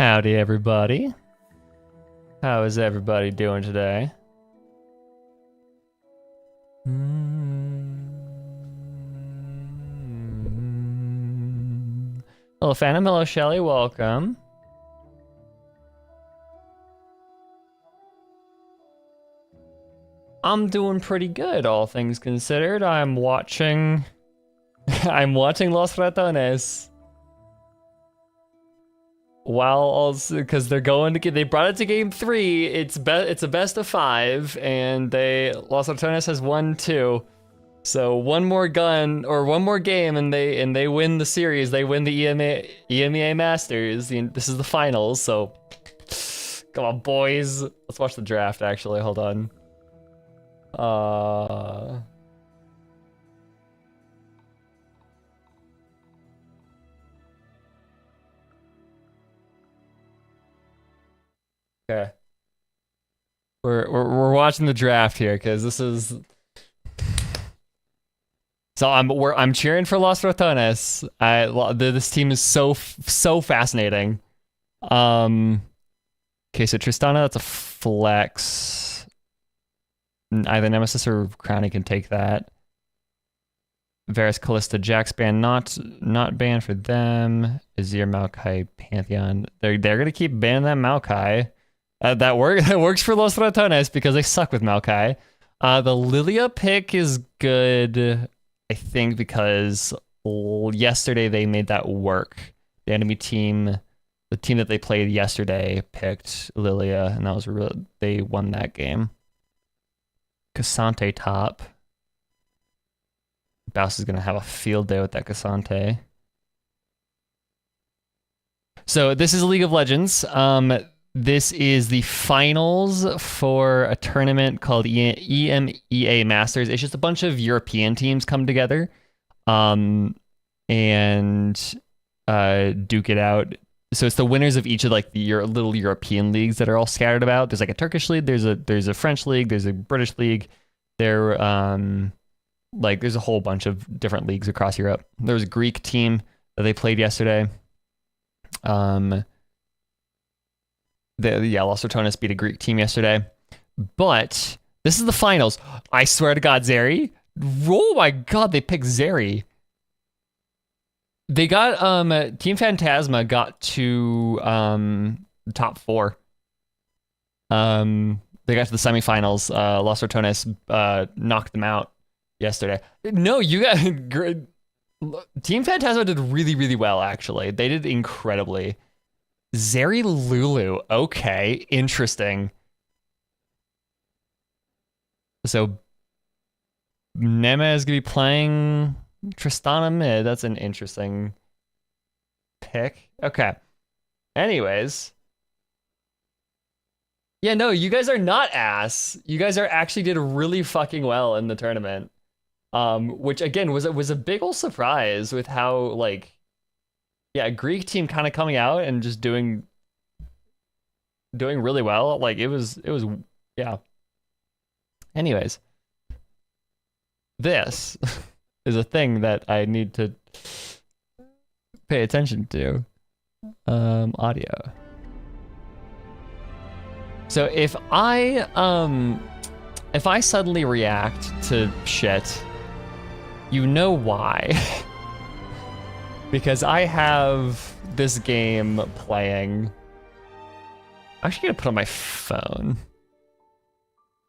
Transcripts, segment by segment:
Howdy, everybody. How is everybody doing today? Hello, Phantom. Hello, Shelly. Welcome. I'm doing pretty good, all things considered. I'm watching Los Ratones. While also, because they're going to get, they brought it to game 3. It's a best of 5, and Los Ratones has won 2. So one more game, and they win the series. They win the EMEA Masters. This is the finals. So come on, boys. Let's watch the draft. Actually, hold on. Okay. We're watching the draft here because this is. So I'm cheering for Los Ratones. This team is so fascinating. Okay, so Tristana, that's a flex. Either Nemesis or Crowny can take that. Varus, Callista, Jax ban not banned for them. Azir, Maokai, Pantheon. They're gonna keep banning that Maokai. That works for Los Ratones because they suck with Maokai. The Lilia pick is good, I think, because yesterday they made that work. The enemy team, the team that they played yesterday, picked Lilia, and that was they won that game. Cassante top. Baus is gonna have a field day with that Cassante. So this is League of Legends. This is the finals for a tournament called EMEA Masters. It's just a bunch of European teams come together and duke it out. So it's the winners of each of like the little European leagues that are all scattered about. There's like a Turkish league, there's a French league, there's a British league. There's a whole bunch of different leagues across Europe. There was a Greek team that they played yesterday. Los Ratones beat a Greek team yesterday. But this is the finals. I swear to God, Zeri. Oh my God, they picked Zeri. They got Team Phantasma got to the top 4. They got to the semifinals. Los Ratones knocked them out yesterday. No, you got Team Phantasma did really, really well, actually. They did incredibly. Zeri Lulu. Okay, interesting. So Nema is gonna be playing Tristana mid. That's an interesting pick. Okay. Anyways. Yeah, no, you guys are not ass. You guys actually did really fucking well in the tournament. Which again was a big ol' surprise with how like a Greek team kind of coming out and just doing really well. Like it was yeah. Anyways, this is a thing that I need to pay attention to. Audio. So if I suddenly react to shit, you know why. Because I have this game playing. I'm actually gonna put on my phone.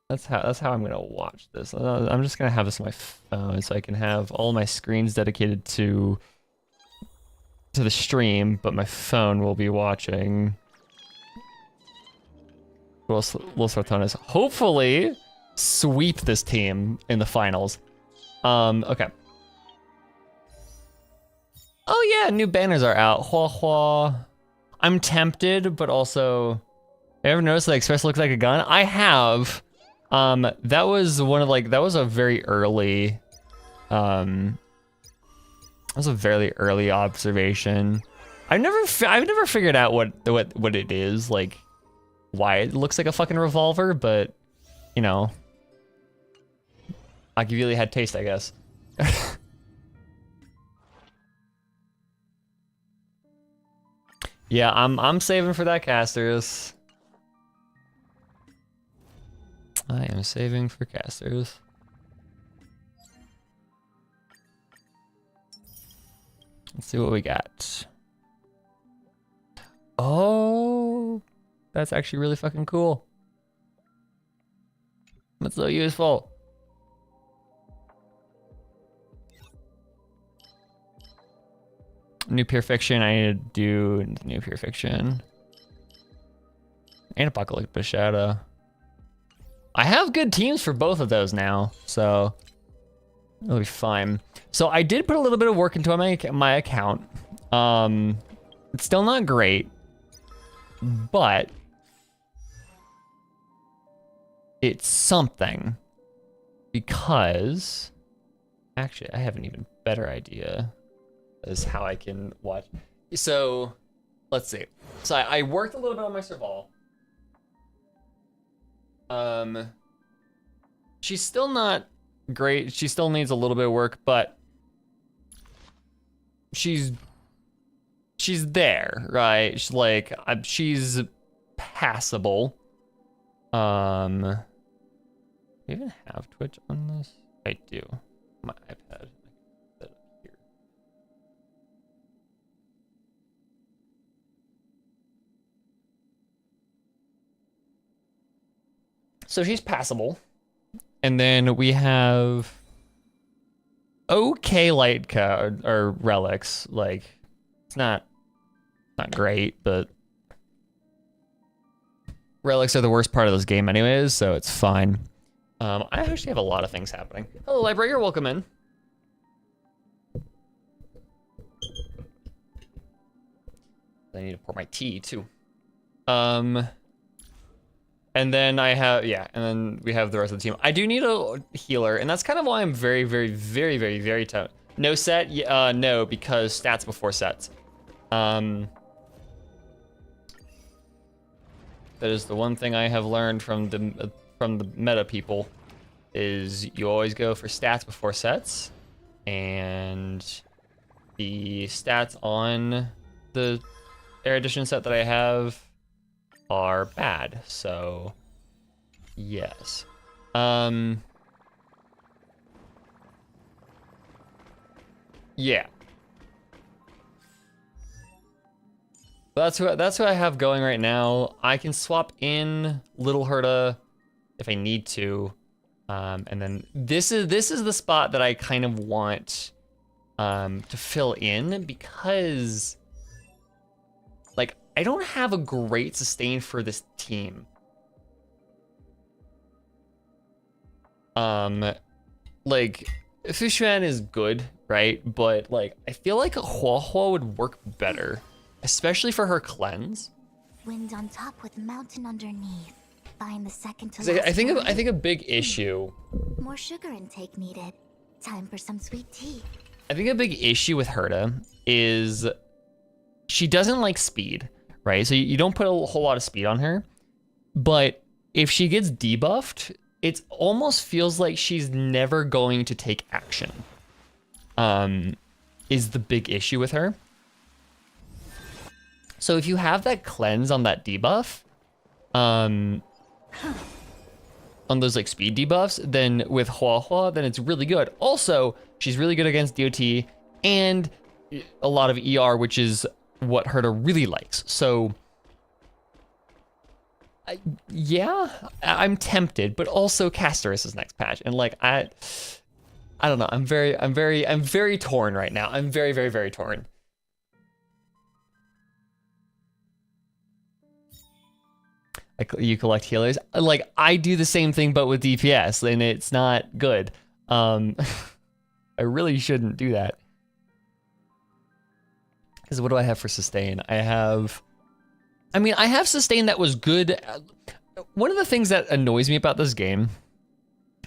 That's how I'm gonna watch this. I'm just gonna have this on my phone so I can have all my screens dedicated to the stream, but my phone will be watching Los Ratones. Hopefully sweep this team in the finals. Okay. Oh yeah, new banners are out. Hua Hua. I'm tempted, but also, you ever noticed that Express looks like a gun? I have. That was a very early, that was a very early observation. I've never figured out what it is, like, why it looks like a fucking revolver, but, you know, Machiavelli had taste, I guess. Yeah, I'm saving for that casters. I am saving for casters. Let's see what we got. Oh, that's actually really fucking cool. That's so useful. New Pure Fiction, I need to do New Pure Fiction. And Apocalyptic Shadow. I have good teams for both of those now, so it'll be fine. So I did put a little bit of work into my account. It's still not great, but it's something because actually I have an even better idea as how I can watch. So let's see. So I worked a little bit on my Serval. She's still not great. She still needs a little bit of work, but she's there, right? She's like, she's passable. Do you even have Twitch on this? I do. My iPad. Here. So she's passable. And then we have okay light code or relics. Like it's not great, but relics are the worst part of this game anyways, so it's fine. I actually have a lot of things happening. Hello, library, you're welcome in. I need to pour my tea too. And then I have, yeah, and then we have the rest of the team. I do need a healer, and that's kind of why I'm very, very, very, very, very tough. No set, no, because stats before sets. That is the one thing I have learned from the meta people, is you always go for stats before sets, and the stats on the Air Edition set that I have are bad, so yes. Yeah. That's who I have going right now. I can swap in Little Herta if I need to. And then this is the spot that I kind of want to fill in, because like I don't have a great sustain for this team. Like Fushuan is good, right? But like I feel like a Huahua would work better, especially for her cleanse. Wind on top with mountain underneath. Find the second to I last think one. a big issue. More sugar intake needed. Time for some sweet tea. I think a big issue with Herta is she doesn't like speed, right? So you don't put a whole lot of speed on her, but if she gets debuffed, it almost feels like she's never going to take action. Is the big issue with her. So if you have that cleanse on that debuff, on those like speed debuffs, then with Huahua, then it's really good. Also, she's really good against DOT and a lot of ER, which is what Herta really likes. So yeah, I'm tempted, but also Casterus is next patch, and like I don't know. I'm very torn right now. I'm very, very, very torn. You collect healers. Like I do the same thing, but with DPS, and it's not good. I really shouldn't do that. Because what do I have for sustain? I have sustain that was good. One of the things that annoys me about this game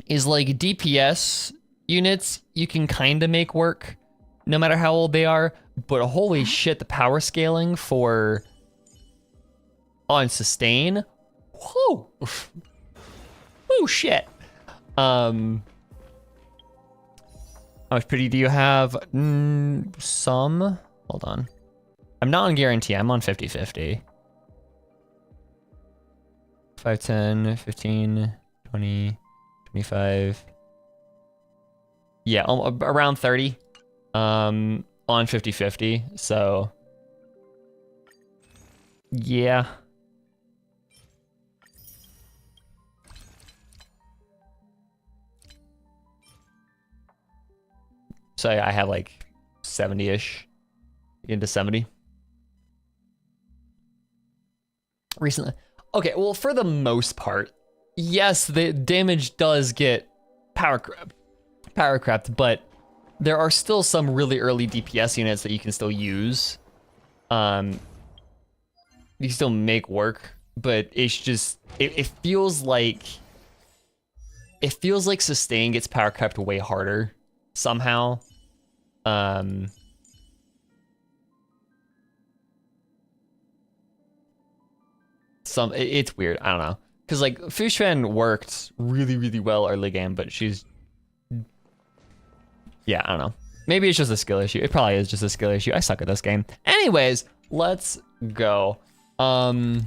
is like DPS units you can kind of make work no matter how old they are, but holy shit, the power scaling for on sustain, whoa, oh shit. How much pity do you have? Some. Hold on. I'm not on guarantee. I'm on 50-50. 5, 10, 15, 20, 25. Yeah, around 30. On 50-50. So yeah. So I have like 70-ish into 70 recently. Okay, well, for the most part, yes, the damage does get power crept, but there are still some really early DPS units that you can still use. You can still make work, but it's just it feels like sustain gets power crept way harder somehow. It's weird. I don't know, because like Fu Xuan worked really well early game, but she's, yeah, I don't know. Maybe it's just a skill issue. It probably is just a skill issue. I suck at this game. Anyways, let's go. Let's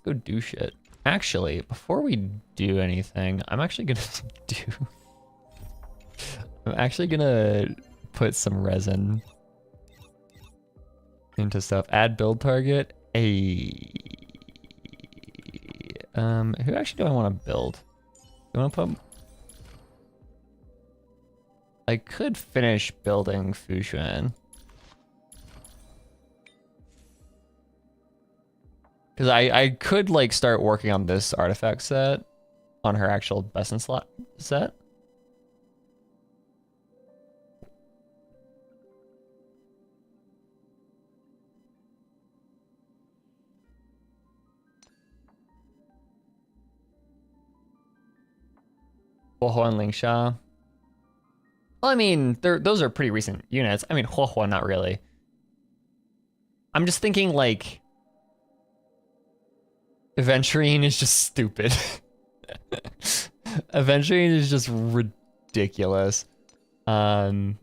go do shit. Actually, before we do anything, I'm actually gonna put some resin into stuff. Add build target. Who actually do I want to build? Do I want to put? I could finish building Fu Xuan. Because I could like start working on this artifact set on her actual best in slot set. Huohuo and Lingsha. Well, I mean, those are pretty recent units. I mean, Huohuo, not really. I'm just thinking like Aventurine is just stupid. Aventurine is just ridiculous. I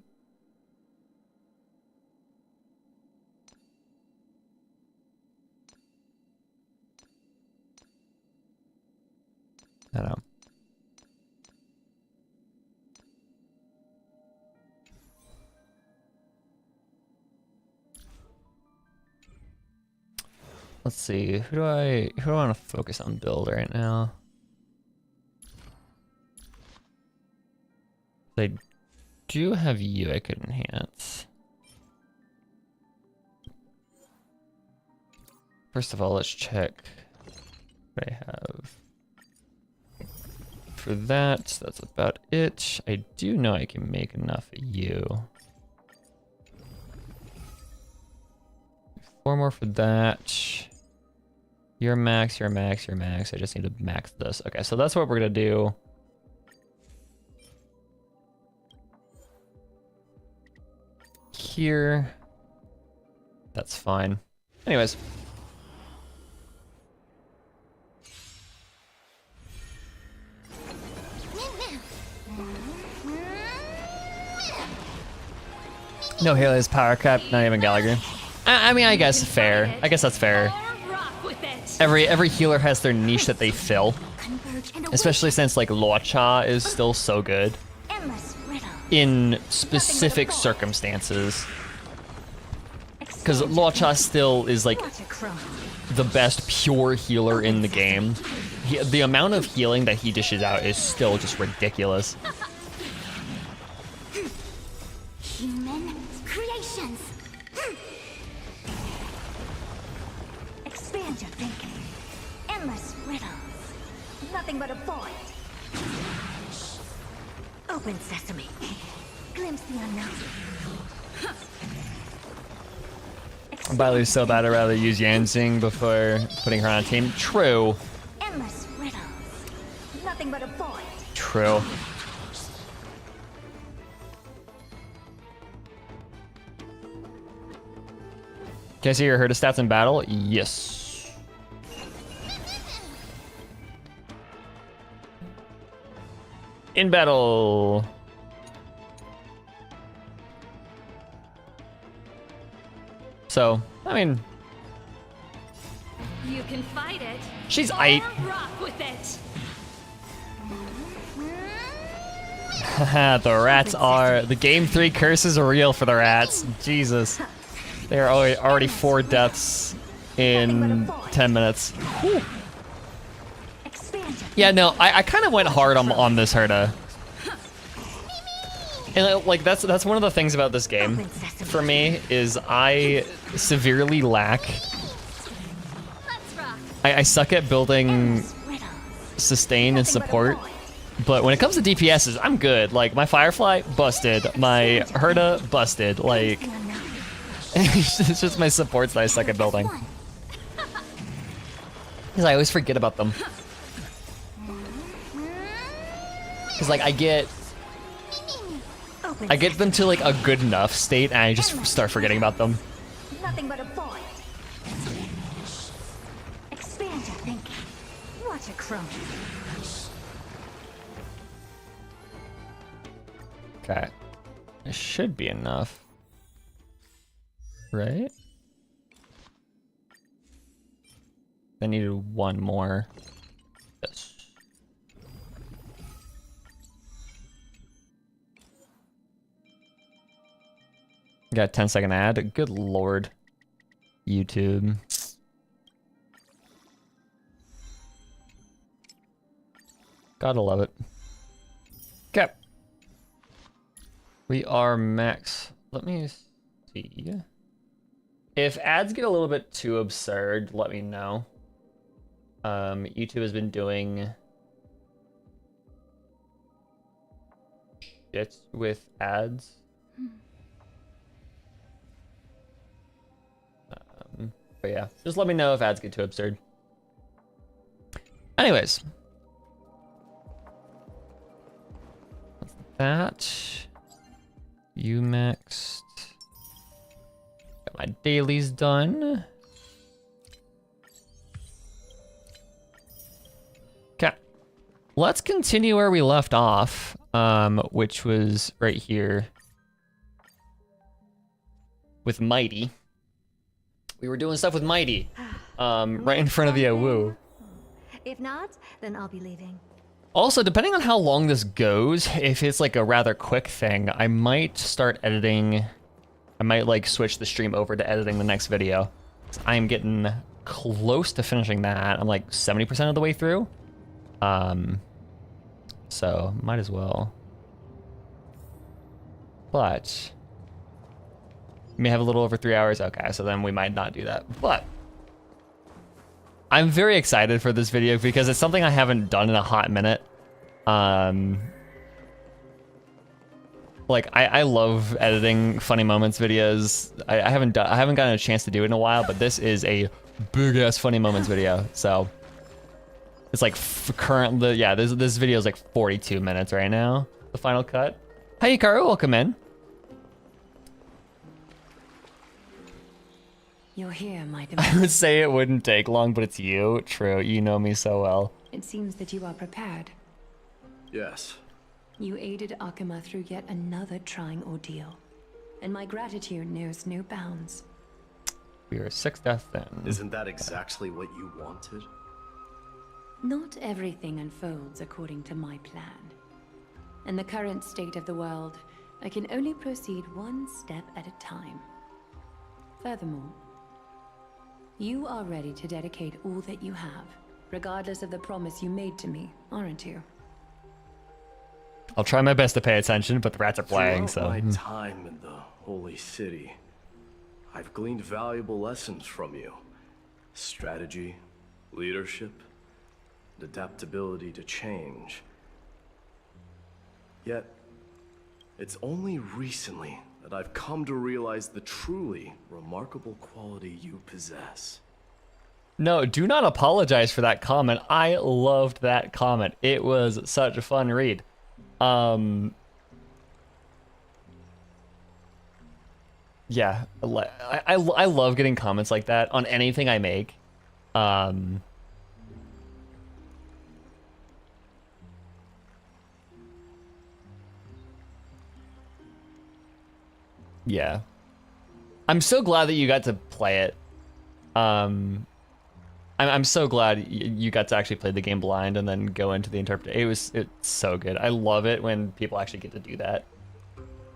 don't know. Let's see, who do I want to focus on build right now? I do have you I could enhance. First of all, let's check what I have. For that, that's about it. I do know I can make enough of you. 4 more for that. You're max, you're max, you're max. I just need to max this. Okay, so that's what we're gonna do. Here. That's fine. Anyways. No Helios power cap, not even Gallagher. I mean, I guess fair. I guess that's fair. Every healer has their niche that they fill, especially since like Luocha is still so good in specific circumstances. Because Luocha still is like the best pure healer in the game. The amount of healing that he dishes out is still just ridiculous. Human creations. Expand your thinking. Endless riddles. Nothing but a void. Open sesame. Glimpse the unknown. Bailu's so bad, I'd rather use Yanxing before putting her on a team. True. Endless riddles. Nothing but a void. True. Can I see your Herta stats in battle? Yes. In battle. So, I mean, You can fight it. she's aight. Or rock with it. The game 3 curses are real for the rats. Jesus. They are already 4 deaths in 10 minutes. Whew. Expansion. Yeah, no, I kind of went hard on this Herta. And like that's one of the things about this game for me is I severely lack. Let's rock. I suck at building Endless riddles. sustain and Nothing but a support. void. But when it comes to DPSs, I'm good. Like my Firefly busted, my Herta busted. Like it's just my supports that I suck at building. Because I always forget about them. Because like I get them to like a good enough state and I just start forgetting about them. Nothing but a void. Expand your thinking. Watch it crumble. Okay. It should be enough. Right? I needed one more. Yes. Got a 10-second ad. Good lord. YouTube. Gotta love it. Okay. We are max. Let me see. If ads get a little bit too absurd, let me know. YouTube has been doing shit with ads. But yeah, just let me know if ads get too absurd. Anyways. That. You maxed. Got my dailies done. Okay. Let's continue where we left off, which was right here with Mighty. We were doing stuff with Mighty, right in front of the Awu. If not, then I'll be leaving. Also, depending on how long this goes, if it's like a rather quick thing, I might start editing. I might like switch the stream over to editing the next video. I'm getting close to finishing that. I'm like 70% of the way through. So might as well. But we may have a little over 3 hours. Okay, so then we might not do that. But I'm very excited for this video because it's something I haven't done in a hot minute. Like I love editing funny moments videos. I haven't gotten a chance to do it in a while, but this is a big ass funny moments video. So it's like this video is like 42 minutes right now. The final cut. Hi Hikaru, welcome in. You're here, my I demand. would say it wouldn't take long, but it's you. True, you know me so well. It seems that you are prepared. Yes. You aided Akuma through yet another trying ordeal, and my gratitude knows no bounds. We are 6 deaths then. Isn't that exactly what you wanted? Not everything unfolds according to my plan. In the current state of the world, I can only proceed one step at a time. Furthermore, you are ready to dedicate all that you have, regardless of the promise you made to me, aren't you? I'll try my best to pay attention, but the rats are playing, Throughout so. my time in the Holy City, I've gleaned valuable lessons from you. Strategy, leadership, and adaptability to change. Yet, it's only recently that I've come to realize the truly remarkable quality you possess. No, do not apologize for that comment. I loved that comment. It was such a fun read. Yeah, I love getting comments like that on anything I make. Yeah. I'm so glad that you got to play it. I'm so glad you got to actually play the game blind and then go into the interpretation. It's so good. I love it when people actually get to do that.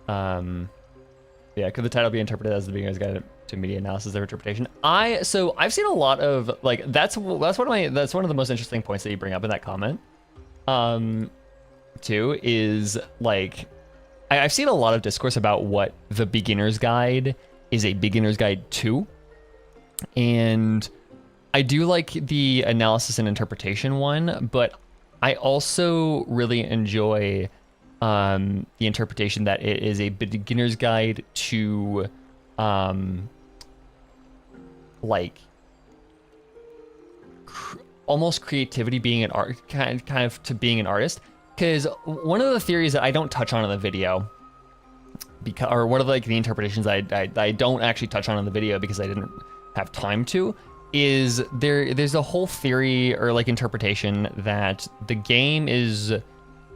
Yeah, could the title be interpreted as the beginner's guide to media analysis or interpretation? I've seen a lot of like that's one of the most interesting points that you bring up in that comment. Too is like I've seen a lot of discourse about what the beginner's guide is a beginner's guide to, and I do like the analysis and interpretation one, but I also really enjoy the interpretation that it is a beginner's guide to like almost creativity, being an art, kind of to being an artist. Because one of the theories that I don't touch on in the video, or one of like the interpretations I don't actually touch on in the video because I didn't have time to, is there's a whole theory or like interpretation that the game is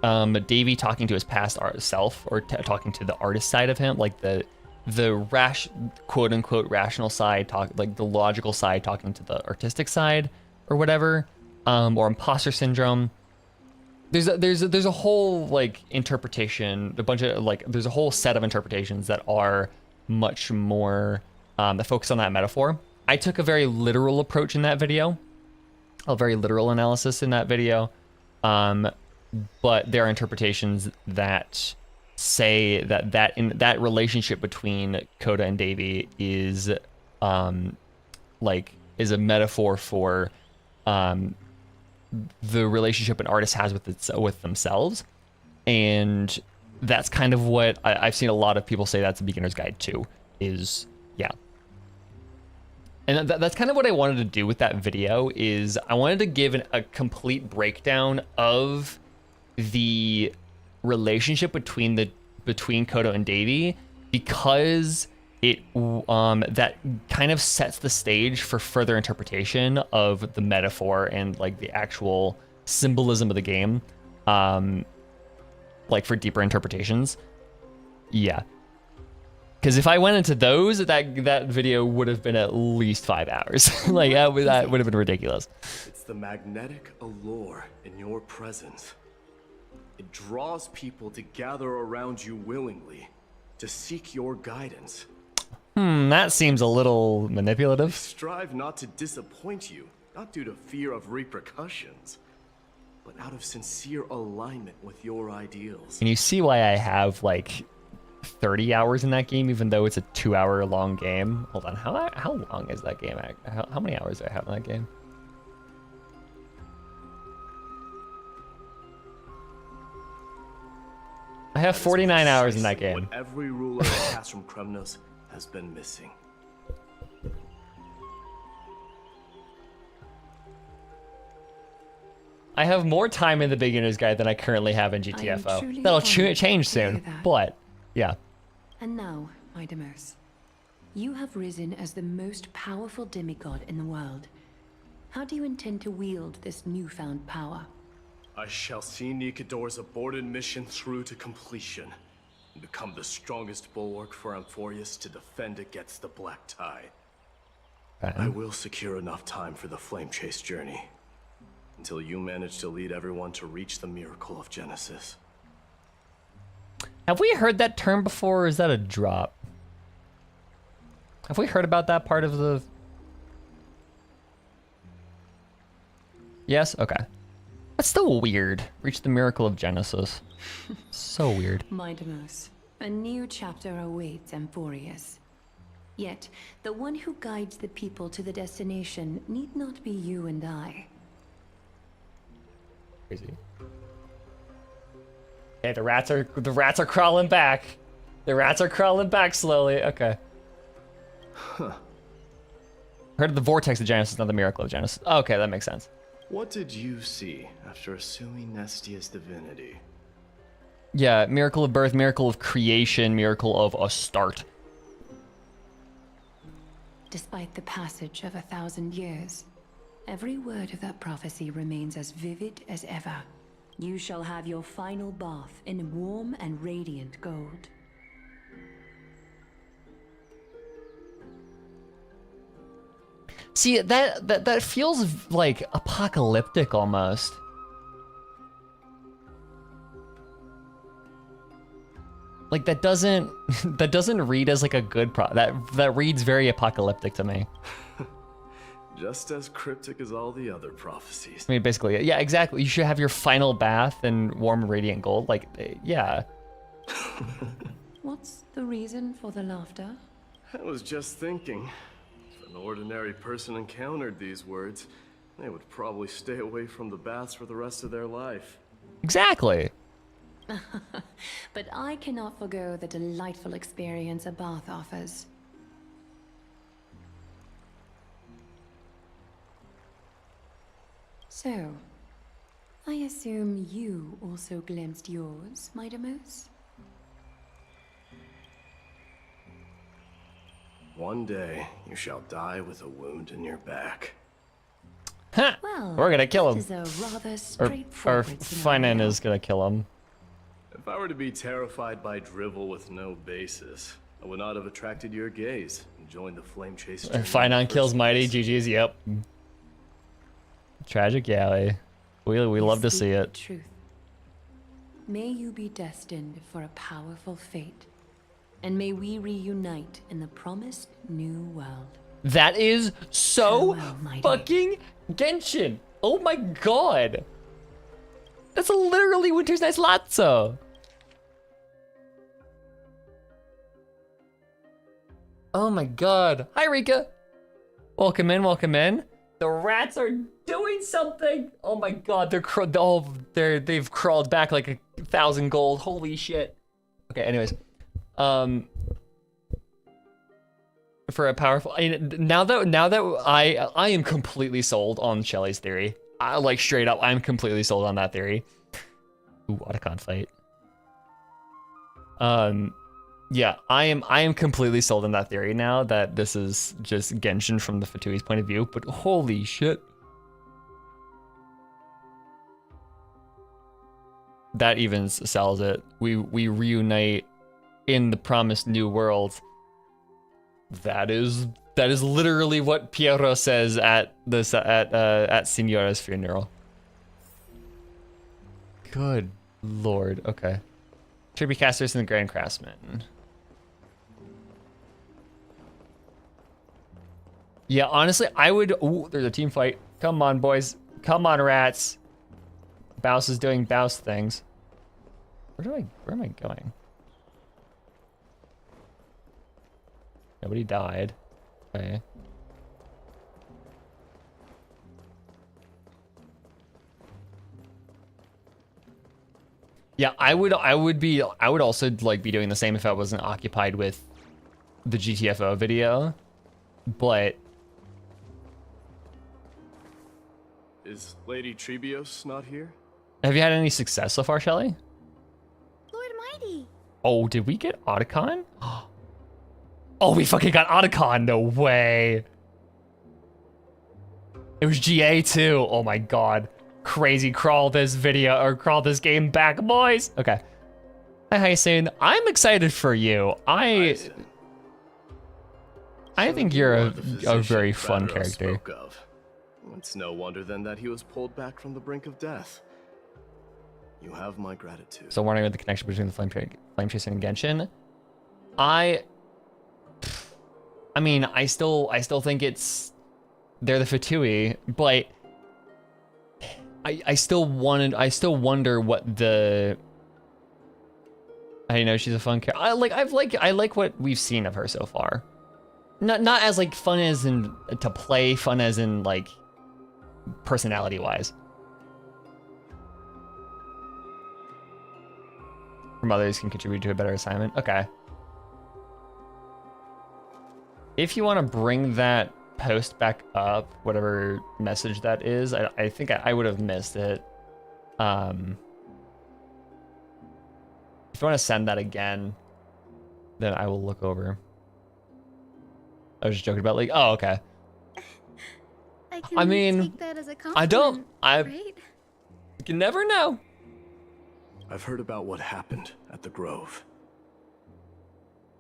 Davey talking to his past art self, or talking to the artist side of him, like the quote unquote rational side, like the logical side talking to the artistic side or whatever, or imposter syndrome. There's a whole like interpretation, there's a whole set of interpretations that are much more that focus on that metaphor. I took a very literal approach in that video, a very literal analysis in that video, but there are interpretations that say that relationship between Coda and Davey is is a metaphor for the relationship an artist has with themselves, and that's kind of what I've seen a lot of people say that's a beginner's guide to, is yeah. And that's kind of what I wanted to do with that video, is I wanted to give a complete breakdown of the relationship between Kodo and Davey, because it that kind of sets the stage for further interpretation of the metaphor and like the actual symbolism of the game, like for deeper interpretations. Yeah. Because if I went into those, that video would have been at least 5 hours. Like that would have been ridiculous. It's the magnetic allure in your presence. It draws people to gather around you willingly, to seek your guidance. That seems a little manipulative. Strive not to disappoint you, not due to fear of repercussions, but out of sincere alignment with your ideals. And you see why I have like 30 hours in that game, even though it's a 2-hour long game. Hold on, how long is that game? How many hours do I have in that game? I have 49 hours in that game. What every ruler of Castrum Kremnos has been missing. I have more time in the beginner's guide than I currently have in GTFO. That'll change soon, but yeah. And now, my Deimos, you have risen as the most powerful demigod in the world. How do you intend to wield this newfound power? I shall see Nikador's aborted mission through to completion, and become the strongest bulwark for Amphorius to defend against the Black Tide. I will secure enough time for the Flame Chase journey, until you manage to lead everyone to reach the miracle of Genesis. Have we heard that term before, or is that a drop? Have we heard about that part of the... Yes? Okay. That's still weird. Reach the miracle of Genesis. So weird. My Deimos, a new chapter awaits Amphorius. Yet, the one who guides the people to the destination need not be you and I. Crazy. Okay, the rats are crawling back. The rats are crawling back slowly. Okay. Huh. Heard of the vortex of Genesis, not the miracle of Genesis. Okay, that makes sense. What did you see after assuming Nestia's divinity? Yeah, miracle of birth, miracle of creation, miracle of a start. Despite the passage of 1,000 years, every word of that prophecy remains as vivid as ever. You shall have your final bath in warm and radiant gold. See, that feels like apocalyptic almost. Like that doesn't read as like a good that reads very apocalyptic to me. Just as cryptic as all the other prophecies. I mean, basically, yeah, exactly. You should have your final bath in warm radiant gold. Like, yeah. What's the reason for the laughter? I was just thinking, if an ordinary person encountered these words, they would probably stay away from the baths for the rest of their life. Exactly. But I cannot forgo the delightful experience a bath offers. So, I assume you also glimpsed yours, my Deimos? One day, you shall die with a wound in your back. Huh. Well, We're gonna kill him. that is a rather Or straightforward Finan scenario. is gonna kill him. If I were to be terrified by drivel with no basis, I would not have attracted your gaze and joined the flame chase. journey in the Finan first kills Mighty. place. GG's. Yep. Tragic Yali. We You love to speak see the it. Truth. May you be destined for a powerful fate, and may we reunite in the promised new world. That is so Farewell, Mighty. fucking Genshin. Oh my god. That's literally Winter's Night's Lazzo. Oh my god. Hi, Rika. Welcome in, welcome in. The rats are doing something. Oh my god, they've crawled back like 1,000 gold. Holy shit. Okay, anyways. For a powerful, now that I am completely sold on Shelly's theory. Like straight up, I'm completely sold on that theory. Ooh, Otacon fight. Yeah, I am completely sold on that theory now that this is just Genshin from the Fatui's point of view, but holy shit. That even sells it. We reunite in the promised new world. That is literally what Piero says at Signora's funeral. Good lord. Okay. Tribute casters and the Grand Craftsman. Yeah, honestly, I would. Ooh, there's a team fight. Come on, boys. Come on, rats. Bouse is doing Bouse things. Where am I going? Nobody died. Okay. Yeah, I would also like be doing the same if I wasn't occupied with the GTFO video. But Is Lady Trebios not here? have you had any success so far, Shelly? Lord Mighty. Oh, did we get Otacon? Oh, we fucking got Otacon. No way. It was GA too. Oh my god. Crazy. Crawl this video or crawl this game back, boys. Okay. Hi, Hyacinth. I'm excited for you. I think you're a very fun Badro character. spoke of. It's no wonder then that he was pulled back from the brink of death. You have my gratitude. So wondering what the connection between the flame chasing and Genshin. I mean, I still think they're the Fatui, but I still wonder what the. I know she's a fun character. I like what we've seen of her so far. Not as like fun as in to play, fun as in like personality wise. From others can contribute to a better assignment. Okay. If you want to bring that post back up, whatever message that is, I think I would have missed it. If you want to send that again, then I will look over. I was just joking about like, oh, okay. I mean, take that as a compliment, I don't. right? You can never know. I've heard about what happened at the Grove.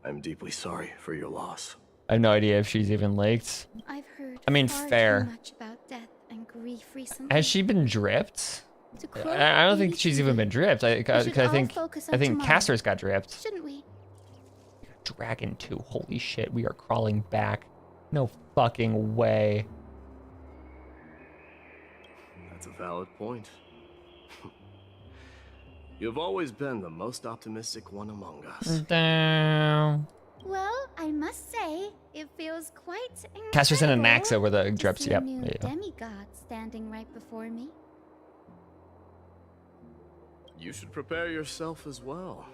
I'm deeply sorry for your loss. I have no idea if she's even leaked. I've heard I mean, far fair. too much about death and grief recently. Has she been dripped? To quote I don't Lady think she's Tree, even been dripped. we should all focus on I think tomorrow. Castor's got dripped. Shouldn't we? Dragon 2. Holy shit, we are crawling back. No fucking way. That's a valid point. You've always been the most optimistic one among us. Damn. Well, I must say, it feels quite incredible. Castor's in a Naxa where the to drips. see Yep. a new Yeah. demigod standing right before me. You should prepare yourself as well.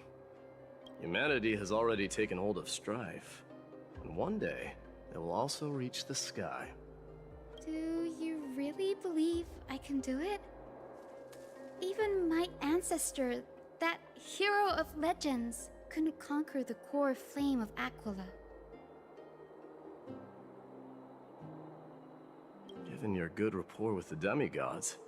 Humanity has already taken hold of strife, and one day it will also reach the sky. Do you really believe I can do it? Even my ancestor, that hero of legends, couldn't conquer the core flame of Aquila. Given your good rapport with the demigods,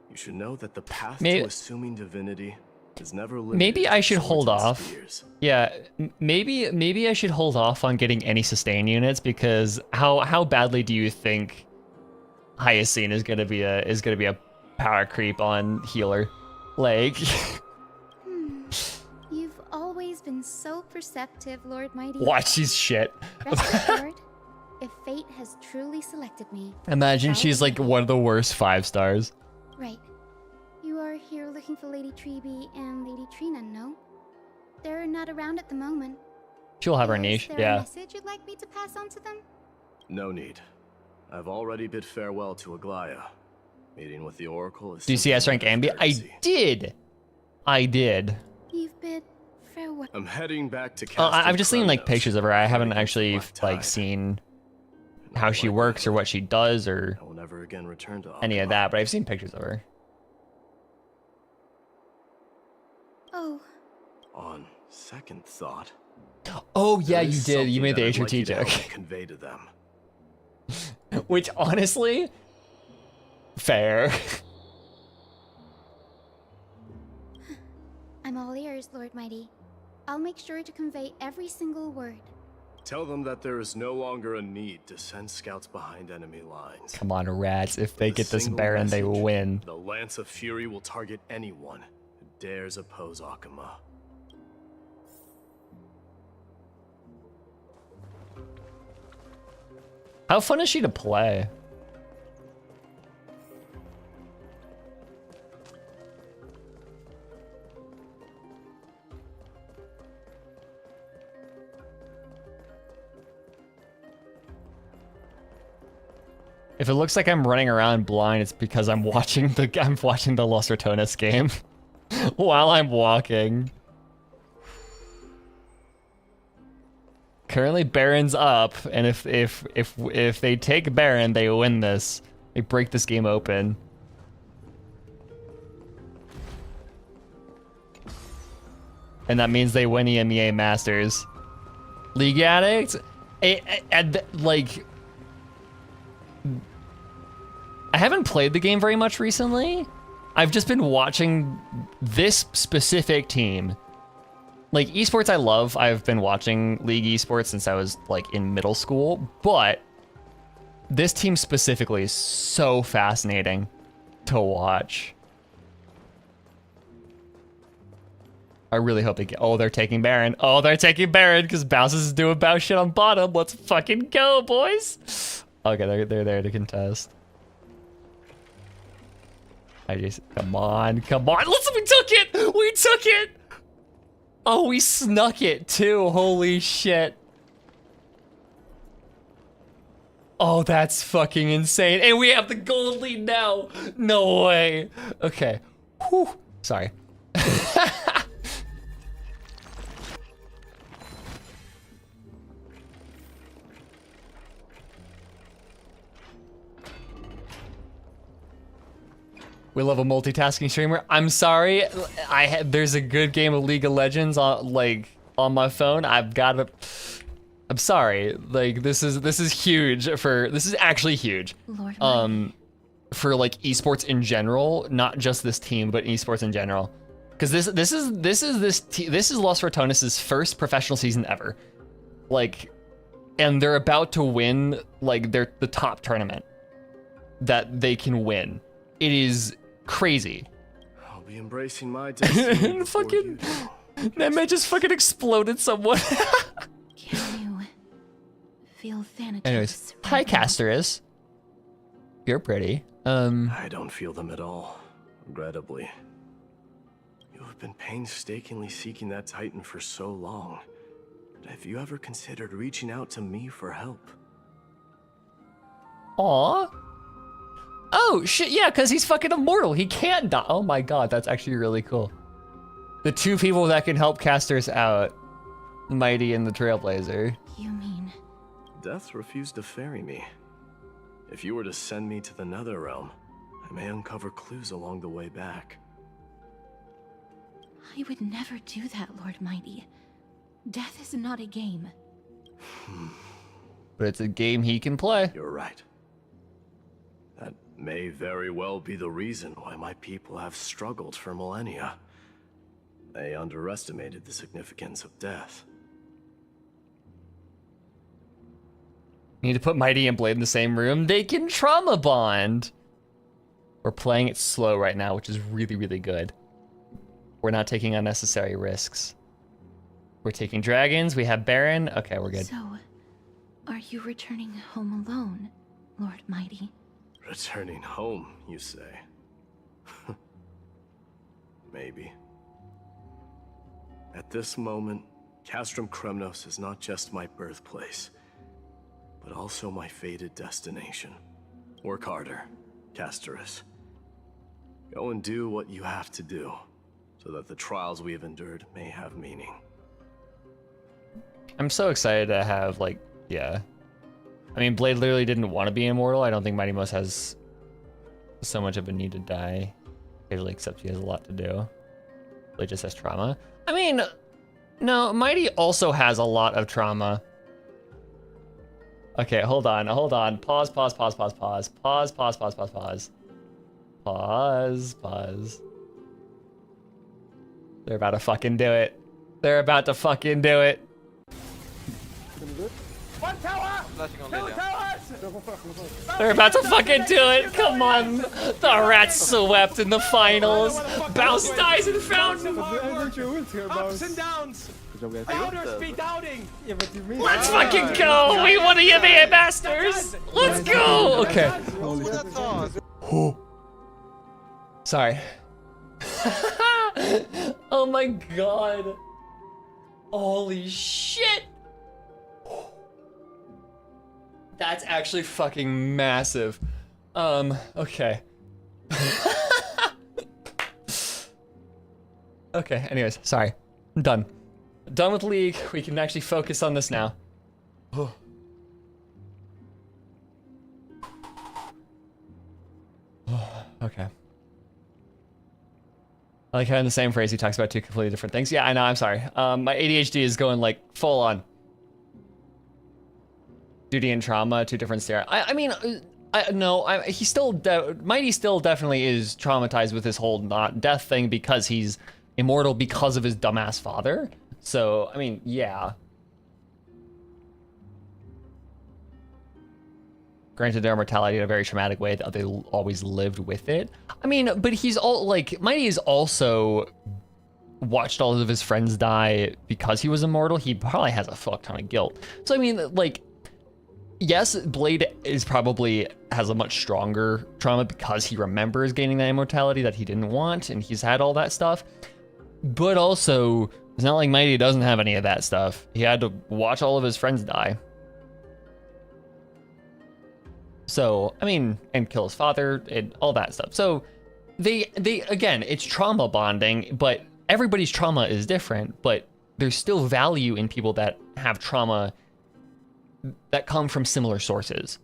you should know that the path May- to assuming divinity is never limited. Maybe to I should swords hold and off. spears. Yeah, maybe I should hold off on getting any sustain units because how badly do you think Hyacinth is gonna be a power creep on healer? Like, You've always been so perceptive, Lord Mighty. watch she's shit. Rest assured, if fate has truly selected me, Imagine she's like one of the worst 5 stars. right. You are here looking for Lady Treeby and Lady Trina, no? They're not around at the moment. She'll have her Is niche. there a Yeah. message you'd like me to pass on to them? No need. I've already bid farewell to Aglaya. Meeting with the Oracle is. Do you see S rank Ambi? I did. You've bid farewell. I'm heading back to. I've just seen like Castle pictures of her. I haven't Fighting actually Black like Tide. seen how she works or what she does or I will never again return to any of Akama. that, but I've seen pictures of her. Oh, On second thought. Oh yeah, there you is did. You something made the that I'd like you HRT to help joke. me convey to them. Which honestly, fair. I'm all ears, Lord Mighty. I'll make sure to convey every single word. Tell them that there is no longer a need to send scouts behind enemy lines. Come on, rats. If they With a get this single Baron, they message, win. The Lance of Fury will target anyone who dares oppose Akama. How fun is she to play? If it looks like I'm running around blind, it's because I'm watching the Los Ratones game while I'm walking. Currently, Baron's up, and if they take Baron, they win this. They break this game open. And that means they win EMEA Masters. League Addict? Like, I haven't played the game very much recently. I've just been watching this specific team. Like, esports I love. I've been watching League esports since I was, like, in middle school. But this team specifically is so fascinating to watch. I really hope they get... Oh, they're taking Baron. Oh, they're taking Baron because Bowser is doing Bow shit on bottom. Let's fucking go, boys. Okay, they're there to contest. Come on. Listen, we took it. We took it. Oh, we snuck it too. Holy shit. Oh, that's fucking insane. And we have the gold lead now. No way. Okay. Whew. Sorry. We love a multitasking streamer. I'm sorry, there's a good game of League of Legends on my phone. I'm sorry. Like this is huge this is actually huge. Lord Mighty. For like esports in general, not just this team, but esports in general. Because this is Los Ratones' first professional season ever. Like, and they're about to win like the top tournament that they can win. It is crazy. I'll be embracing my destiny. before Fucking you do. that man just fucking exploded someone. Can you feel Thanatos? Anyways, hi Casterus. You're pretty. I don't feel them at all, regrettably. You have been painstakingly seeking that Titan for so long. But have you ever considered reaching out to me for help? Aw. Oh shit, yeah, because he's fucking immortal. He can't die. Oh my god, that's actually really cool. The two people that can help casters out, Mighty and the Trailblazer. You mean Death refused to ferry me. If you were to send me to the Netherrealm, I may uncover clues along the way back. I would never do that, Lord Mighty. Death is not a game. But it's a game he can play. You're right. That may very well be the reason why my people have struggled for millennia. They underestimated the significance of death. You need to put Mighty and Blade in the same room. They can trauma bond. We're playing it slow right now, which is really, really good. We're not taking unnecessary risks. We're taking dragons. We have Baron. Okay, we're good. So, are you returning home alone, Lord Mighty? Returning home, you say? Maybe. At this moment, Castrum Kremnos is not just my birthplace, but also my fated destination. Work harder, Casterus. Go and do what you have to do, so that the trials we have endured may have meaning. I'm so excited to have, like, yeah. I mean, Blade literally didn't want to be immortal. I don't think Mighty Mouse has so much of a need to die. Occasionally, except he has a lot to do. Blade just has trauma. I mean, no, Mighty also has a lot of trauma. Okay, hold on. Pause. They're about to fucking do it. They're about to fucking do it. One tower! Flashing on Two Lilia. towers! They're about to fucking do it. Come on. The Rats swept in the finals. Bounce dies in Fountain. Ups and downs! Doubters be doubting! Let's fucking go. We won the NBA Masters. Let's go. Okay. Sorry. Oh my god. Holy shit. That's actually fucking massive. Okay. Okay, anyways, sorry. I'm done. Done with League. We can actually focus on this now. Okay. I like how in the same phrase he talks about two completely different things. Yeah, I know, I'm sorry. My ADHD is going like full on. Duty and trauma, two different stare. Mighty still definitely is traumatized with this whole not death thing because he's immortal because of his dumbass father. So, I mean, yeah. Granted their mortality in a very traumatic way that they always lived with it. I mean, but he's all like, Mighty is also watched all of his friends die because he was immortal. He probably has a fuck ton of guilt. So, I mean, like, yes, Blade has a much stronger trauma because he remembers gaining that immortality that he didn't want, and he's had all that stuff. But also, it's not like Mighty doesn't have any of that stuff. He had to watch all of his friends die. So, I mean, and kill his father and all that stuff. So, they again, it's trauma bonding, but everybody's trauma is different, but there's still value in people that have trauma that come from similar sources,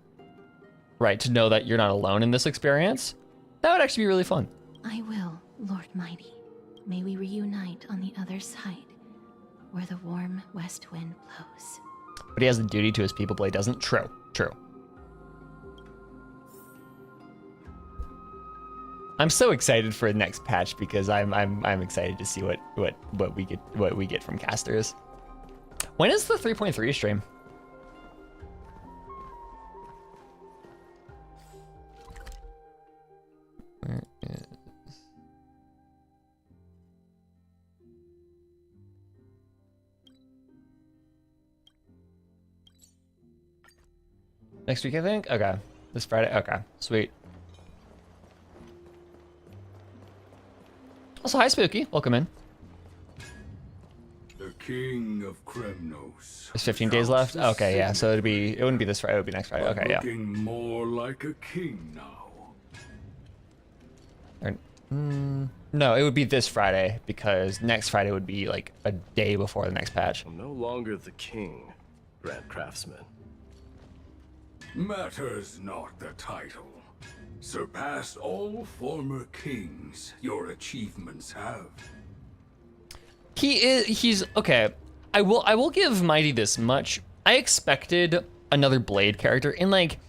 right? To know that you're not alone in this experience. That would actually be really fun. I will, Lord Mighty. May we reunite on the other side, where the warm west wind blows. But he has a duty to his people, Blade doesn't. True. I'm so excited for the next patch because I'm excited to see what we get from casters. When is the 3.3 stream? Next week, I think? Okay. This Friday? Okay. Sweet. Also, hi, Spooky. Welcome in. The King of Kremnos. There's 15 days left? Okay, yeah. So it wouldn't be this Friday. It would be next Friday. Okay, yeah. Looking more like a king now. No, it would be this Friday because next Friday would be like a day before the next patch. I'm no longer the king, Grand Craftsman. Matters not the title. Surpassed all former kings your achievements have. He's okay. I will give Mighty this much. I expected another Blade character, and like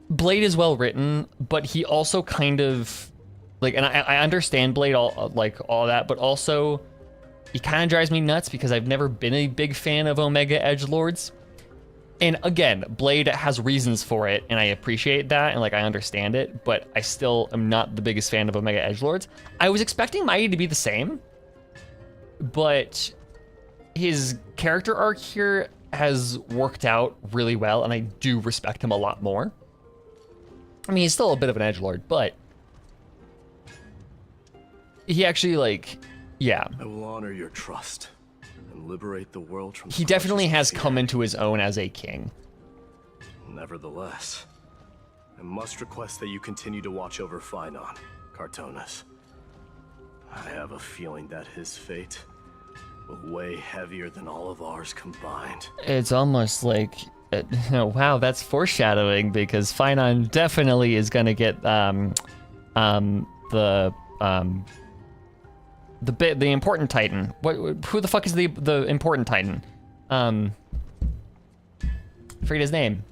Blade is well written, but he also kind of like, and I understand Blade all that, but also he kind of drives me nuts because I've never been a big fan of Omega Edgelords. And again, Blade has reasons for it, and I appreciate that, and like I understand it, but I still am not the biggest fan of Omega Edgelords. I was expecting Mighty to be the same, but his character arc here has worked out really well, and I do respect him a lot more. I mean, he's still a bit of an edgelord, but he actually, like, yeah. I will honor your trust and liberate the world from. He definitely has fear. come into his own as a king. Nevertheless, I must request that you continue to watch over Phainon, Cartonis. I have a feeling that his fate will weigh heavier than all of ours combined. It's almost like, wow, that's foreshadowing because Phainon definitely is gonna get the important Titan. Who the fuck is the important Titan? I forget his name.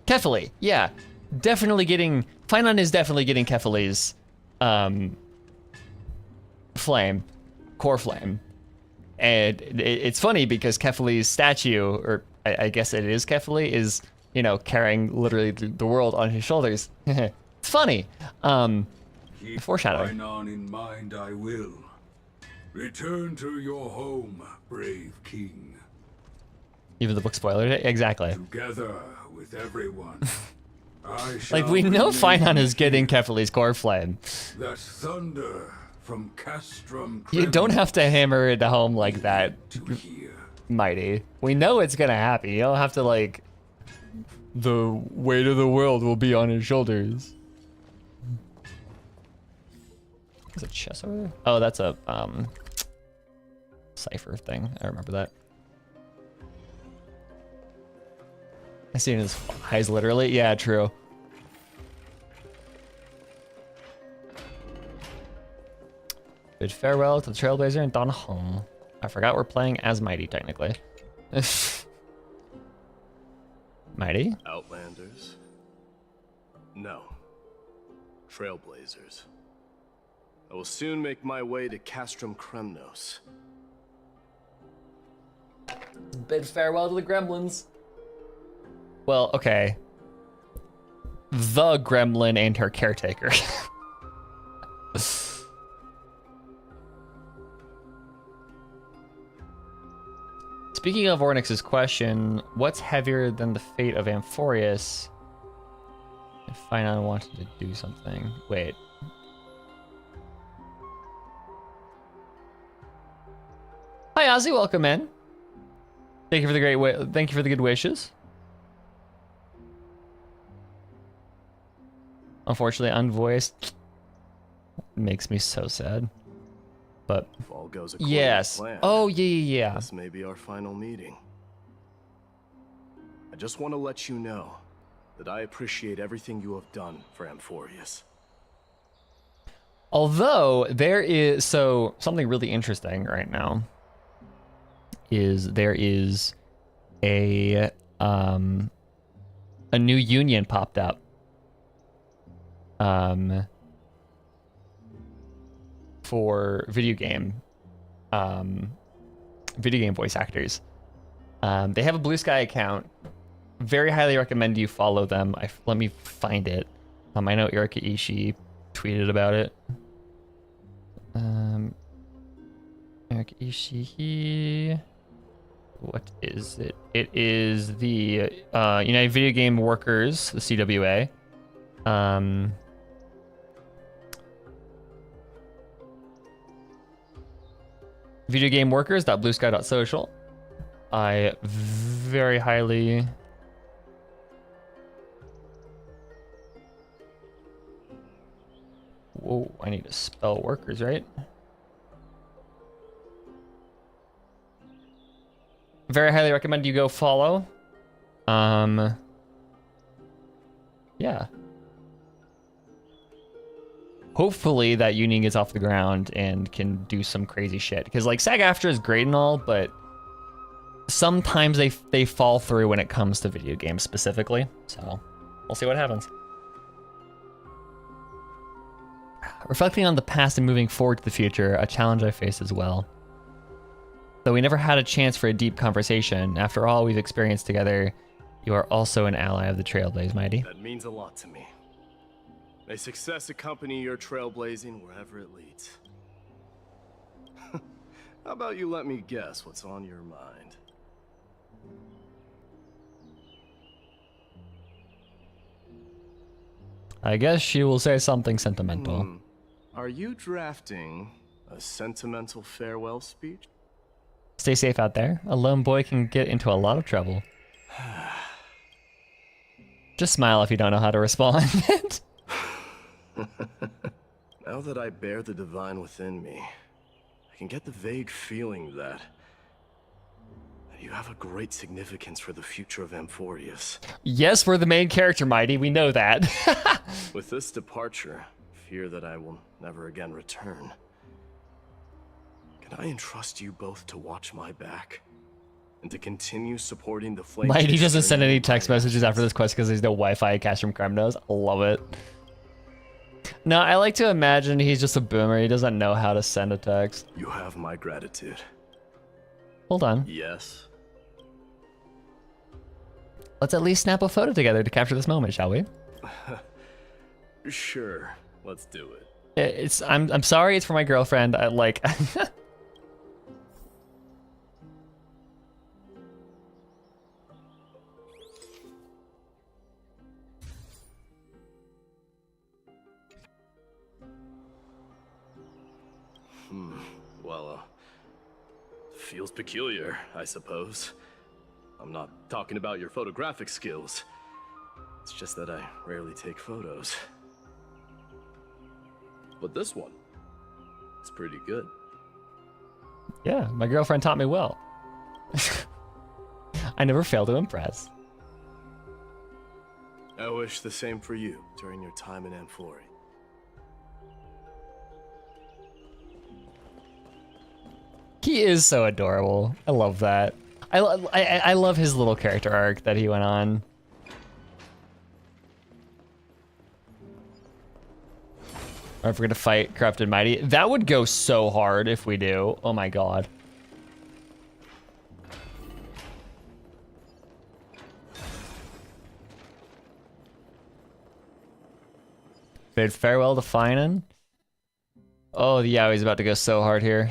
Kefali, yeah, definitely getting. Phainon is definitely getting Kefali's flame, core flame, and it's funny because Kefali's statue, or I guess it is Kefali, is carrying literally the world on his shoulders. It's funny. Keep Foreshadowing. Phainon in mind, I will. Return to your home, brave king. Even the book spoiled it. Exactly. Together with everyone. I Like, we shall know remain Phainon is here. getting Kefali's core flame. That thunder from Castrum You don't have to hammer it home like that, to hear. Mighty. We know it's gonna happen. You don't have to, like, the weight of the world will be on his shoulders. Is it chest over there? Oh, that's a cipher thing. I remember that. I see it in his eyes, literally. Yeah, true. Bid farewell to the Trailblazer and Dawn home. I forgot we're playing as Mighty, technically. Mighty? Outlanders? No. Trailblazers. I will soon make my way to Castrum Kremnos. Bid farewell to the gremlins. Well, okay. The gremlin and her caretaker. Speaking of Ornyx's question, what's heavier than the fate of Amphorius? If Phainon wanted to do something. Wait. Hi Ozzy, welcome in. Thank you for the thank you for the good wishes. Unfortunately, unvoiced makes me so sad. But If all goes according yes. to plan, Oh yeah. this may be our final meeting. I just want to let you know that I appreciate everything you have done for Amphorius. Although there is something really interesting right now is there is a new union popped up. For video game voice actors. They have a Blue Sky account. Very highly recommend you follow them. Let me find it. I know Erika Ishii tweeted about it. Erika Ishii. What is it? It is the United Video Game Workers, the CWA. Video Game Workers.bluesky.social. I very highly... Whoa, I need to spell workers, right? Very highly recommend you go follow. Yeah. Hopefully that union gets off the ground and can do some crazy shit. Because like SAG-AFTRA is great and all, but sometimes they fall through when it comes to video games specifically. So we'll see what happens. Reflecting on the past and moving forward to the future, a challenge I face as well. Though we never had a chance for a deep conversation, after all we've experienced together, you are also an ally of the Trailblaze, Mighty. That means a lot to me. May success accompany your trailblazing wherever it leads. How about you let me guess what's on your mind? I guess she will say something sentimental. Are you drafting a sentimental farewell speech? Stay safe out there. A lone boy can get into a lot of trouble. Just smile if you don't know how to respond. Now that I bear the divine within me, I can get the vague feeling that you have a great significance for the future of Amphorius. Yes, we're the main character, Mighty. We know that. With this departure, fear that I will never again return. Can I entrust you both to watch my back? And to continue supporting the flame? Mighty doesn't send any text messages after this quest because there's no Wi-Fi cash from Kremnos. I love it. No, I like to imagine he's just a boomer. He doesn't know how to send a text. You have my gratitude. Hold on. Yes. Let's at least snap a photo together to capture this moment, shall we? Sure. Let's do it. I'm sorry, it's for my girlfriend. I like Well, feels peculiar, I suppose. I'm not talking about your photographic skills. It's just that I rarely take photos. But this one, it's pretty good. Yeah, my girlfriend taught me well. I never fail to impress. I wish the same for you during your time in Amphori. He is so adorable. I love that. I love his little character arc that he went on. Or if we're gonna fight Corrupted Mighty. That would go so hard if we do. Oh my god. Bid farewell to Finan. Oh yeah, he's about to go so hard here.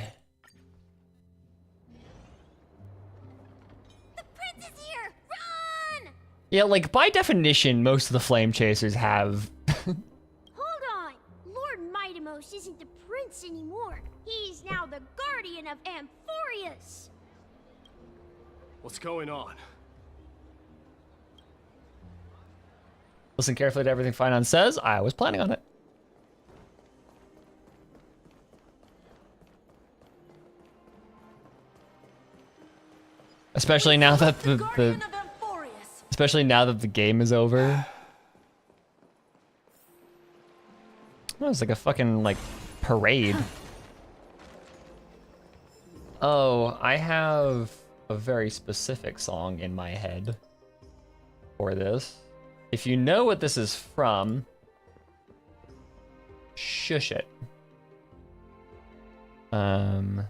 The prince is here! Run! Yeah, like by definition, most of the Flame Chasers have. Hold on! Lord Mightimos isn't the prince anymore. He's now the guardian of Amphorius. What's going on? Listen carefully to everything Finan says. I was planning on it. Especially now that especially now that the game is over. Oh, it's like a fucking like parade. Oh, I have a very specific song in my head for this. If you know what this is from, shush it. Let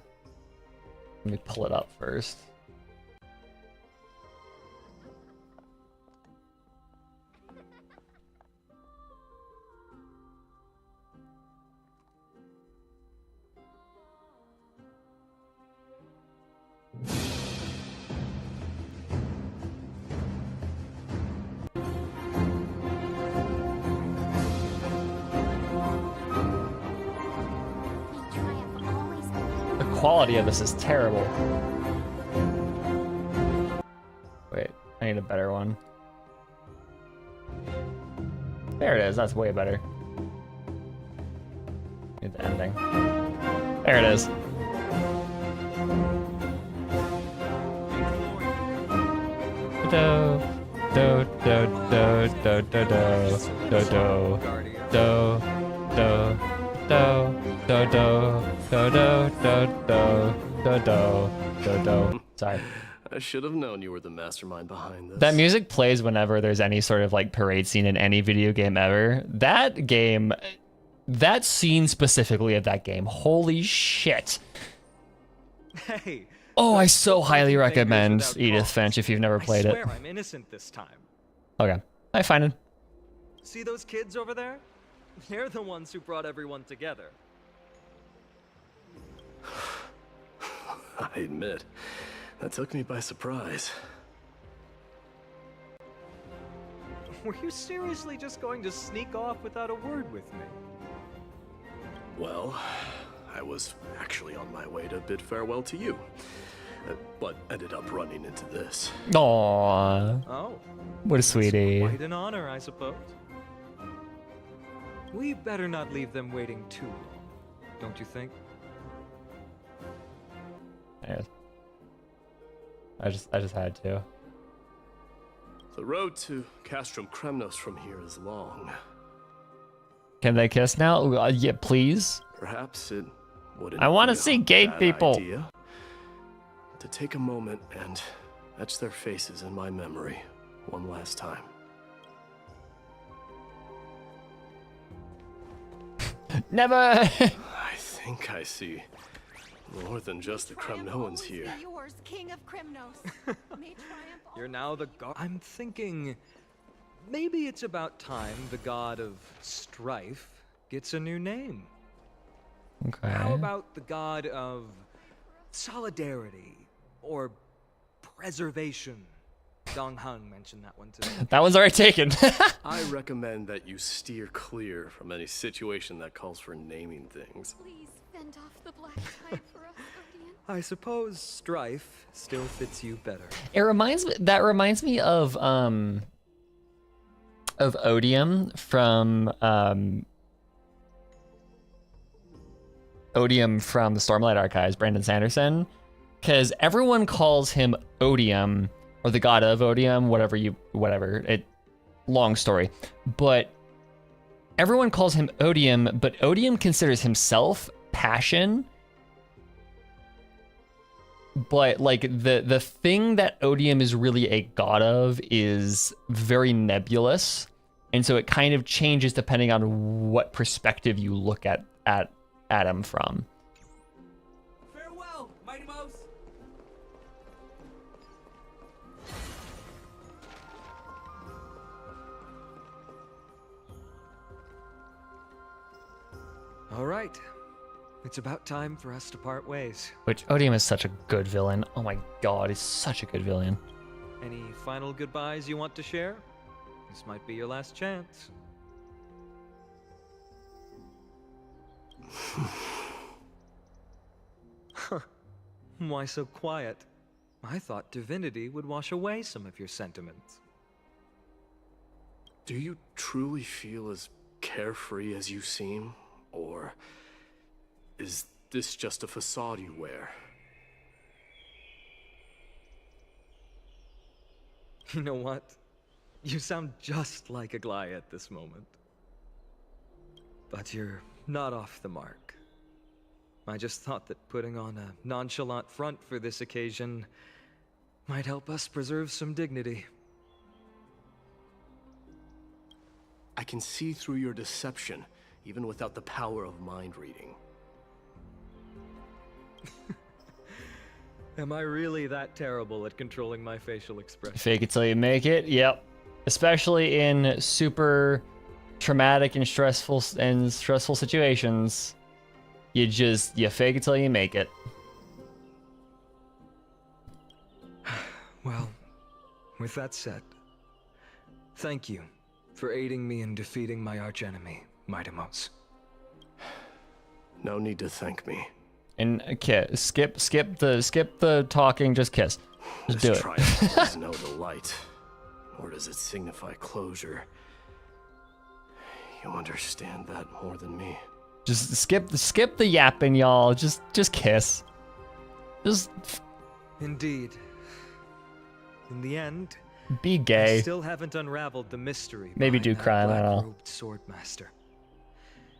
me pull it up first. quality of this is terrible. Wait, I need a better one. There it is, that's way better. Need the ending. There it is. Do do do do do do do do do do do do. Sorry. I should have known you were the mastermind behind this. That music plays whenever there's any sort of like parade scene in any video game ever. That game, that scene specifically of that game, holy shit. Hey. Oh, I so highly recommend Edith Finch if you've never played it. I swear I'm innocent this time. Okay, I find it. See those kids over there? They're the ones who brought everyone together. I admit, that took me by surprise. Were you seriously just going to sneak off without a word with me? Well, I was actually on my way to bid farewell to you, but ended up running into this. Aww. Oh. What a sweetie. Quite an honor, I suppose. We better not leave them waiting too long, don't you think? Anyways. I just had to. The road to Castrum Kremnos from here is long. Can they kiss now? Yeah, please. Perhaps it wouldn't. I want to be a see gay bad people. idea to take a moment and etch their faces in my memory one last time. Never. I think I see more than just the Kremnoans here. Yours, King of Kremnos. May triumph You're now the god. I'm thinking maybe it's about time the god of strife gets a new name. Okay. How about the god of solidarity or preservation? Dong Hung mentioned that one too. That one's already taken. I recommend that you steer clear from any situation that calls for naming things. Please fend off the black tide for us, Odian. I suppose strife still fits you better. It reminds me of Odium from the Stormlight Archives, Brandon Sanderson, because everyone calls him Odium or the god of Odium, whatever. Long story, but everyone calls him Odium, but Odium considers himself Passion. But like the thing that Odium is really a god of is very nebulous, and so it kind of changes depending on what perspective you look at him from. Farewell, Mighty Mouse. All right. It's about time for us to part ways. Which Odium is such a good villain. Oh my god, he's such a good villain. Any final goodbyes you want to share? This might be your last chance. Why so quiet? I thought divinity would wash away some of your sentiments. Do you truly feel as carefree as you seem? Or is this just a facade you wear? You know what? You sound just like Aglaia at this moment. But you're not off the mark. I just thought that putting on a nonchalant front for this occasion might help us preserve some dignity. I can see through your deception, even without the power of mind reading. Am I really that terrible at controlling my facial expression? Fake it till you make it. Yep. Especially in super traumatic and stressful situations. You fake it till you make it. Well, with that said, thank you for aiding me in defeating my archenemy, Mighty Mouse. No need to thank me. And kiss. Skip the talking. Just kiss. Just do This it. triumph does know the light, nor does it signify closure. You understand that more than me. Just skip the yapping, y'all. Just kiss. Just Indeed. In the end, be I gay. still haven't unraveled the mystery. Maybe behind do that crime, I don't know. black-robed swordmaster.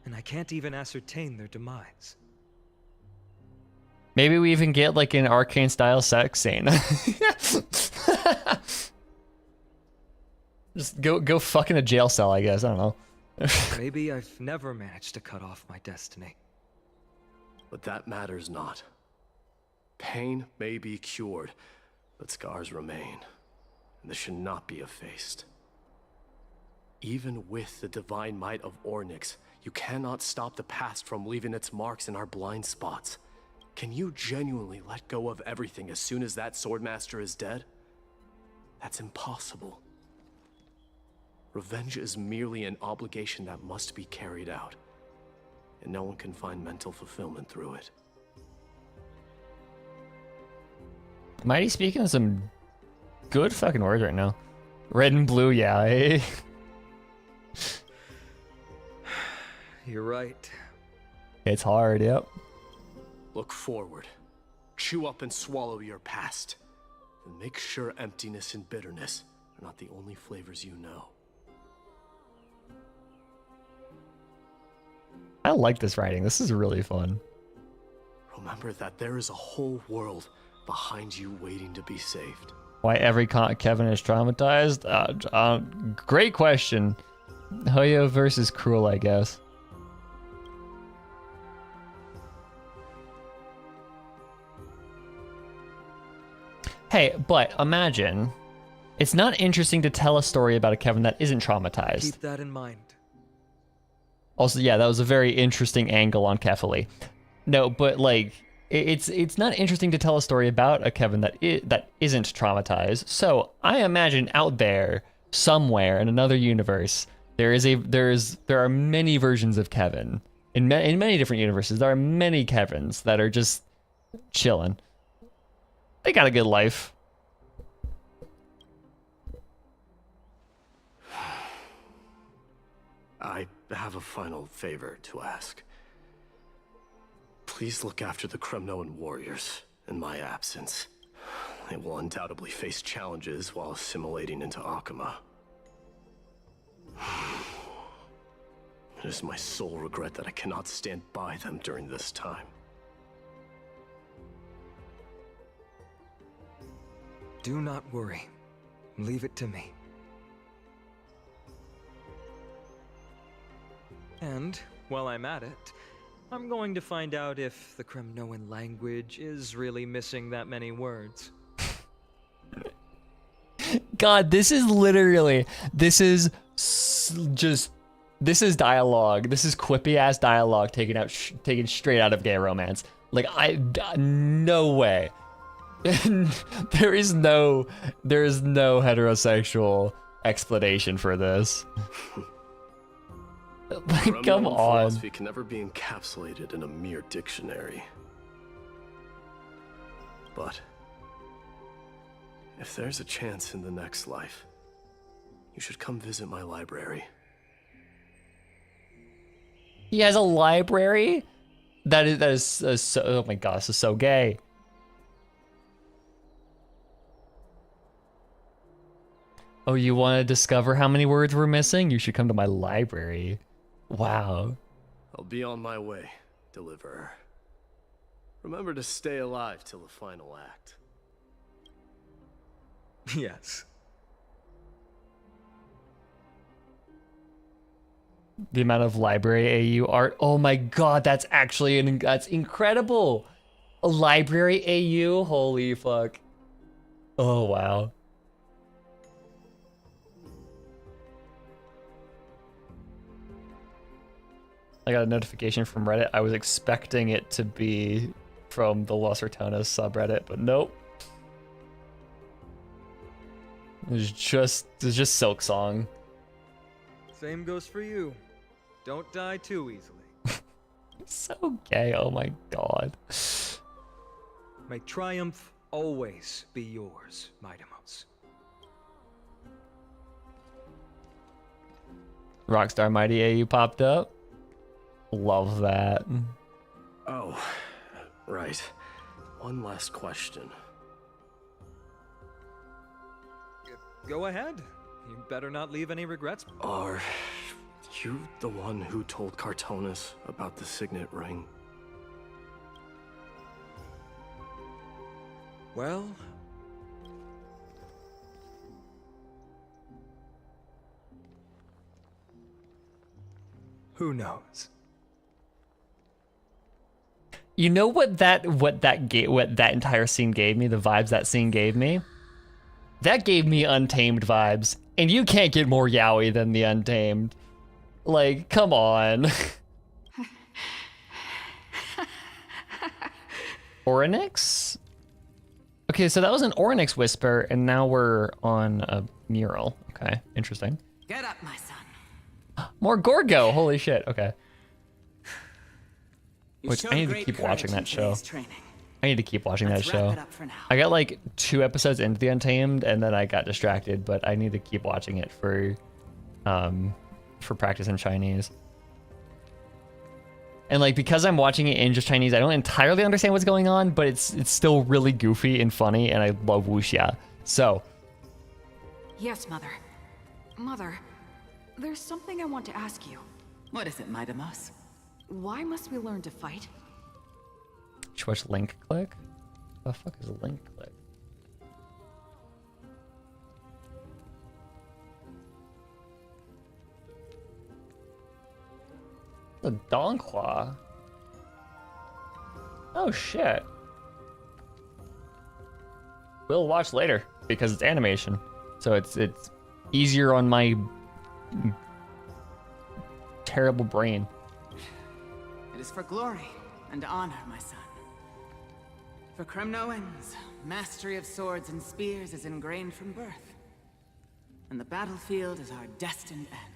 And I can't even ascertain their demise. Maybe we even get like an arcane style sex scene. Just go fuck in a jail cell, I guess. I don't know. Maybe I've never managed to cut off my destiny. But that matters not. Pain may be cured, but scars remain, and this should not be effaced. Even with the divine might of Ornyx, you cannot stop the past from leaving its marks in our blind spots. Can you genuinely let go of everything as soon as that Swordmaster is dead? That's impossible. Revenge is merely an obligation that must be carried out, and no one can find mental fulfillment through it. Mighty speaking some good fucking words right now. Red and blue, yeah. Eh? You're right. It's hard, yep. Look forward. Chew up and swallow your past. And make sure emptiness and bitterness are not the only flavors you know. I like this writing. This is really fun. Remember that there is a whole world behind you waiting to be saved. Why every Kevin is traumatized? Great question. Hoya versus Cruel, I guess. Hey, but imagine, it's not interesting to tell a story about a Kevin that isn't traumatized. Keep that in mind. Also, yeah, that was a very interesting angle on Kefali. No, but like, it's not interesting to tell a story about a Kevin that isn't traumatized. So I imagine out there somewhere in another universe, there are many versions of Kevin in many different universes. There are many Kevins that are just chilling. They got a good life. I have a final favor to ask. Please look after the Kremnoan warriors in my absence. They will undoubtedly face challenges while assimilating into Akama. It is my sole regret that I cannot stand by them during this time. Do not worry. Leave it to me. And, while I'm at it, I'm going to find out if the Kremnoan language is really missing that many words. God, this is literally, this is dialogue. This is quippy ass dialogue taken straight out of gay romance. Like, no way. there is no heterosexual explanation for this. Like, come on. Philosophy can never be encapsulated in a mere dictionary. But if there's a chance in the next life, you should come visit my library. He has a library? That is so, oh my gosh, this is so gay. Oh, you want to discover how many words we're missing? You should come to my library. Wow. I'll be on my way, Deliverer. Remember to stay alive till the final act. Yes. The amount of library AU art. Oh my god, that's actually that's incredible. A library AU, holy fuck. Oh wow. I got a notification from Reddit. I was expecting it to be from the Los Ratonas subreddit, but nope. It's just Silk Song. Same goes for you. Don't die too easily. So gay, oh my god. May triumph always be yours, Mightimos. Rockstar Mighty AU popped up. Love that. Oh, right. One last question. Go ahead. You better not leave any regrets. Are you the one who told Cartonis about the signet ring? Well, who knows? You know what that entire scene gave me, the vibes that scene gave me? That gave me Untamed vibes. And you can't get more yaoi than the Untamed. Like, come on. Orynyx? Okay, so that was an Orynyx whisper, and now we're on a mural. Okay, interesting. Get up, my son. More Gorgo, holy shit, okay. You Which showed I need to great keep courage watching in that show. today's training. I need to keep watching that Let's show. wrap it up for now. I got like 2 episodes into the Untamed, and then I got distracted, but I need to keep watching it for practice in Chinese. And like, because I'm watching it in just Chinese, I don't entirely understand what's going on, but it's still really goofy and funny, and I love wuxia. So, Yes, Mother. Mother, there's something I want to ask you. What is it, Mightimos? Why must we learn to fight? which link click? The fuck is a link click? The Donclaw. Oh shit. We'll watch later because it's animation, so it's easier on my terrible brain. It is for glory and honor, my son. For Kremnoans, mastery of swords and spears is ingrained from birth, and the battlefield is our destined end.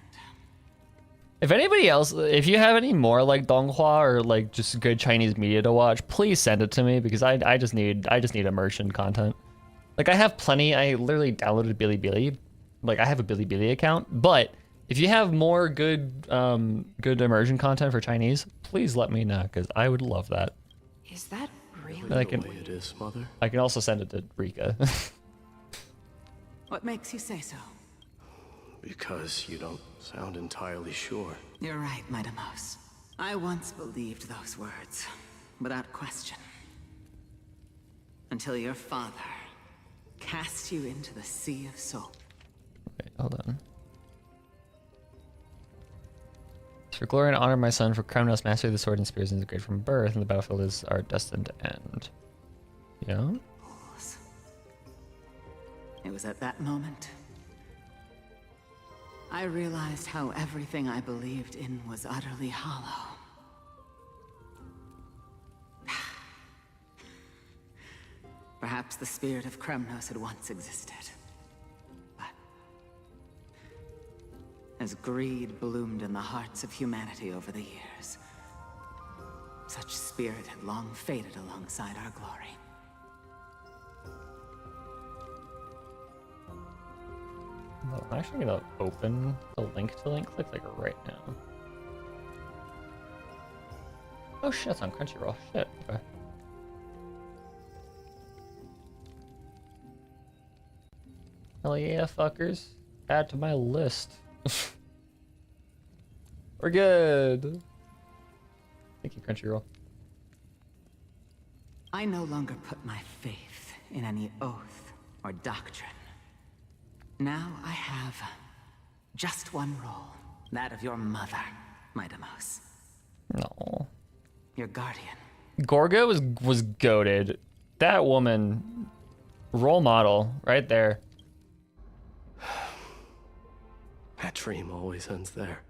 If anybody else, if you have any more like Donghua or like just good Chinese media to watch, please send it to me because I just need immersion content. Like I have plenty. I literally downloaded Bilibili. Like I have a Bilibili account, but if you have more good good immersion content for Chinese, please let me know because I would love that. Is that really the way it is, Mother? I can also send it to Rika. What makes you say so? Because you don't sound entirely sure. You're right, Mightimos. I once believed those words, without question. Until your father cast you into the Sea of Soul. Wait, hold on. For glory and honor, my son, for Kremnos, mastery of the sword and spears is great from birth, and the battlefield is our destined end. Yeah? It was at that moment I realized how everything I believed in was utterly hollow. Perhaps the spirit of Kremnos had once existed. But as greed bloomed in the hearts of humanity over the years, such spirit had long faded alongside our glory. Well, I'm actually gonna open the link to link click like right now. Oh shit, it's on Crunchyroll. Shit. Okay. Hell yeah, fuckers. Add to my list. We're good. Thank you, Crunchyroll. I no longer put my faith in any oath or doctrine. Now I have just one role, that of your mother, Mightimos. No. Your guardian. Gorga was goated. That woman, role model, right there. That dream always ends there.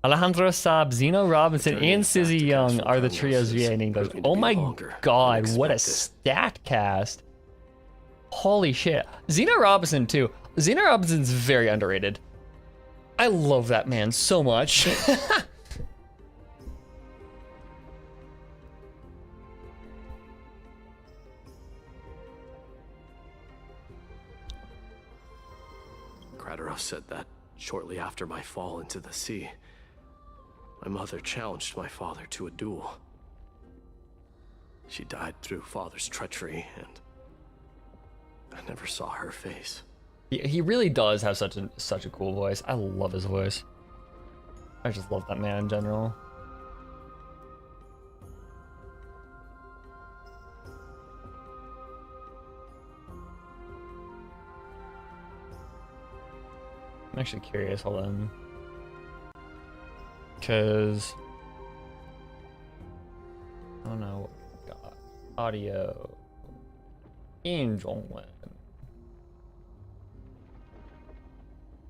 Alejandro Saab, Zeno Robinson, and Sizzy Young are the trios via in English. Oh my god, what a stat cast. Holy shit. Zeno Robinson too. Zeno Robinson's very underrated. I love that man so much. said that shortly after my fall into the sea, my mother challenged my father to a duel. She died through father's treachery, and I never saw her face. He really does have such a cool voice. I love his voice. I just love that man in general. I'm actually curious, hold on. Because I don't know what we got. Audio. 英中文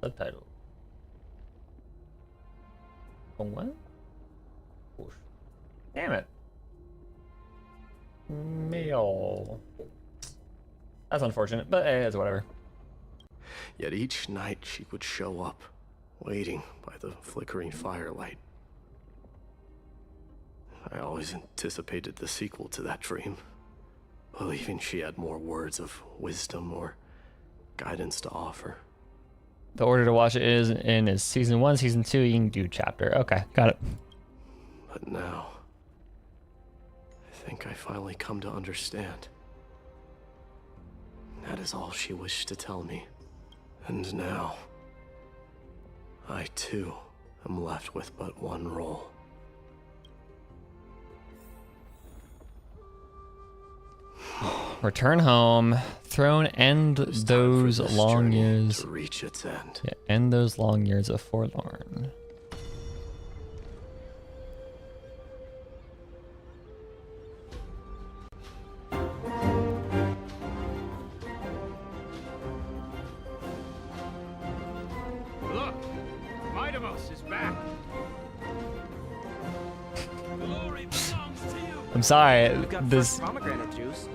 subtitle 中文 Damn it. 没有 That's unfortunate, but hey, it's whatever. Yet each night she would show up, waiting by the flickering firelight. I always anticipated the sequel to that dream, believing she had more words of wisdom or guidance to offer. The order to watch it is season 1, season 2, you can do chapter. Okay, got it. But now, I think I finally come to understand. That is all she wished to tell me. And now, I too am left with but one role. Return home, throne, end those long years. To reach its end. Yeah, end those long years of forlorn. Look, Midamos is back. Glory belongs to you. I'm sorry. We've got This fresh pomegranate juice.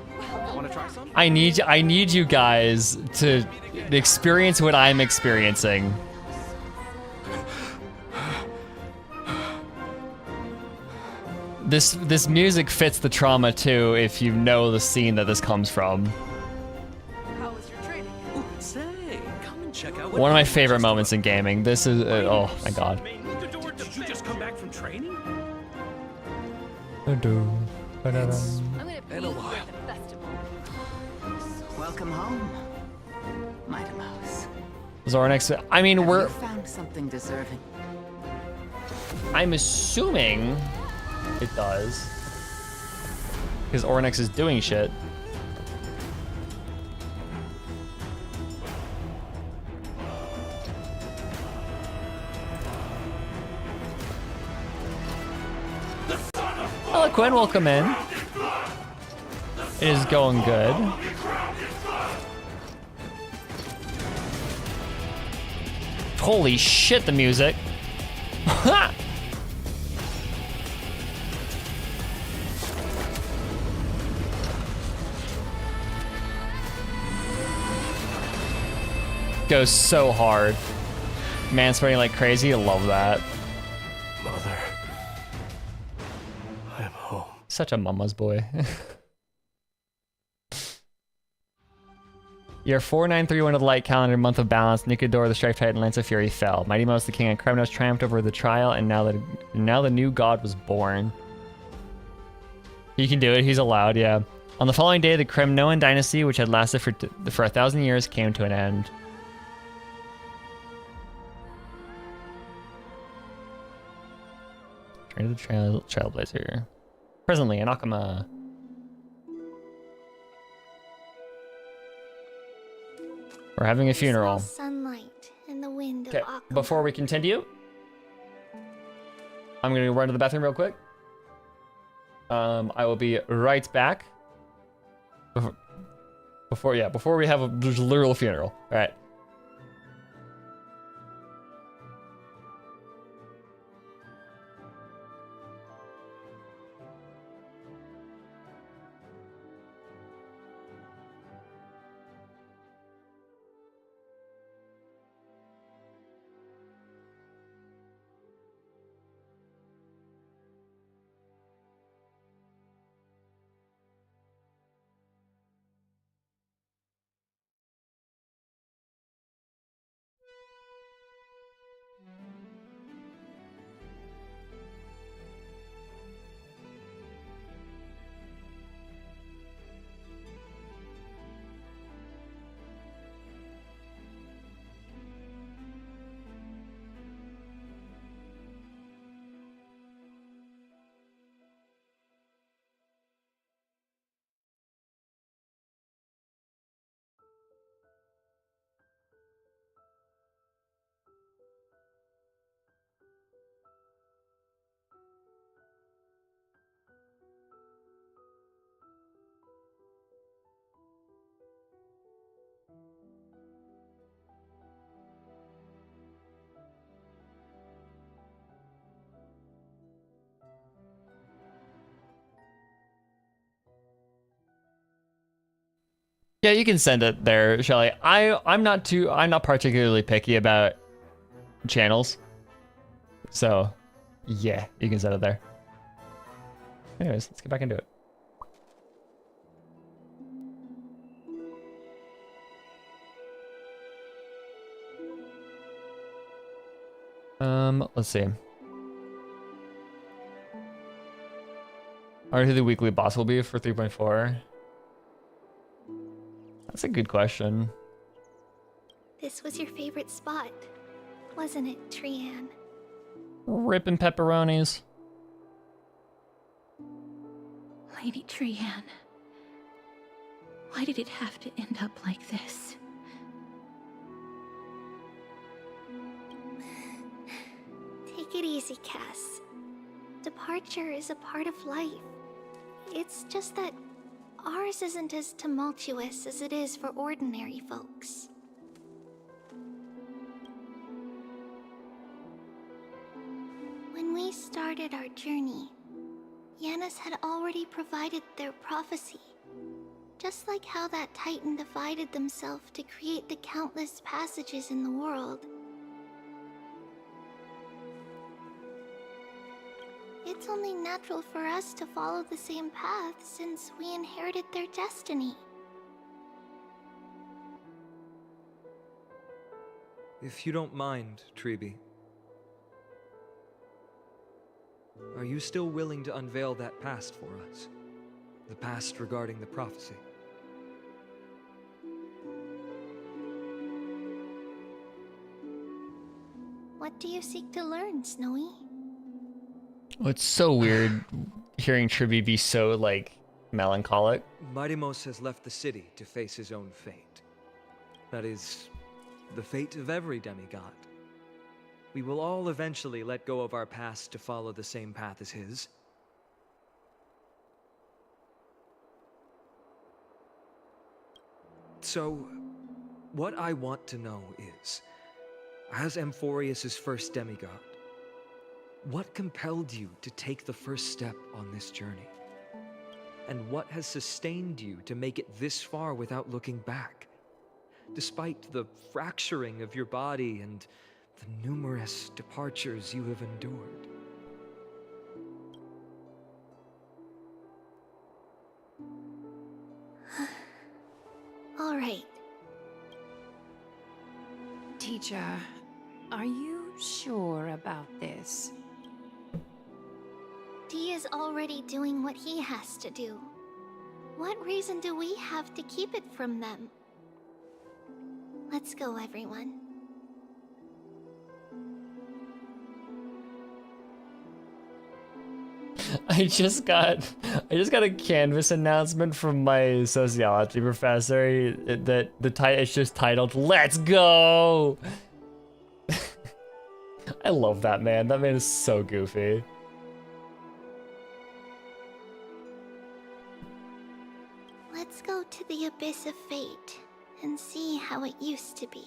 Want to try some? I need you guys to experience what I'm experiencing. This music fits the trauma too if you know the scene that this comes from. How was your training? Ooh, say, come and check out. One of my favorite moments in gaming. This is oh my god. Did you just come back from training? I'm gonna be a while. at the festival. Welcome home, Midamos. Zornix. I mean, Have we're. you found something deserving? I'm assuming it does. Because Ornyx is doing shit. Eloquent, welcome in. It is going good. Holy shit, the music. Goes so hard. Mansplaining like crazy, I love that. Mother, I am home. Such a mama's boy. Year 4931 of the Light Calendar, month of balance. Nikador, the Strike Titan, Lance of Fury fell. Mighty Mouse, the King, and Kremnos triumphed over the trial, and now the new god was born. He can do it. He's allowed. Yeah. On the following day, the Kremnoan dynasty, which had lasted for 1,000 years, came to an end. Train to the Trailblazer. Presently, in Akama. We're having a funeral. Sunlight and the wind of Okay, Akama. before we continue, I'm gonna run to the bathroom real quick. I will be right back. Before we have a literal funeral. All right. Yeah, you can send it there, Shelly. I'm not particularly picky about channels. So, yeah, you can send it there. Anyways, let's get back into it. Let's see. I wonder who the weekly boss will be for 3.4. That's a good question. This was your favorite spot, wasn't it, Trian? Ripping pepperonis. Lady Trian, why did it have to end up like this? Take it easy, Cass. Departure is a part of life. It's just that ours isn't as tumultuous as it is for ordinary folks. When we started our journey, Yanis had already provided their prophecy. Just like how that Titan divided themselves to create the countless passages in the world. It's only natural for us to follow the same path since we inherited their destiny. If you don't mind, Treeby, are you still willing to unveil that past for us? The past regarding the prophecy? What do you seek to learn, Snowy? Well, it's so weird hearing Tribby be so, like, melancholic. Midimos has left the city to face his own fate. That is, the fate of every demigod. We will all eventually let go of our past to follow the same path as his. So, what I want to know is, as Amphorius' first demigod, what compelled you to take the first step on this journey? And what has sustained you to make it this far without looking back? Despite the fracturing of your body and the numerous departures you have endured. All right. Teacher, are you sure about this? Dee is already doing what he has to do. What reason do we have to keep it from them? Let's go, everyone. I just got a Canvas announcement from my sociology professor that it's just titled "Let's Go." I love that man. That man is so goofy. Let's go to the abyss of fate and see how it used to be.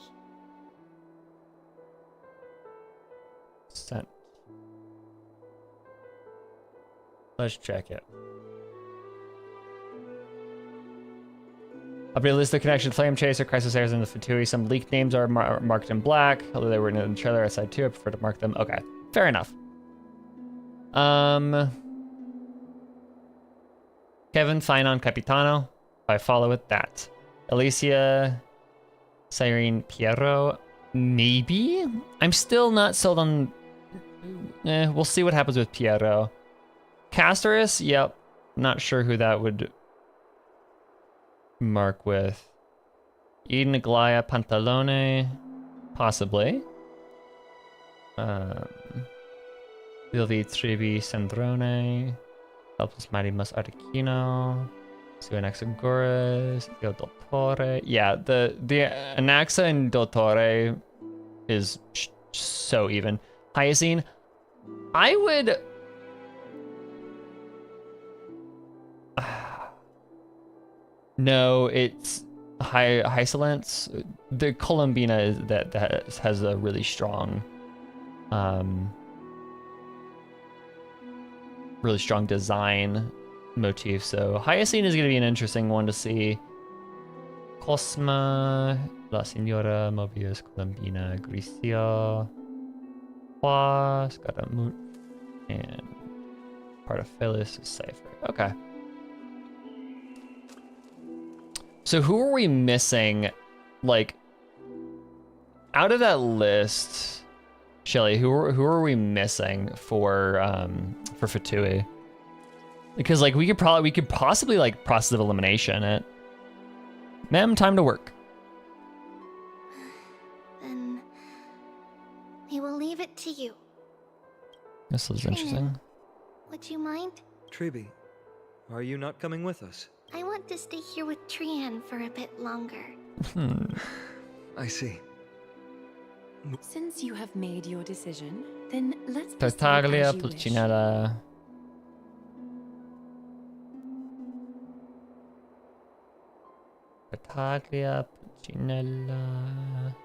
Sent. Let's check it. Update list the connection: Flame Chaser, Crisis Airs, and the Fatui. Some leaked names are marked in black, although they were in the trailer outside too. I prefer to mark them. Okay, fair enough. Kevin, Finon, Capitano. I follow with that. Alicia, Cyrene, Piero. Maybe? I'm still not sold on... we'll see what happens with Piero. Castorus? Yep. Not sure who that would mark with. Eden, Aglaya, Pantalone. Possibly. Vilvi, Trivi, Sandrone. Helpless Midimos, Arlecchino. Anaxagoras, Dottore. Yeah, the Anaxa and Dottore is so even. Hyacine, I would... No, it's Hysolence. The Columbina is that has a really strong design motif, so Hyacine is going to be an interesting one to see. Cosma, La Signora, Mobius, Columbina, Gricia, Hua, Scaramouche, and part of Phyllis is Cypher. Okay. So who are we missing? Like, out of that list, Shelly, who are we missing for Fatui? Because like we could possibly like process of elimination it. Ma'am, time to work. Then we will leave it to you. This is interesting. Would you mind? Treeby, are you not coming with us? I want to stay here with Trian for a bit longer. I see. Since you have made your decision, then let's Tartaglia, proceed as you wish. Pulcinella. Tartaglia, Pulcinella.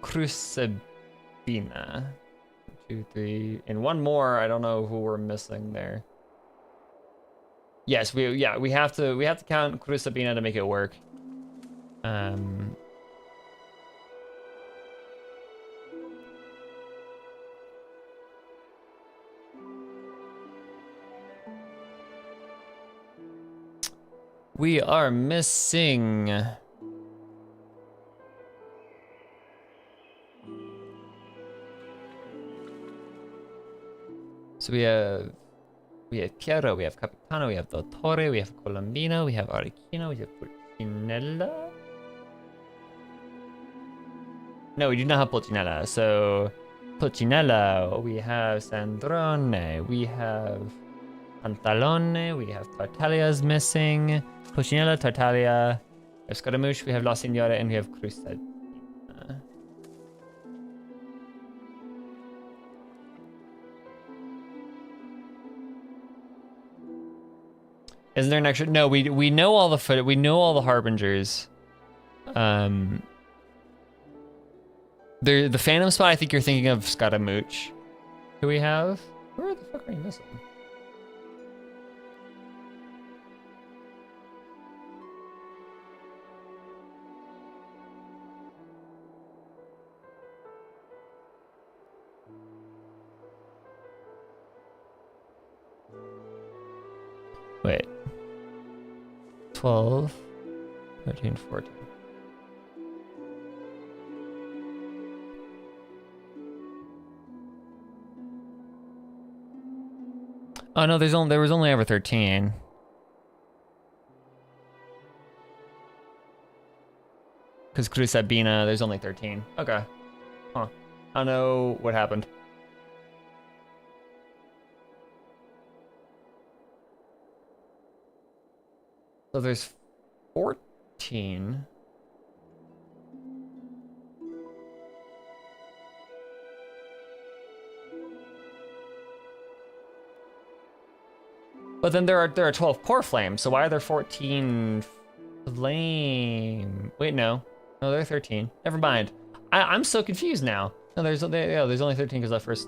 Crucibina. 2, 3, and one more. I don't know who we're missing there. Yes, we have to count Crucibina to make it work. We are missing. So we have Piero, we have Capitano, we have Dottore, we have Colombino, we have Arecchino, we have Pulcinella. No, we do not have Pulcinella. So Pulcinella, we have Sandrone, we have Pantalone, we have Tartaglia's missing. Pulcinella, Tartaglia, we have Scaramouche, we have La Signora, and we have Crusade. Isn't there an extra? No, we know all the we know all the harbingers. The Phantom spot. I think you're thinking of Scaramouche. Who we have? Where the fuck are you missing? Wait. 12, 13, 14. Oh no, there was only ever 13. Because Crucibina, there's only 13. Okay. Huh. I don't know what happened. So there's 14. But then there are 12 core flames, so why are there 14 flame? Wait, no, there are 13. Never mind. I'm so confused now. No, there's only 13 because I first.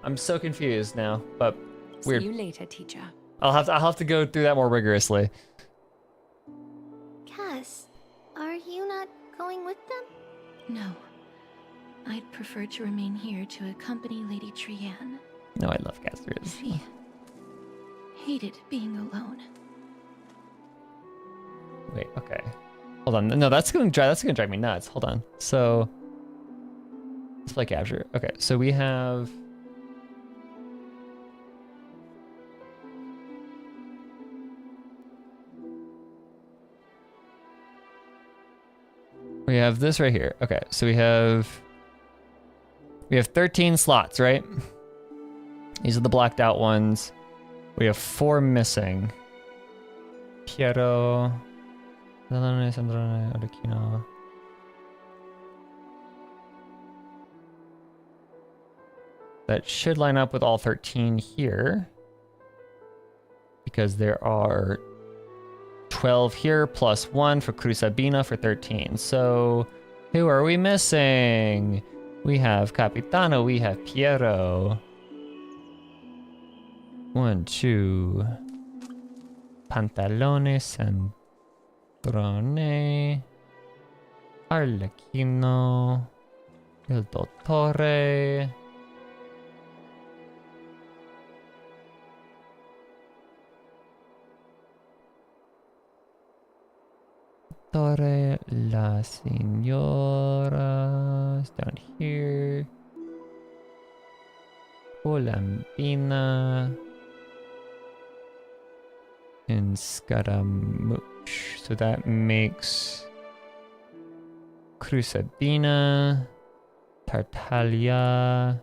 I'm so confused now, but weird. See you later, teacher. I'll have to go through that more rigorously. Cass, are you not going with them? No. I'd prefer to remain here to accompany Lady Trian. No, I love Castries. She hated being alone. Wait, okay. Hold on. No, that's gonna drive me nuts. Hold on. So display capture. Okay, so we have this right here. Okay, so we have 13 slots, right? These are the blacked out ones. We have 4 missing. Piero, Sandrone, Arecchino. That should line up with all 13 here. Because there are 12 here plus 1 for Crucibina for 13. So who are we missing? We have Capitano, we have Piero. 1, 2. Pantalone, Sandrone, Arlecchino, Il Dottore. La Signora is down here. Olambina and Scaramouche. So that makes Crusabina, Tartaglia,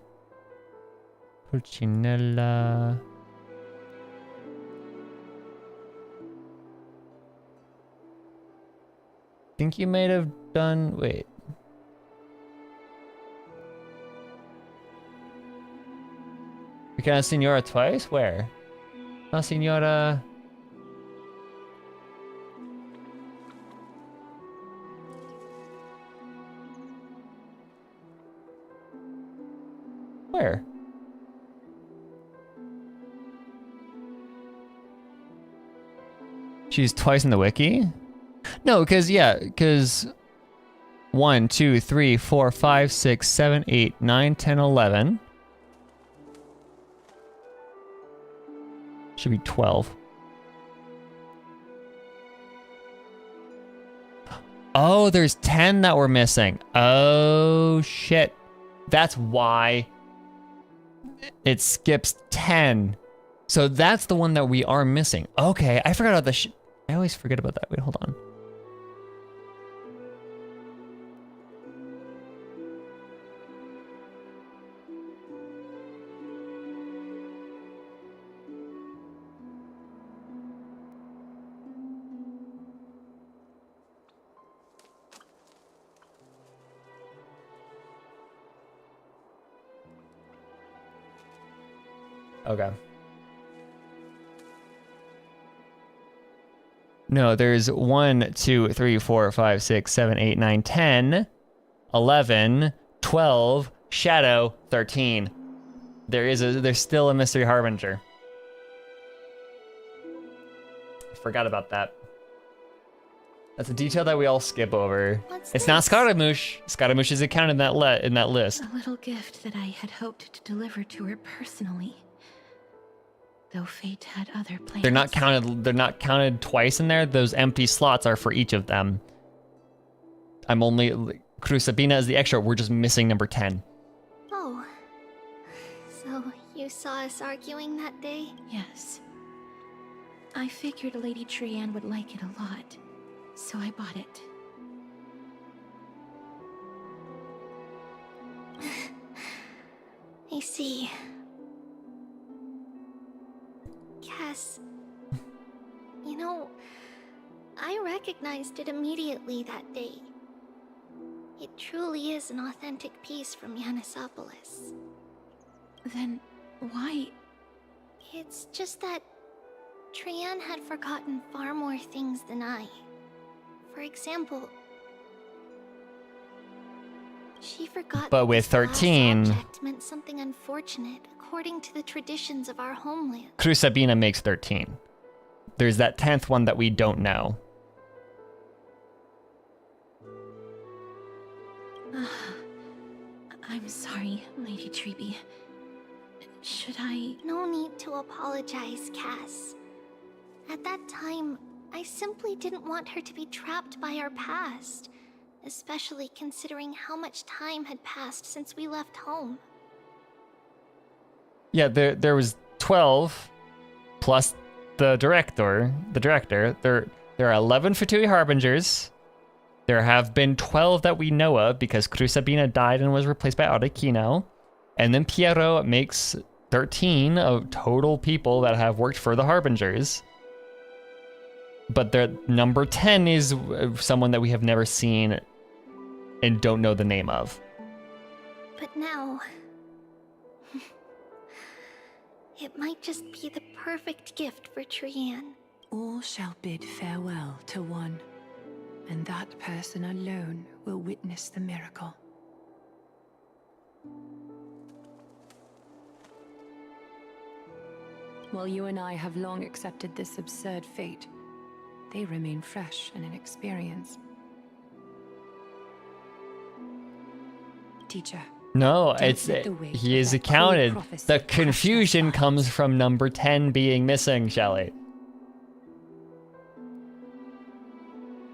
Pulcinella. Think you might have done. Wait. We got Signora twice? Where? La Signora. Where? She's twice in the wiki? No, because 1, 2, 3, 4, 5, 6, 7, 8, 9, 10, 11. Should be 12. Oh, there's 10 that we're missing. Oh, shit. That's why it skips 10. So that's the one that we are missing. Okay, I forgot about the I always forget about that. Wait, hold on. Okay. No, there's 1, 2, 3, 4, 5, 6, 7, 8, 9, 10, 11, 12, Shadow, 13. There's still a Mystery Harbinger. Forgot about that. That's a detail that we all skip over. It's not Scaramouche. Scaramouche isn't counted in that list. A little gift that I had hoped to deliver to her personally. Though fate had other plans. They're not counted twice in there. Those empty slots are for each of them. I'm only Crusabina is the extra. We're just missing number 10. Oh. So you saw us arguing that day? Yes. I figured Lady Trianne would like it a lot, so I bought it. I see. Cass, you know, I recognized it immediately that day. It truly is an authentic piece from Yanisopolis. Then why? It's just that Trianne had forgotten far more things than I. For example, she forgot. But with 13, this object meant something unfortunate according to the traditions of our homeland. Crusabina makes 13. There's that 10th one that we don't know. I'm sorry, Lady Treby. Should I? No need to apologize, Cass. At that time, I simply didn't want her to be trapped by our past, especially considering how much time had passed since we left home. Yeah, there was 12 plus the director. There are 11 Fatui Harbingers. There have been 12 that we know of because Crusabina died and was replaced by Arlecchino. And then Piero makes 13 of total people that have worked for the Harbingers. But the number 10 is someone that we have never seen and don't know the name of. But now, it might just be the perfect gift for Trianne. All shall bid farewell to one, and that person alone will witness the miracle. While you and I have long accepted this absurd fate, they remain fresh and inexperienced. Teacher. No, don't it's let the weight he of is that cruel accounted. prophecy The crush your confusion heart. comes from number 10 being missing, Shelly.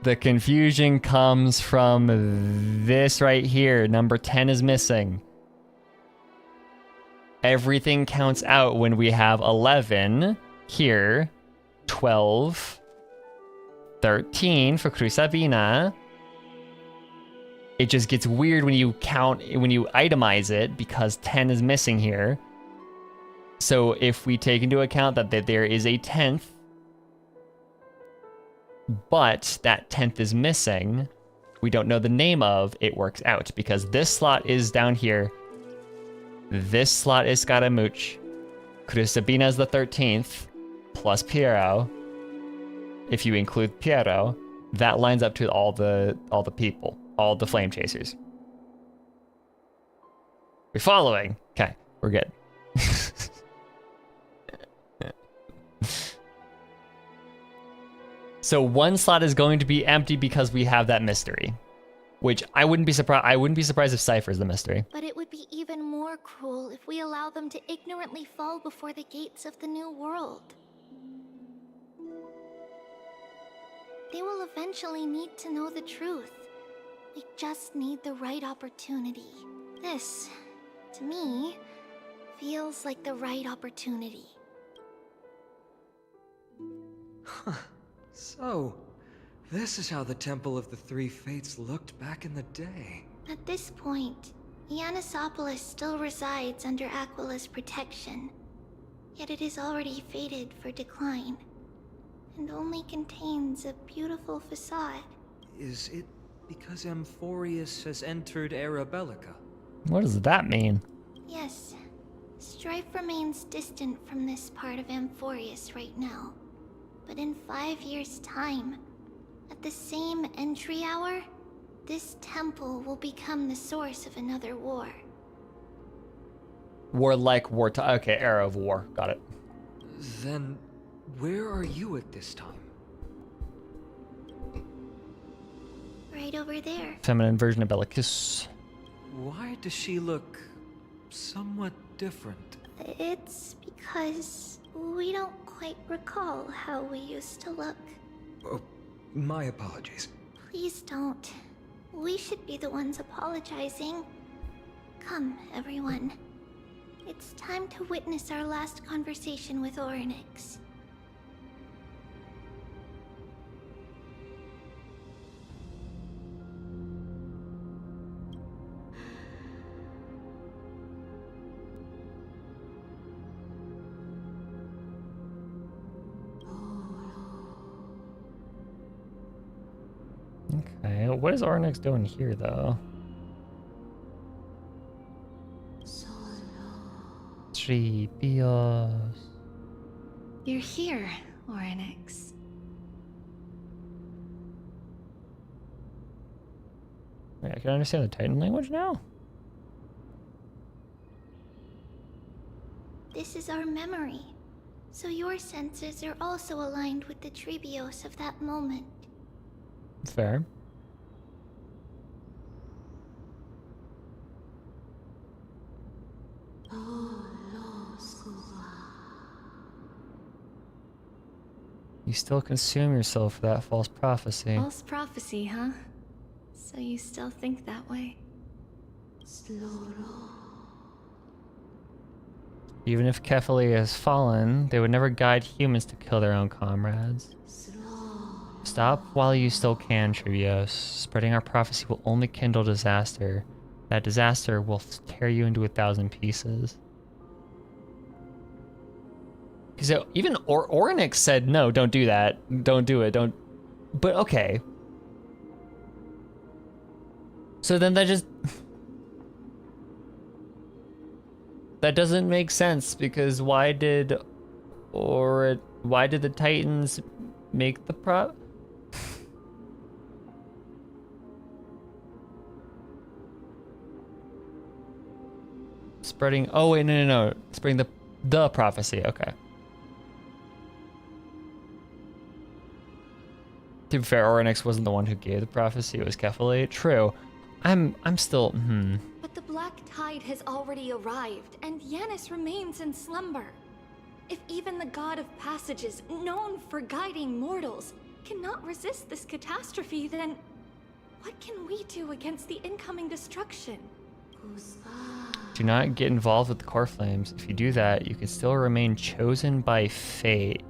The confusion comes from this right here. Number 10 is missing. Everything counts out when we have 11 here, 12, 13 for Krusabina. It just gets weird when you count, when you itemize it, because 10 is missing here. So if we take into account that there is a 10th, but that 10th is missing, we don't know the name of, it works out, because this slot is down here. This slot is Scaramouche. Krusabina is the 13th, plus Piero. If you include Piero, that lines up to all the people, all the flame chasers. We're following. Okay, we're good. So one slot is going to be empty because we have that mystery, which I wouldn't be surprised if Cypher's the mystery. But it would be even more cruel if we allow them to ignorantly fall before the gates of the new world. They will eventually need to know the truth. We just need the right opportunity. This, to me, feels like the right opportunity. So, this is how the Temple of the Three Fates looked back in the day. At this point, Ianisopolis still resides under Aquila's protection, yet it is already fated for decline, and only contains a beautiful facade. Is it because Amphorius has entered Era Bellica? What does that mean? Yes, strife remains distant from this part of Amphorius right now. But in 5 years' time, at the same entry hour, this temple will become the source of another war. Okay, era of war. Got it. Then, where are you at this time? Right over there. Feminine version of Bellicus. Why does she look somewhat different? It's because we don't quite recall how we used to look. Oh, my apologies. Please don't. We should be the ones apologizing. Come, everyone. It's time to witness our last conversation with Orynyx. Okay, what is Orynyx doing here, though? Tripios. You're here, Orynyx. Wait, I can understand the Titan language now? This is our memory, so your senses are also aligned with the Tribios of that moment. Fair. You still consume yourself for that false prophecy. False prophecy, huh? So you still think that way? Even if Kephalia has fallen, they would never guide humans to kill their own comrades. Stop while you still can, Trivios. Spreading our prophecy will only kindle disaster. That disaster will tear you into 1,000 pieces. So even Orynyx said, no, don't do that. Don't do it. Don't. But okay. So then that just... that doesn't make sense, because why did the Titans make the prop? Spreading... oh wait, no. Spreading the prophecy, okay. To be fair, Oryx wasn't the one who gave the prophecy, it was Kefali. True. I'm still, But the Black Tide has already arrived, and Yanis remains in slumber. If even the God of Passages, known for guiding mortals, cannot resist this catastrophe, then what can we do against the incoming destruction? Do not get involved with the core flames. If you do that, you can still remain chosen by fate.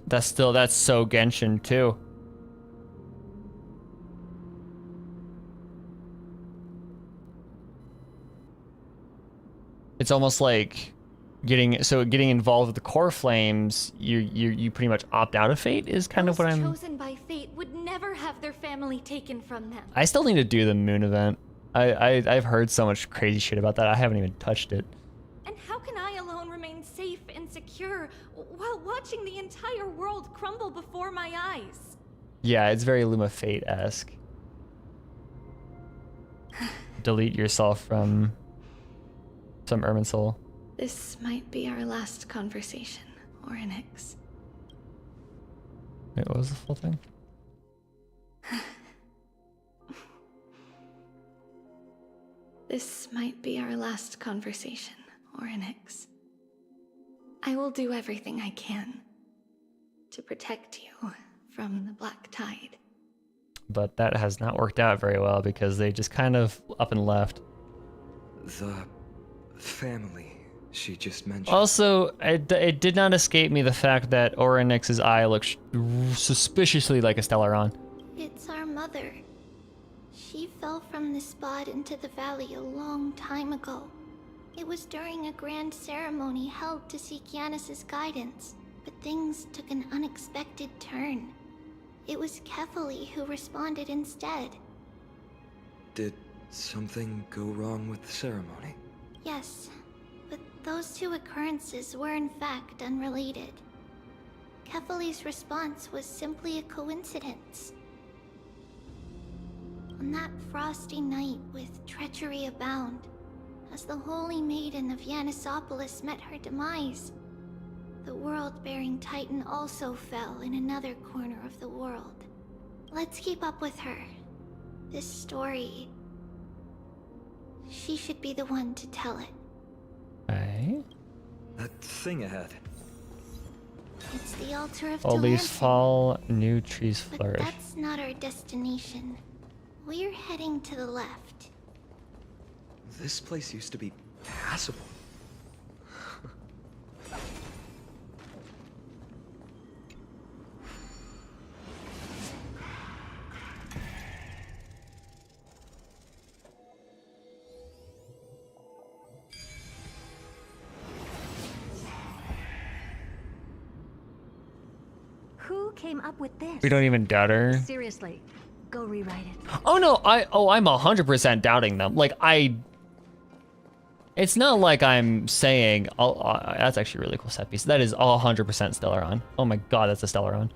That's so Genshin too. It's almost like getting involved with the core flames, you pretty much opt out of fate is kind of what I'm chosen by fate would never have their family taken from them. I still need to do the moon event. I've heard so much crazy shit about that. I haven't even touched it. And how can I alone remain safe and secure while watching the entire world crumble before my eyes? Yeah, it's very Luma Fate-esque. Delete yourself from some Irminsul. This might be our last conversation, Oryx. Wait, what was the full thing? This might be our last conversation, Oryx. I will do everything I can to protect you from the Black Tide. But that has not worked out very well because they just kind of up and left. The family she just mentioned. Also, it did not escape me the fact that Oryx's eye looks suspiciously like a Stellaron. It's our mother. She fell from the spot into the valley a long time ago. It was during a grand ceremony held to seek Yanis's guidance, but things took an unexpected turn. It was Kefali who responded instead. Did something go wrong with the ceremony? Yes, but those two occurrences were in fact unrelated. Kefali's response was simply a coincidence. On that frosty night with treachery abound, as the Holy Maiden of Yanisopolis met her demise, the world-bearing Titan also fell in another corner of the world. Let's keep up with her. This story... she should be the one to tell it. Okay. That thing ahead. It's the altar of Old leaves Delantin. fall, new trees But flourish. that's not our destination. We're heading to the left. This place used to be passable. Who came up with this? We don't even doubt her. Seriously, go rewrite it. Oh no, I'm 100% doubting them. Like it's not like I'm saying, that's actually a really cool set piece. That is 100% Stellaron. Oh my god, that's a Stellaron.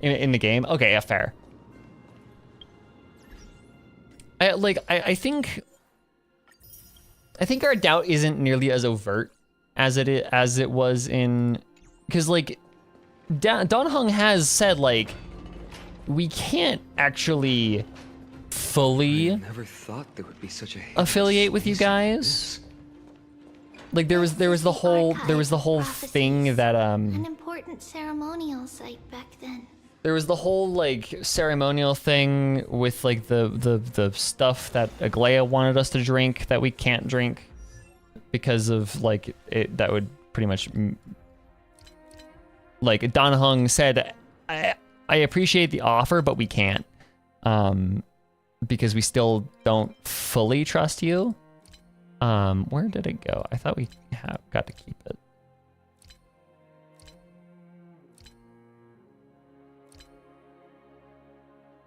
in the game? Okay, yeah, fair. I think our doubt isn't nearly as overt as it was in, because like Dan Heng has said like we can't actually fully Never thought there would be such a affiliate with you guys. Like there was the whole thing that An important ceremonial site back then. there was the whole like ceremonial thing with like the stuff that Aglaia wanted us to drink that we can't drink because of like it, that would pretty much like Dan Heng said I appreciate the offer but we can't because we still don't fully trust you. Where did it go? I thought we got to keep it.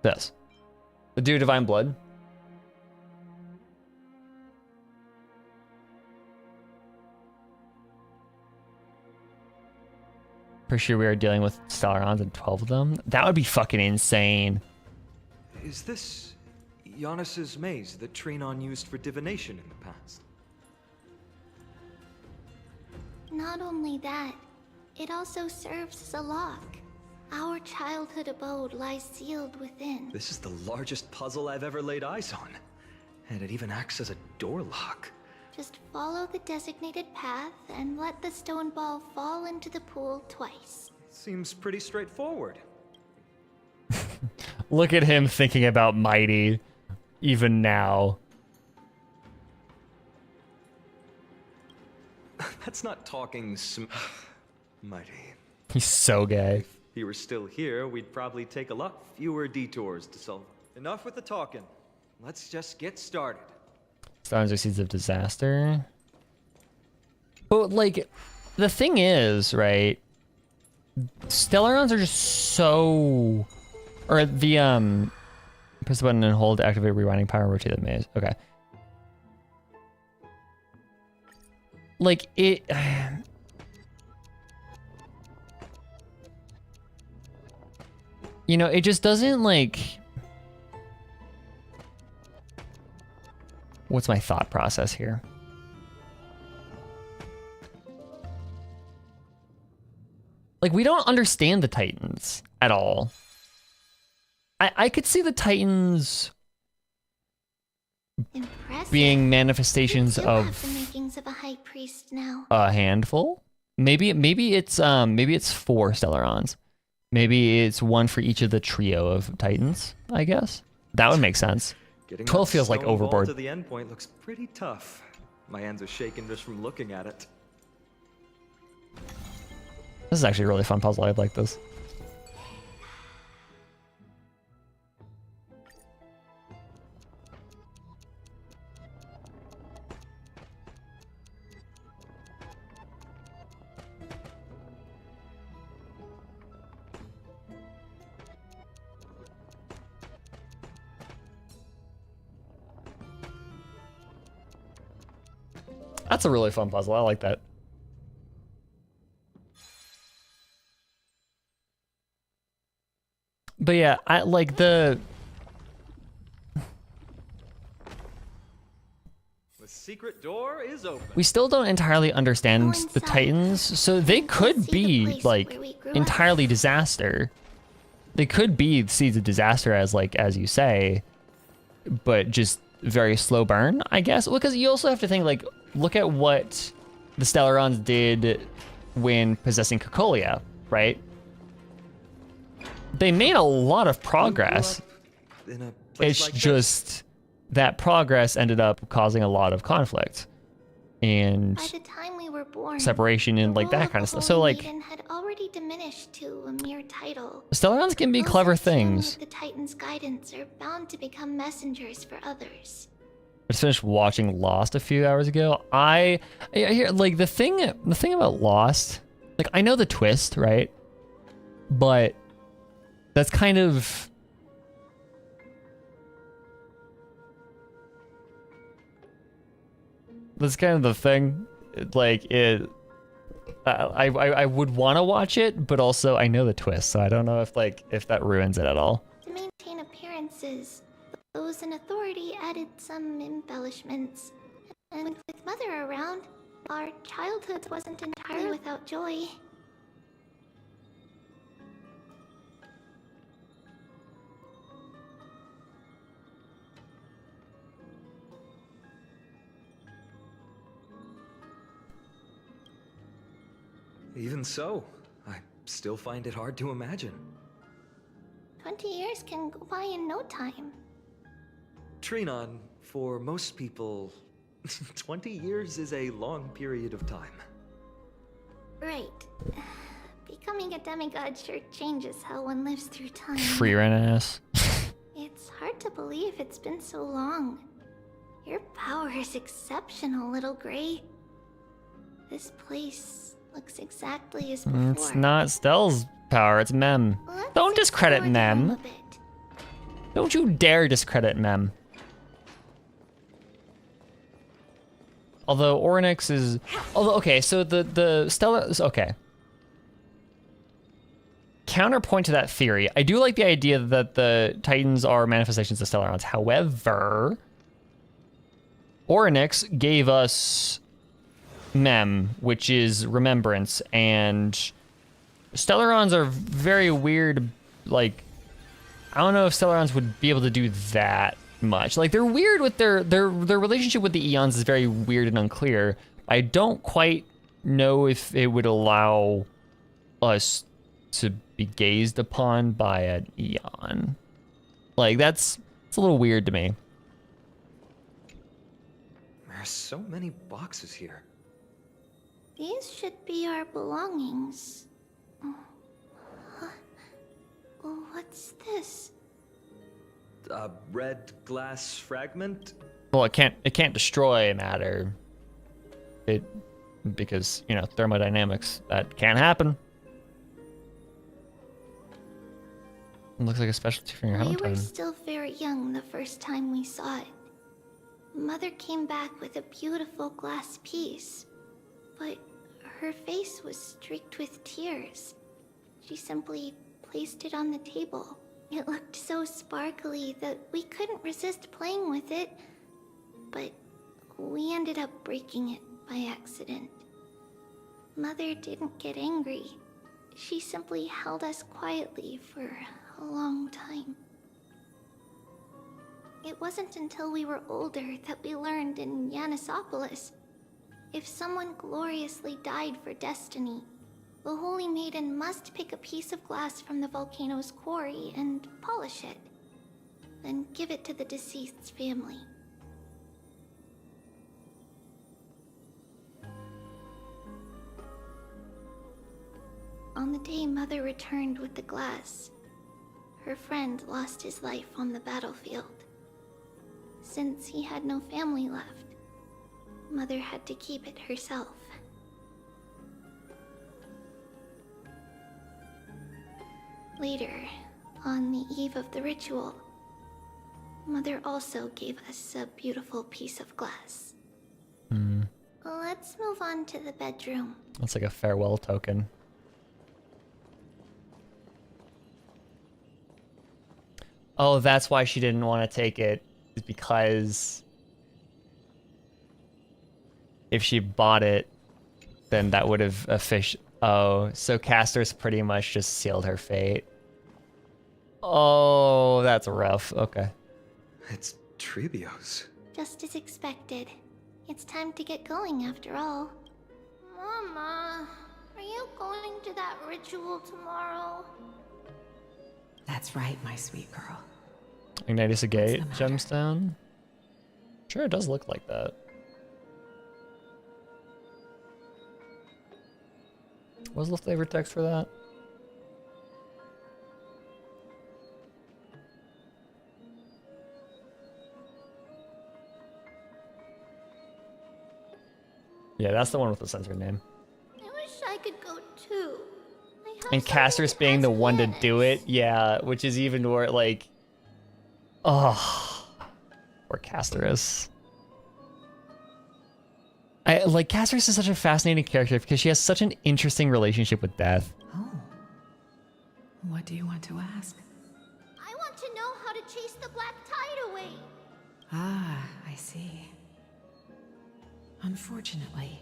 This. The Dew Divine Blood. Pretty sure we are dealing with Stellaron's and 12 of them. That would be fucking insane. Is this Giannis's maze that Trinon used for divination in the past? Not only that, it also serves as a lock. Our childhood abode lies sealed within. This is the largest puzzle I've ever laid eyes on. And it even acts as a door lock. Just follow the designated path and let the stone ball fall into the pool twice. Seems pretty straightforward. Look at him thinking about Mighty, even now. That's not talking Mighty. He's so gay. If he were still here, we'd probably take a lot fewer detours to solve. Enough with the talking. Let's just get started. Stars are seeds of disaster. But like, the thing is, right? Stellarons are just so, or the press the button and hold to activate rewinding power, rotate the maze. Okay. Like it. You know, it just doesn't like. What's my thought process here? Like, we don't understand the Titans at all. I could see the Titans Impressive. being manifestations You do have of the makings of a high priest now. a handful. Maybe it's 4 Stellarons. Maybe it's one for each of the trio of Titans, I guess. That would make sense. Getting 12 that feels like stone ball overboard. to the end point looks pretty tough. My hands are shaking just from looking at it. This is actually a really fun puzzle. I'd like this. That's a really fun puzzle. I like that. But yeah, I like the secret door is open. we still don't entirely understand the Titans, so they could be like entirely disaster. They could be seeds of disaster as you say, but just very slow burn, I guess. Well, because you also have to think like, look at what the Stellarons did when possessing Cocolia, right? They made a lot of progress. In a place It's like this? just that progress ended up causing a lot of conflict and By the time we were born, separation and like that kind of stuff. So like, Maiden had already diminished to a mere title. Stellarons can be Those clever attuned things. with the Titan's guidance are bound to become messengers for others. I just finished watching Lost a few hours ago. I hear like the thing about Lost, like I know the twist, right? But that's kind of the thing. Like it, I would want to watch it, but also I know the twist, so I don't know if that ruins it at all. To maintain appearances, those in authority added some embellishments. And with Mother around, our childhood wasn't entirely without joy. Even so, I still find it hard to imagine. 20 years can go by in no time. Trinon, for most people, 20 years is a long period of time. Right. Becoming a demigod sure changes how one lives through time. Free rent ass. It's hard to believe it's been so long. Your power is exceptional, Little Gray. This place looks exactly as before. It's not Stell's power, it's Mem. Let's Don't discredit explore the room Mem. a bit. Don't you dare discredit Mem. Although Ornyx is... Although, okay, so the Stella... Okay. counterpoint to that theory, I do like the idea that the Titans are manifestations of Stellarons. However, Orynyx gave us Mem, which is remembrance, and Stellarons are very weird. Like, I don't know if Stellarons would be able to do that much. Like, they're weird with their relationship with the Eons is very weird and unclear. I don't quite know if it would allow us to be gazed upon by an Eon. Like, it's a little weird to me. There are so many boxes here. These should be our belongings. What's this? A red glass fragment? Well, it can't destroy matter. Because, you know, thermodynamics, that can't happen. It looks like a specialty from your We hometown. were still very young the first time we saw it. Mother came back with a beautiful glass piece, but her face was streaked with tears. She simply placed it on the table. It looked so sparkly that we couldn't resist playing with it, but we ended up breaking it by accident. Mother didn't get angry. She simply held us quietly for a long time. It wasn't until we were older that we learned in Yanisopolis, if someone gloriously died for destiny, the Holy Maiden must pick a piece of glass from the volcano's quarry and polish it, then give it to the deceased's family. On the day Mother returned with the glass, her friend lost his life on the battlefield. Since he had no family left, Mother had to keep it herself. Later, on the eve of the ritual, Mother also gave us a beautiful piece of glass. Let's move on to the bedroom. That's like a farewell token. Oh, that's why she didn't want to take it, is because if she bought it, then that would have Oh, so Castor's pretty much just sealed her fate. Oh, that's rough. Okay. It's Trebios. Just as expected. It's time to get going after all. Mama, are you going to that ritual tomorrow? That's right, my sweet girl. Ignitus a gate gemstone. Sure, it does look like that. What was the flavor text for that? Yeah, that's the one with the censored name. I wish I could go too. And Castor's being the one to do it, yeah, which is even more like, oh, poor Castorus. Castorus is such a fascinating character because she has such an interesting relationship with death. Oh, what do you want to ask? I want to know how to chase the black tide away. Ah, I see. Unfortunately,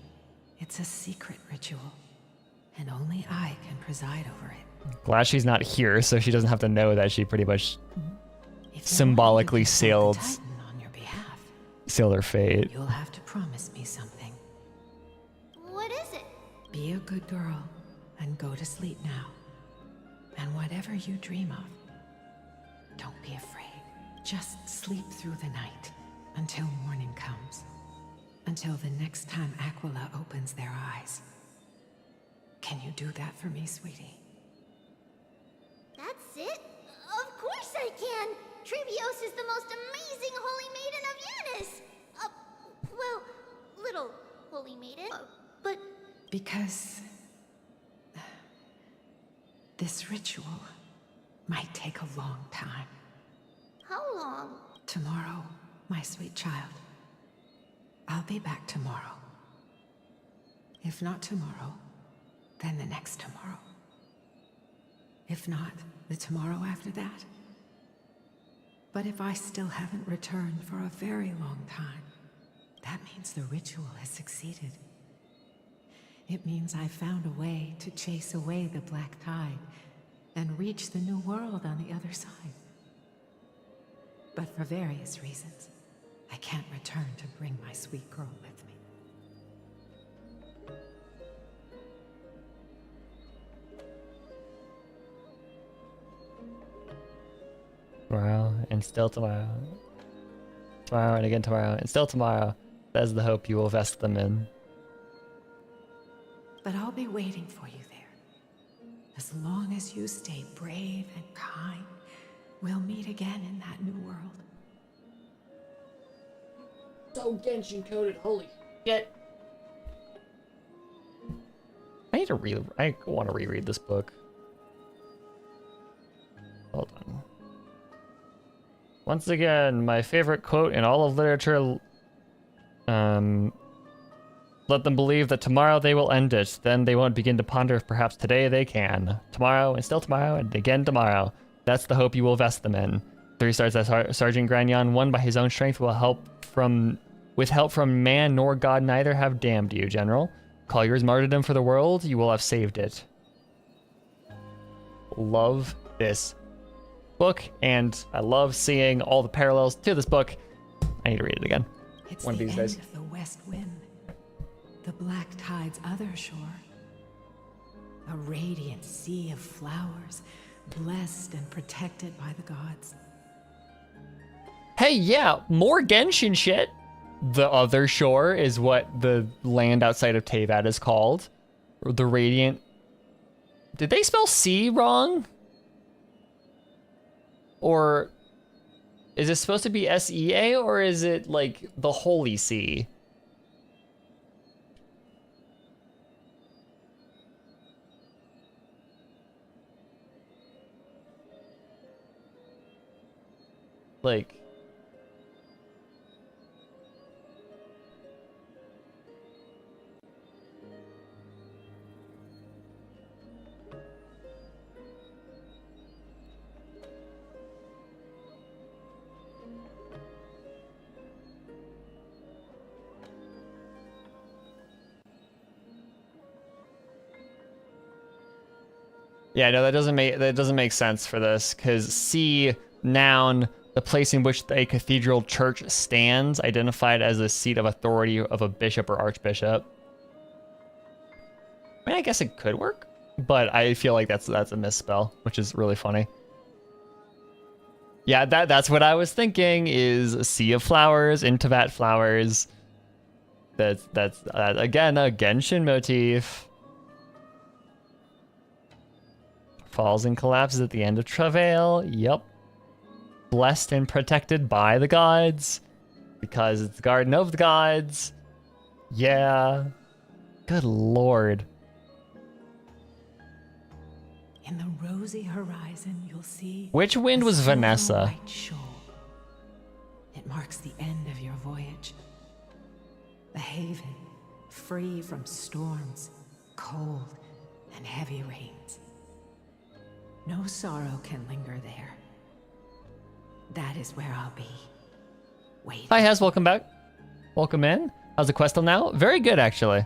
it's a secret ritual, and only I can preside over it. Glad she's not here, so she doesn't have to know that she pretty much symbolically sealed her fate. You'll have to promise me something. What is it? Be a good girl and go to sleep now. And whatever you dream of, don't be afraid. Just sleep through the night until morning comes. Until the next time Aquila opens their eyes. Can you do that for me, sweetie? That's it? Of course I can! Trebios is the most amazing Holy Maiden of Yanis! Well, little Holy Maiden, but... Because... this ritual might take a long time. How long? Tomorrow, my sweet child. I'll be back tomorrow. If not tomorrow, then the next tomorrow. If not, the tomorrow after that. But if I still haven't returned for a very long time, that means the ritual has succeeded. It means I found a way to chase away the black tide and reach the new world on the other side. But for various reasons, I can't return to bring my sweet girl with me. Tomorrow, and still tomorrow. Tomorrow, and again tomorrow, and still tomorrow. That's the hope you will vest them in. But I'll be waiting for you there. As long as you stay brave and kind, we'll meet again in that new world. So Genshin coded, holy shit. I want to reread this book. Hold on. Once again, my favorite quote in all of literature. Let them believe that tomorrow they will end it. Then they won't begin to ponder if perhaps today they can. Tomorrow, and still tomorrow, and again tomorrow. That's the hope you will vest them in. 3 stars as Sergeant Granion, won by his own strength, with help from man nor God neither have damned you, General. Call yours martyrdom for the world, you will have saved it. Love this book, and I love seeing all the parallels to this book. I need to read it again. It's one of these days. Of the West Wind, the black tide's other shore. A radiant sea of flowers, blessed and protected by the gods. Hey, yeah, more Genshin shit. The other shore is what the land outside of Teyvat is called. The Radiant. Did they spell sea wrong? Or is it supposed to be SEA, or is it like the Holy Sea? Like, yeah, no, that doesn't make sense for this, because sea, noun, the place in which a cathedral church stands, identified as the seat of authority of a bishop or archbishop. I mean, I guess it could work, but I feel like that's a misspell, which is really funny. Yeah, that's what I was thinking, is a sea of flowers, Teyvat flowers. That's again a Genshin motif. Falls and collapses at the end of travail. Yep. Blessed and protected by the gods, because it's the garden of the gods. Yeah. Good lord. In the rosy horizon, you'll see. Which wind was Vanessa? White shoal. It marks the end of your voyage. The haven, free from storms, cold, and heavy rains. No sorrow can linger there. That is where I'll be. Wait. Hi, Hez. Welcome back. Welcome in. How's the quest till now? Very good, actually.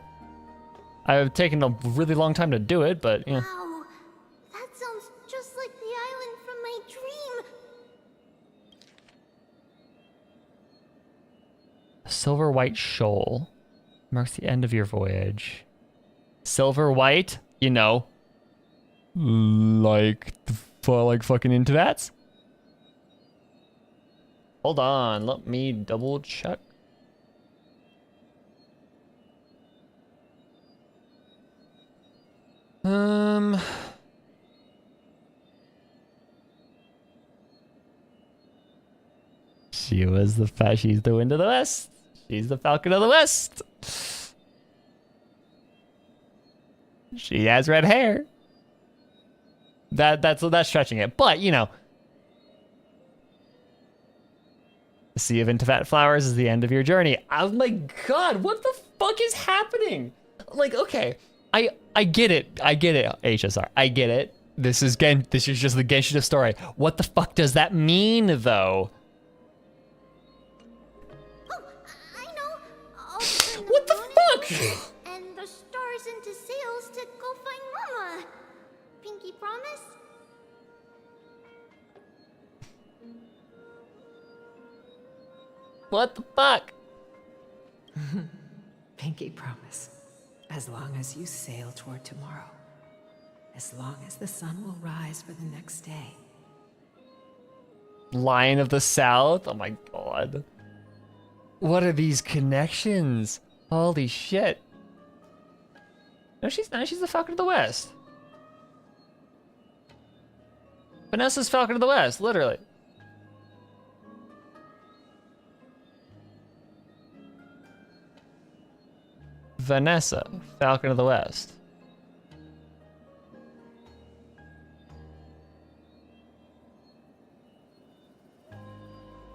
I've taken a really long time to do it, but yeah. Wow, that sounds just like the island from my dream. Silver white shoal marks the end of your voyage. Silver white, you know, like fucking Teyvat. Hold on, let me double check. She's the wind of the west. She's the falcon of the west. She has red hair. That's stretching it, but you know. The Sea of Teyvat flowers is the end of your journey. Oh my god, what the fuck is happening? Like, okay, I get it. I get it, HSR. I get it. This is just the Genshin story. What the fuck does that mean, though? Oh, I know. What the fuck? And the stars into sails to go find Mama. Pinky promise? What the fuck? Pinky promise. As long as you sail toward tomorrow. As long as the sun will rise for the next day. Lion of the South? Oh my god. What are these connections? Holy shit. No, she's not. She's the Falcon of the West. Vanessa's Falcon of the West, literally. Vanessa, Falcon of the West.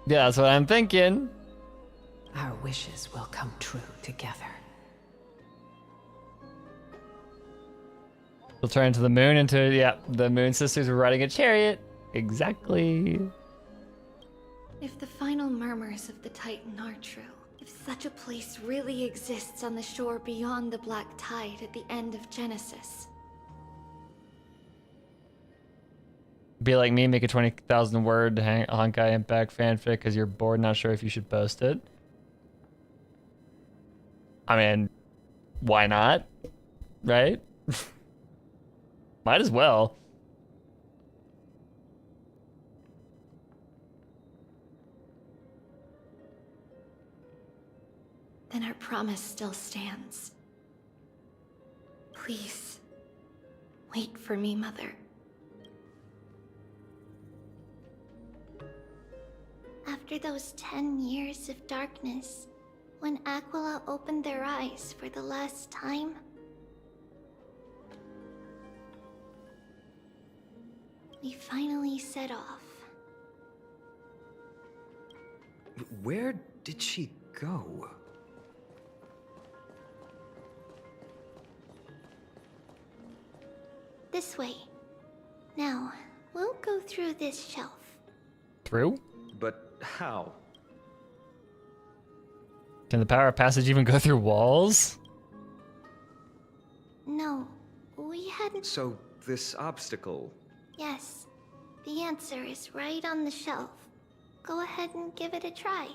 Yeah, that's what I'm thinking. Our wishes will come true together. We'll turn to the moon into, yeah, the Moon Sisters were riding a chariot. Exactly. If the final murmurs of the Titan are true, if such a place really exists on the shore beyond the Black Tide at the end of Genesis. Be like me, make a 20,000 word Honkai Impact fanfic because you're bored, not sure if you should post it. I mean, why not? Right? Might as well. Then our promise still stands. Please, wait for me, Mother. After those 10 years of darkness, when Aquila opened their eyes for the last time, we finally set off. Where did she go? This way. Now, we'll go through this shelf. Through? But how? Can the power of passage even go through walls? No, we hadn't. So, this obstacle. Yes, the answer is right on the shelf. Go ahead and give it a try.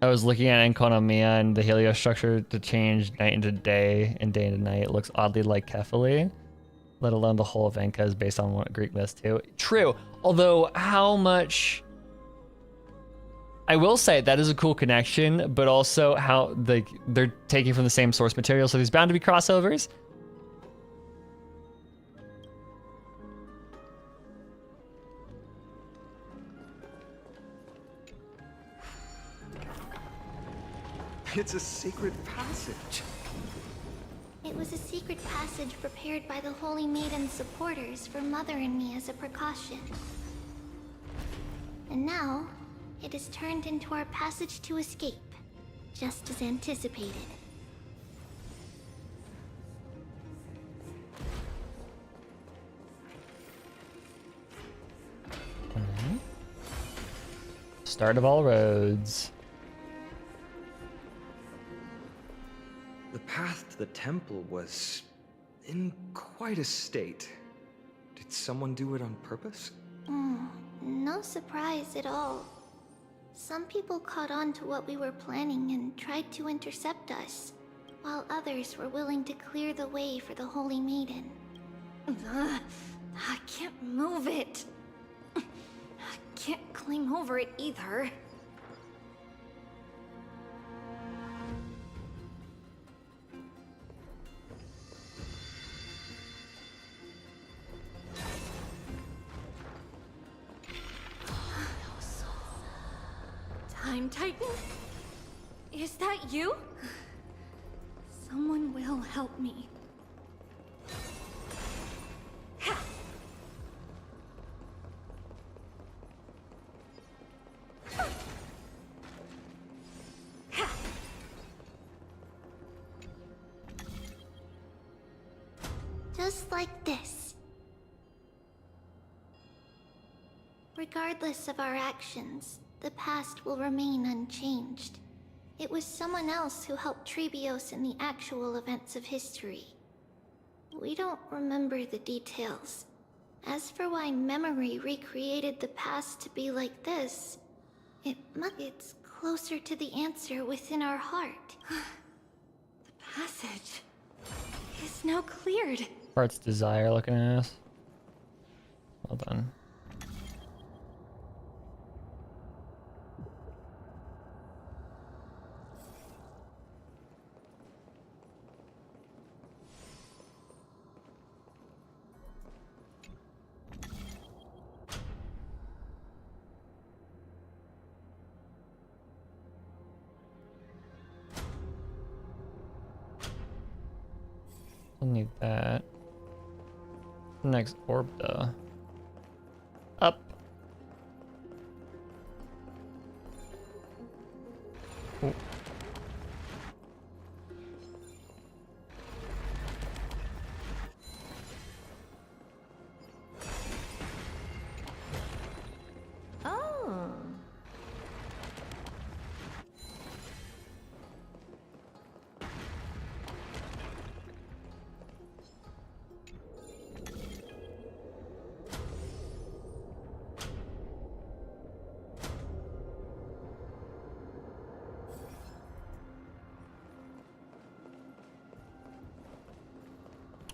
I was looking at Enkonomiya and the Helios structure to change night into day and day into night. It looks oddly like Kefali, let alone the whole of Enka is based on what Greek myths too. True, although how much... I will say that is a cool connection, but also how they're taking from the same source material, so there's bound to be crossovers. It's a secret passage. It was a secret passage prepared by the Holy Maiden's supporters for Mother and me as a precaution. And now, it is turned into our passage to escape, just as anticipated. Start of all roads. The path to the temple was in quite a state. Did someone do it on purpose? No surprise at all. Some people caught on to what we were planning and tried to intercept us, while others were willing to clear the way for the Holy Maiden. I can't move it. I can't climb over it either. Time Titan? Is that you? Someone will help me. Just like this. Regardless of our actions, the past will remain unchanged. It was someone else who helped Trebios in the actual events of history. We don't remember the details. As for why memory recreated the past to be like this, it's closer to the answer within our heart. The passage is now cleared. Heart's desire looking ass. Well done. I'll need that. Next orb though. Up. Ooh. Oh.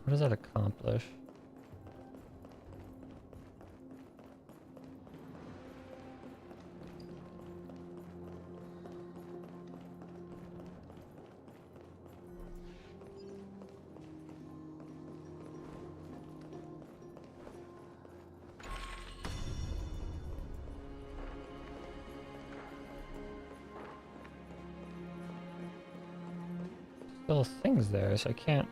What does that accomplish? Still things there, so I can't.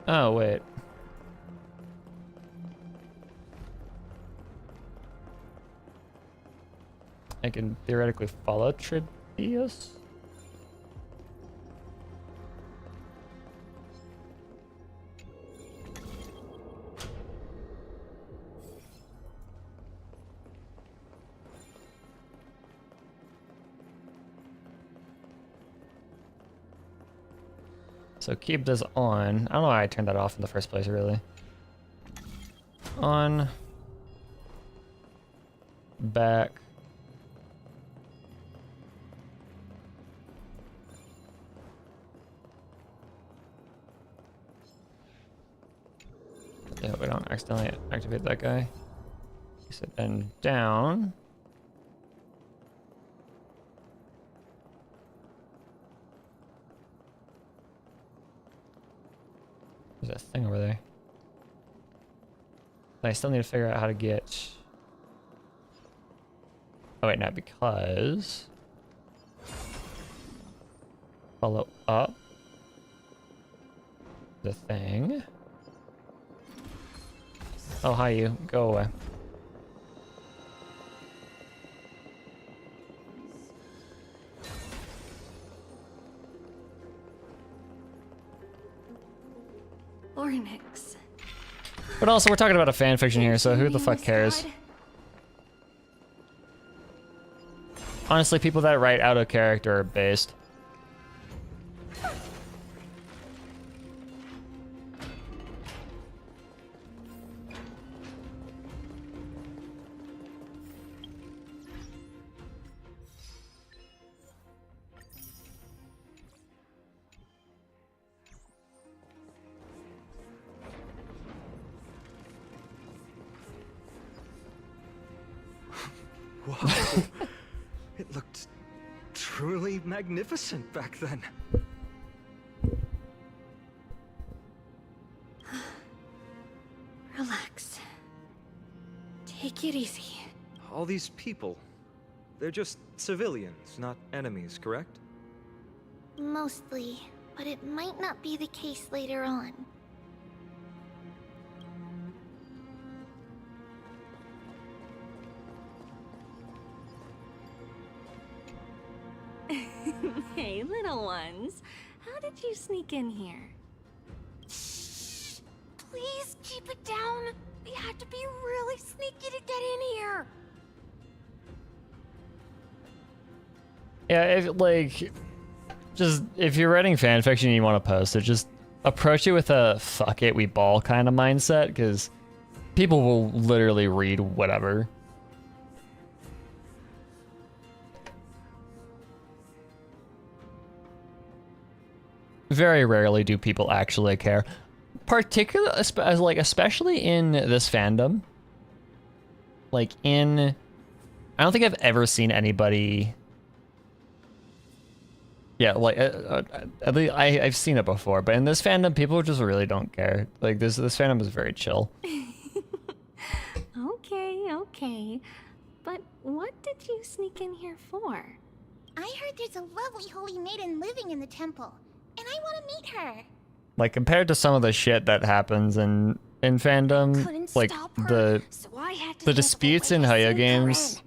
Oh, wait. I can theoretically follow Trebios? So keep this on. I don't know why I turned that off in the first place, really. On. Back. Yeah, we don't accidentally activate that guy. Set then down. There's that thing over there. But I still need to figure out how to get... Oh wait, not because... Follow up. The thing. Oh, hi you. Go away. Ornyx. But also, we're talking about a fan fiction here, so who the fuck cares? Honestly, people that write out of character are based. Whoa. It looked truly magnificent back then. Relax. Take it easy. All these people, they're just civilians, not enemies, correct? Mostly, but it might not be the case later on. Hey, little ones. How did you sneak in here? Shh! Please keep it down. We had to be really sneaky to get in here. Yeah, if you're writing fanfiction and you want to post it, just approach it with a fuck it, we ball kind of mindset, because people will literally read whatever. Very rarely do people actually care. Especially in this fandom. I don't think I've ever seen anybody... Yeah, at least I've seen it before, but in this fandom, people just really don't care. This fandom is very chill. Okay. But what did you sneak in here for? I heard there's a lovely holy maiden living in the temple, and I want to meet her. Compared to some of the shit that happens in fandom, the disputes in Hoyo games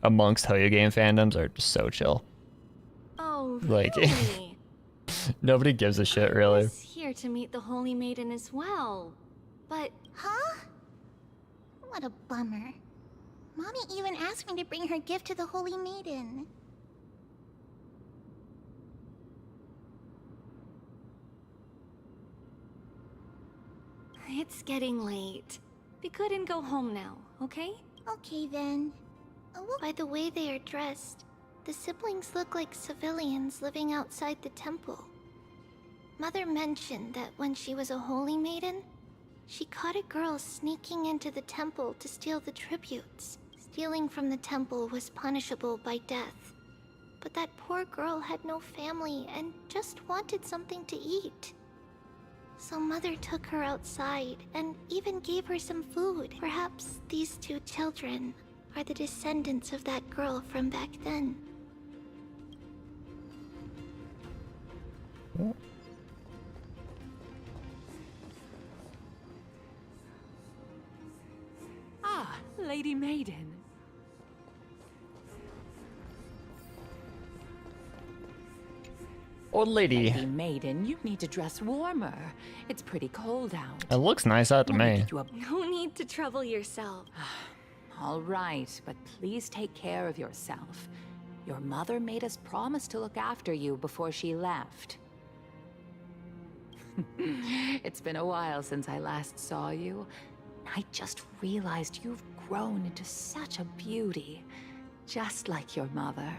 amongst Hoyo game fandoms are just so chill. Oh, really? Nobody gives a shit, really. I was here to meet the Holy Maiden as well, but... Huh? What a bummer. Mommy even asked me to bring her gift to the Holy Maiden. It's getting late. Be good and go home now, okay? Okay, then. By the way they are dressed, the siblings look like civilians living outside the temple. Mother mentioned that when she was a holy maiden, she caught a girl sneaking into the temple to steal the tributes. Stealing from the temple was punishable by death. But that poor girl had no family and just wanted something to eat. So Mother took her outside and even gave her some food. Perhaps these two children are the descendants of that girl from back then. Ah, Lady Maiden. Old lady. Lady Maiden, you need to dress warmer. It's pretty cold out. It looks nice out to me. No need to trouble yourself. All right, but please take care of yourself. Your mother made us promise to look after you before she left. It's been a while since I last saw you. I just realized you've grown into such a beauty, just like your mother.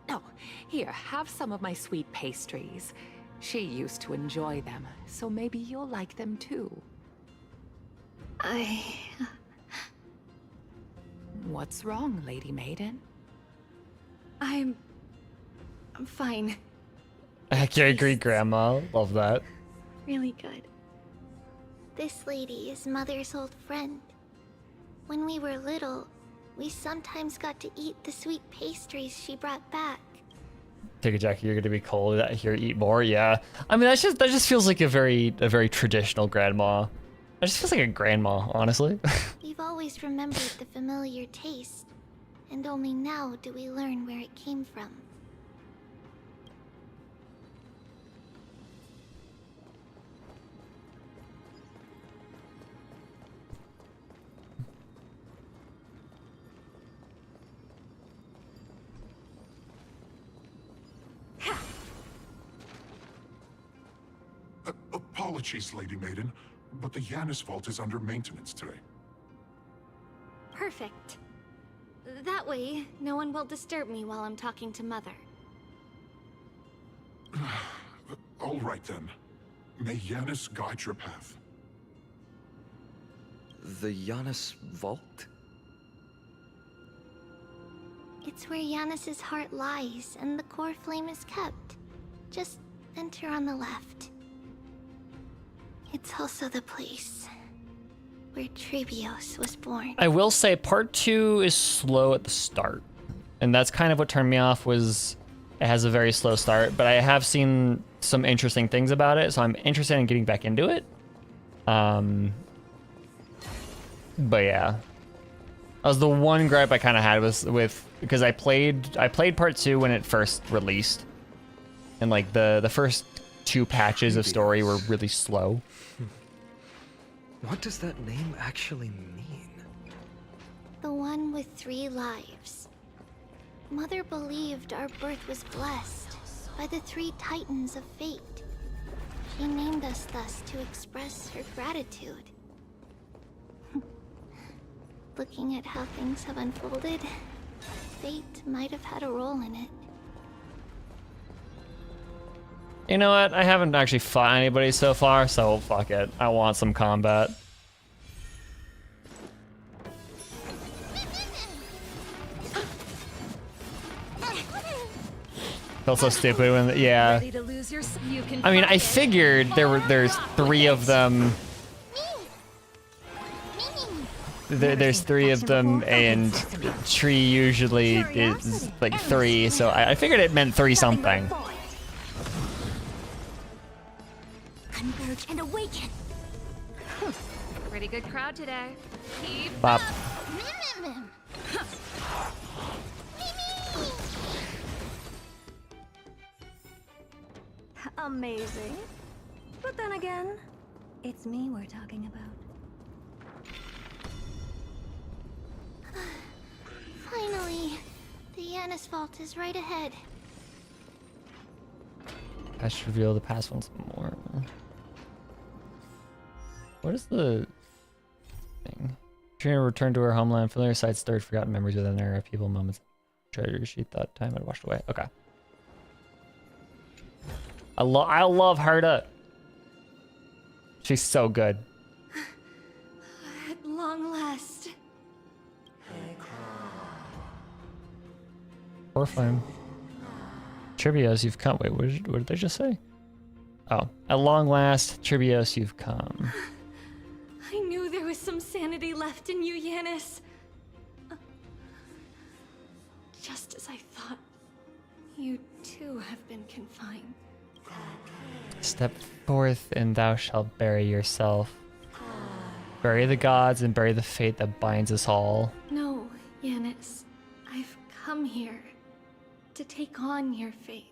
Oh, here, have some of my sweet pastries. She used to enjoy them, so maybe you'll like them too. What's wrong, Lady Maiden? I'm fine. I can agree, Grandma. Love that. Really good. This lady is Mother's old friend. When we were little, we sometimes got to eat the sweet pastries she brought back. Take a Jackie, you're gonna be cold out here, eat more. Yeah, I mean that just feels like a very traditional grandma. That just feels like a grandma, honestly. We've always remembered the familiar taste, and only now do we learn where it came from. Apologies, Lady Maiden, but the Yanis Vault is under maintenance today. Perfect. That way, no one will disturb me while I'm talking to Mother. All right then. May Yanis guide your path. The Yanis Vault? It's where Yanis's heart lies and the core flame is kept. Just enter on the left. It's also the place where Trebios was born. I will say part 2 is slow at the start. And that's kind of what turned me off, was it has a very slow start, but I have seen some interesting things about it, so I'm interested in getting back into it. But yeah. That was the one gripe I kind of had with because I played part 2 when it first released, and like the first 2 patches of story were really slow. What does that name actually mean? The one with 3 lives. Mother believed our birth was blessed by the 3 titans of fate. She named us thus to express her gratitude. Looking at how things have unfolded, fate might have had a role in it. You know what? I haven't actually fought anybody so far, so fuck it. I want some combat. Felt so stupid when, yeah. I mean, I figured there's 3 of them. There's 3 of them, and tree usually is like 3, so I figured it meant 3 something. Converge and awaken. Pretty good crowd today. Keep Bop. Amazing. But then again, it's me we're talking about. Finally, the Yanis vault is right ahead. I should reveal the past once more. What is the thing? Trina returned to her homeland, familiar sights stirred forgotten memories within her, people, moments, treasures she thought time had washed away. Okay. I love Herta. She's so good. At long last. Orphan. Tribios, you've come. Wait, what did they just say? Oh, at long last, Tribios, you've come. I knew there was some sanity left in you, Yanis. Just as I thought, you too have been confined. Step forth and thou shalt bury yourself. Bury the gods and bury the fate that binds us all. No, Yanis. I've come here to take on your fate.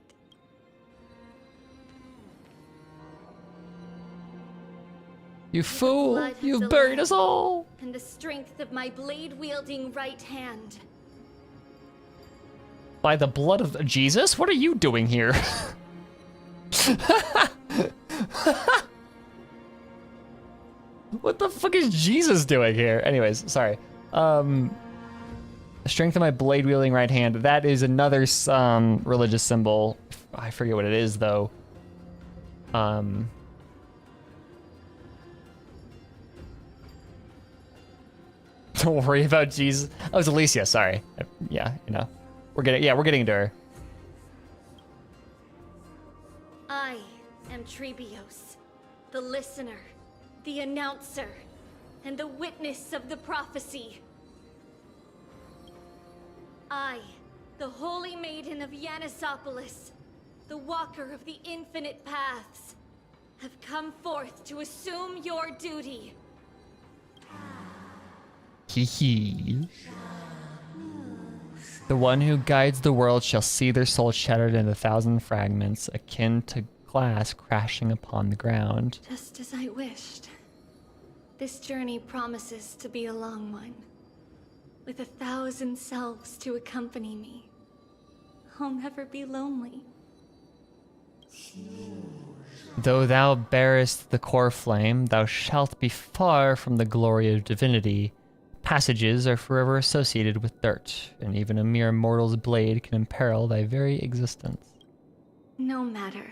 You fool! You've buried us all! And the strength of my blade-wielding right hand. By the blood of Jesus? What are you doing here? What the fuck is Jesus doing here? Anyways, sorry. The strength of my blade-wielding right hand. That is another religious symbol. I forget what it is, though. Don't worry about Jesus. Oh, it's Alicia. Sorry. Yeah, you know, we're getting into her. I am Trebios, the listener, the announcer, and the witness of the prophecy. I, the holy maiden of Yanisopolis, the walker of the infinite paths, have come forth to assume your duty. Hee. The one who guides the world shall see their souls shattered into 1,000 fragments, akin to glass crashing upon the ground. Just as I wished. This journey promises to be a long one, with 1,000 selves to accompany me. I'll never be lonely. Though thou bearest the core flame, thou shalt be far from the glory of divinity. Passages are forever associated with dirt, and even a mere mortal's blade can imperil thy very existence. No matter.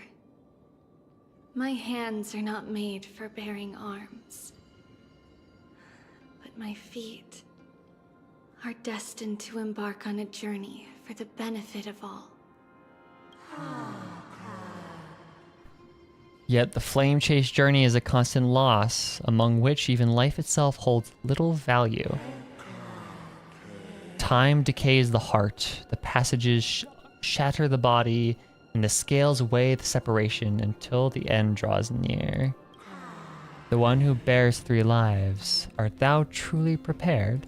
My hands are not made for bearing arms. But my feet are destined to embark on a journey for the benefit of all. Yet the flame-chased journey is a constant loss, among which even life itself holds little value. Time decays the heart, the passages shatter the body, and the scales weigh the separation until the end draws near. The one who bears 3 lives, art thou truly prepared?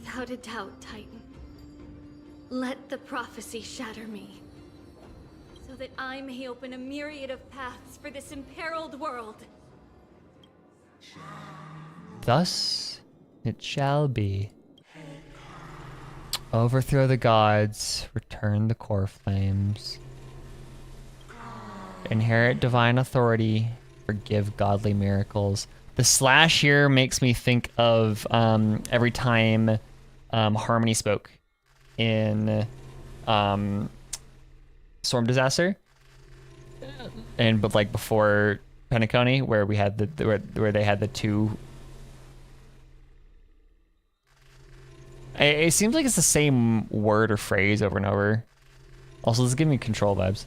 Without a doubt, Titan. Let the prophecy shatter me, so that I may open a myriad of paths for this imperiled world. Thus it shall be. Overthrow the gods, return the core flames. Inherit divine authority, forgive godly miracles. The slash here makes me think of every time Harmony spoke in Storm Disaster, but like before Penacony, where we had where they had the two. It seems like it's the same word or phrase over and over. Also, this is giving me control vibes.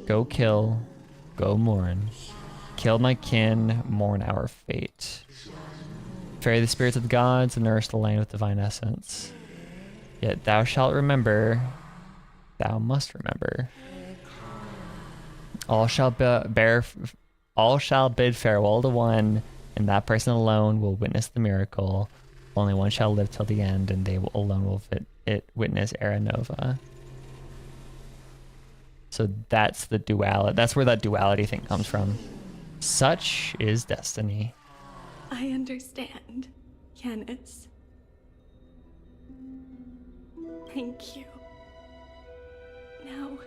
Go kill, go mourn. Kill my kin, mourn our fate. Ferry the spirits of the gods and nourish the land with divine essence. Yet thou shalt remember, thou must remember. All shall bid farewell to one, and that person alone will witness the miracle. Only one shall live till the end, and they alone will witness Era Nova. So that's the duality. That's where that duality thing comes from. Such is destiny. I understand, Yanis. Thank you. Now,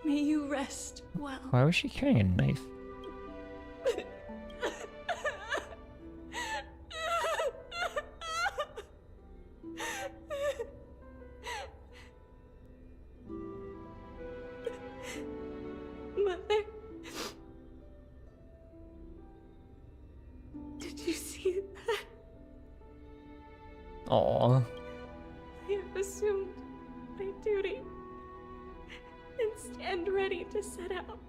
may you rest well. Why was she carrying a knife? Mother, did you see that? Aww. I have assumed my duty and stand ready to set out.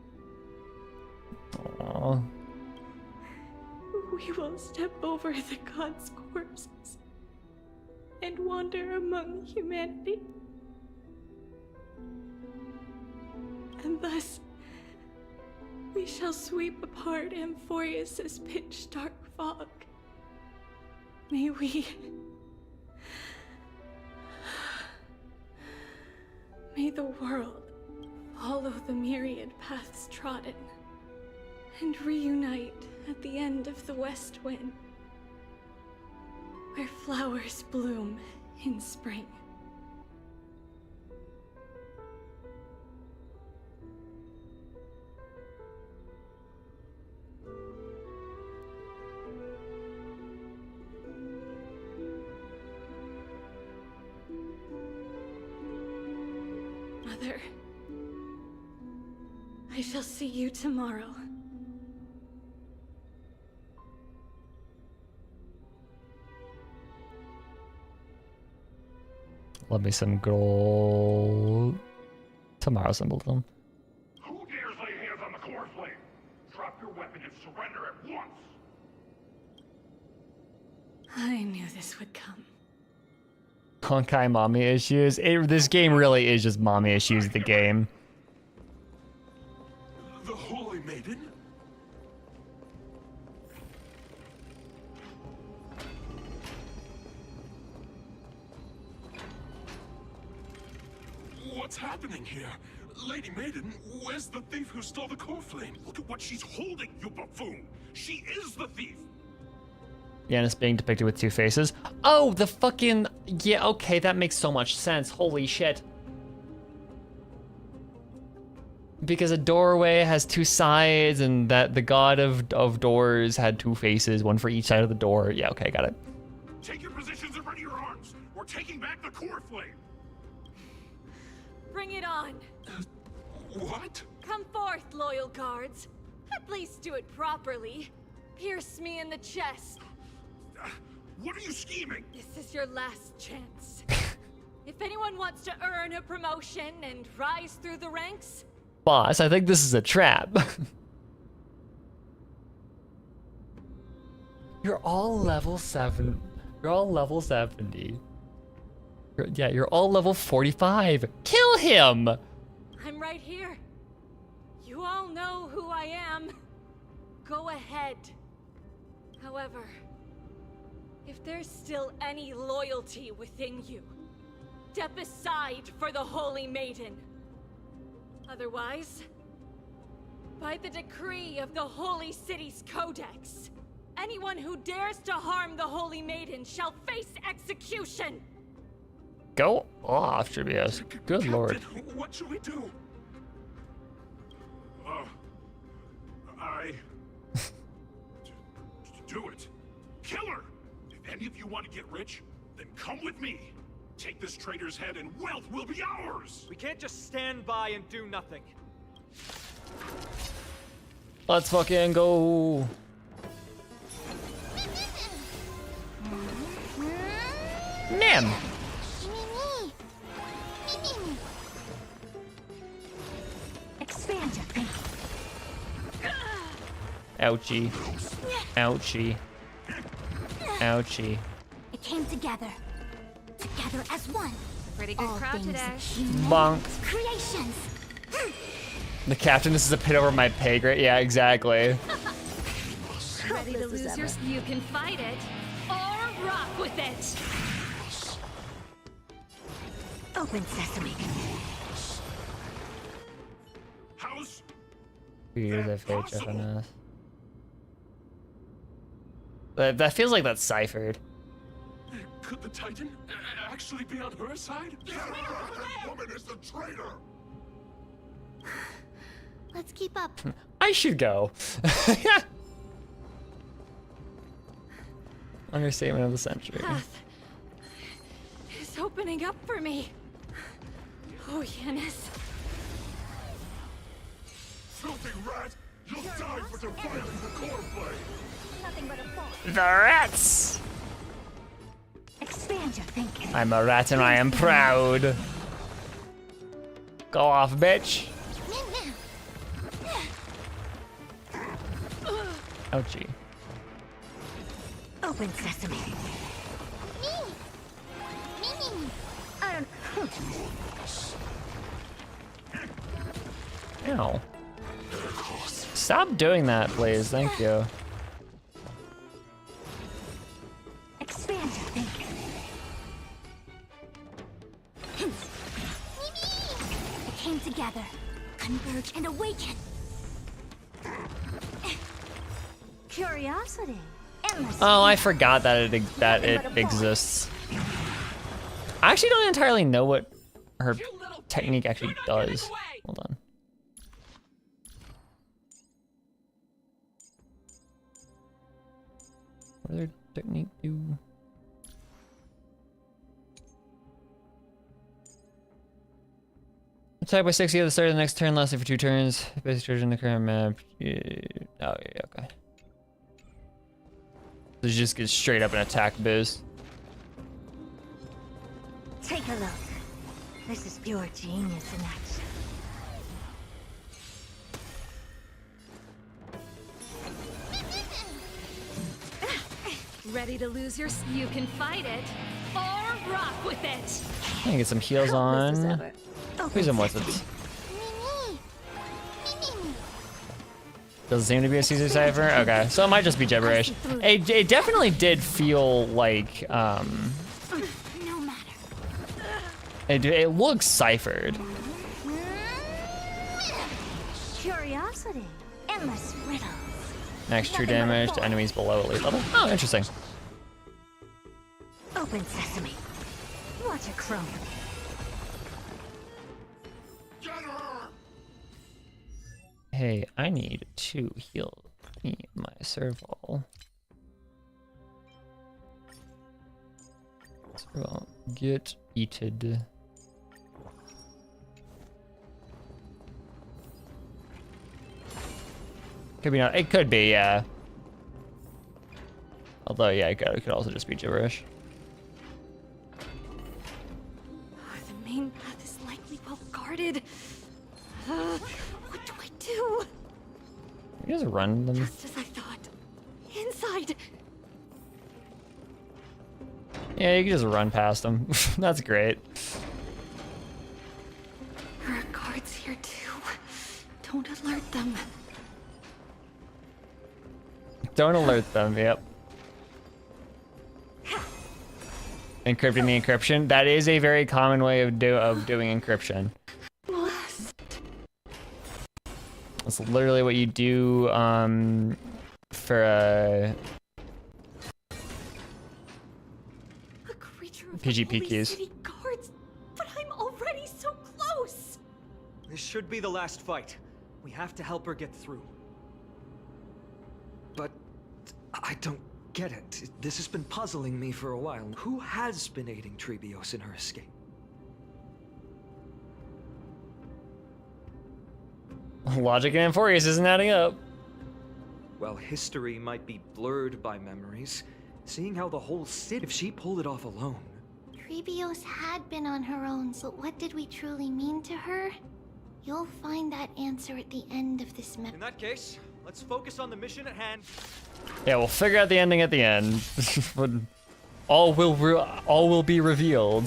Aww. We will step over the gods' corpses and wander among humanity. And thus, we shall sweep apart Amphorius's pitch-dark fog. May the world follow the myriad paths trodden and reunite at the end of the west wind, where flowers bloom in spring. Mother, I shall see you tomorrow. Love me some good old tomorrow symbolism. Who dares lay hands on the core flame? Drop your weapon and surrender at once. I knew this would come. Honkai mommy issues. This game really is just mommy issues, the game. The Holy Maiden? What's happening here? Lady Maiden, where's the thief who stole the core flame? Look at what she's holding, you buffoon! She is the thief! Yanis being depicted with two faces. Oh, the fucking... Yeah, okay, that makes so much sense. Holy shit. Because a doorway has two sides, and that the god of doors had two faces, one for each side of the door. Yeah, okay, got it. Take your positions and ready your arms! We're taking back the core flame! Bring it on! What? Come forth, loyal guards. At least do it properly. Pierce me in the chest. What are you scheming? This is your last chance. If anyone wants to earn a promotion and rise through the ranks... Boss, I think this is a trap. You're all level 7. You're all level 70. You're all level 45. Kill him! I'm right here. You all know who I am. Go ahead. However, if there's still any loyalty within you, step aside for the Holy Maiden. Otherwise, by the decree of the Holy City's Codex, anyone who dares to harm the Holy Maiden shall face execution! Go off, Treebeard. Good Captain, lord. What should we do? Do it. Kill her! If any of you want to get rich, then come with me. Take this traitor's head and wealth will be ours! We can't just stand by and do nothing. Let's fucking go. Nim. Expand your thinking. Ouchie. Ouchie. Ouchie. It came together. Together as one. Pretty good All crowd things today. Bonk. Creations. The captain, this is a pit over my pay grade. Yeah, exactly. Ready to lose your... You can fight it, or rock with it! Open sesame. House? That feels like that's ciphered. Could the Titan actually be on her side? That woman is the traitor! Let's keep up. I should go. Understatement of the century. Path is opening up for me. Oh, Yanis. Filthy rat! You'll die for defiling the core flame! Nothing but a fall. The rats! Expand your thinking. I'm a rat and I am proud. Go off, bitch. Ouchie. Open sesame. I don't. Ow. Stop doing that, please. Thank you. Expand your thinking. It came together. Converge and awaken. Curiosity. Endless. Oh, I forgot that it exists. I actually don't entirely know what her technique actually does. Hold on. What does her technique do? Attack by 60 at the start of the next turn, lasting for 2 turns. Basic charge in the current map. Oh, yeah, okay. So she just gets straight up an attack boost. Take a look. This is pure genius in action. Ready to lose your... You can fight it, or rock with it! I can get some heals on. Who's in what's it? Doesn't seem to be a Caesar cipher. Okay, so it might just be gibberish. It definitely did feel like No matter. it looks ciphered. Curiosity. Endless riddles. Max true damage to enemies below elite level. Oh, interesting. Open sesame. What a crone. Hey, I need to heal me my serval. Serval, get eated. Could be not. It could be, yeah. Although, yeah, it could also just be gibberish. The main path is likely well guarded. What do I do? You just run them. Just as I thought. Inside. Yeah, you can just run past them. That's great. There are guards here too. Don't alert them. Don't alert them, yep. encrypting the encryption. That is a very common way of doing encryption. It's literally what you do for a creature of PGP the Holy keys. City Guards, but I'm already so close. This should be the last fight. We have to help her get through. But I don't get it. This has been puzzling me for a while. Who has been aiding Trebios in her escape? Logic and Amphorius isn't adding up. Well, history might be blurred by memories. Seeing how the whole city, if she pulled it off alone. Trebios had been on her own, so what did we truly mean to her? You'll find that answer at the end of this In that case, let's focus on the mission at hand. Yeah, we'll figure out the ending at the end. But all will be revealed.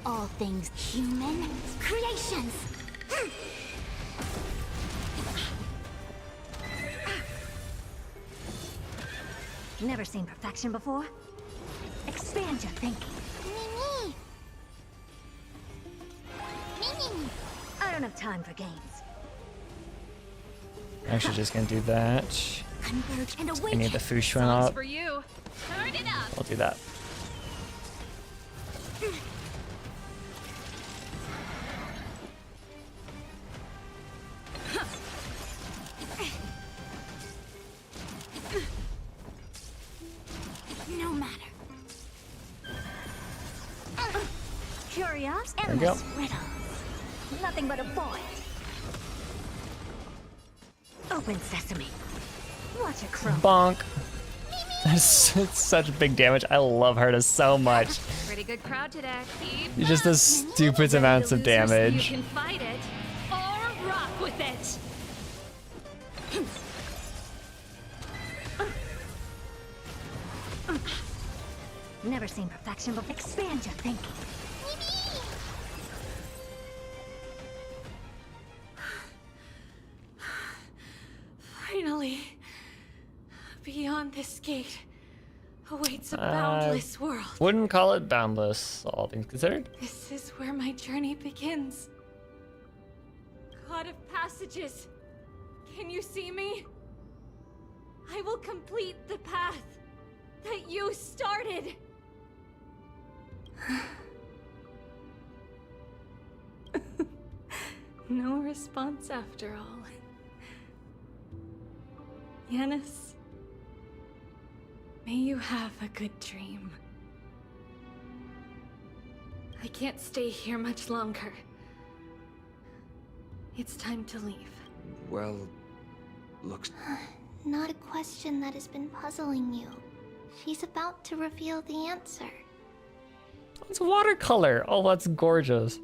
All things human creations. Never seen perfection before? Expand your thinking. I don't have time for games. Actually, just gonna do that. Converge and I awaken. need the Fushuan up. for you. Turn it up. I'll do that. No matter. Curious, There we go. endless riddles. Nothing but a void. Open sesame. Watch it crow. Bonk. It's such big damage. I love her so much. Pretty good crowd today. He just does stupid amounts of damage. You can fight it or rock with it. Never seen perfection before. Expand your thinking. Finally, beyond this gate awaits a boundless world. Wouldn't call it boundless, all things considered. This is where my journey begins. God of passages, can you see me? I will complete the path that you started. No response after all. Yanis, may you have a good dream. I can't stay here much longer. It's time to leave. Well, looks... Not a question that has been puzzling you. She's about to reveal the answer. It's watercolor. Oh, that's gorgeous.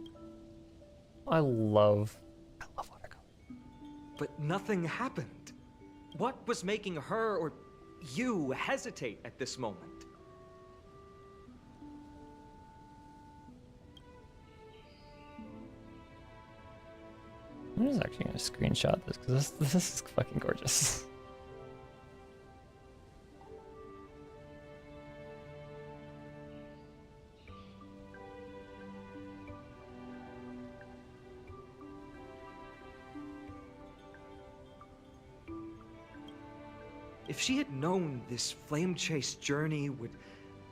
I love watercolor. But nothing happened. What was making her or you hesitate at this moment? I'm just actually gonna screenshot this because this is fucking gorgeous. If she had known this flame chase journey would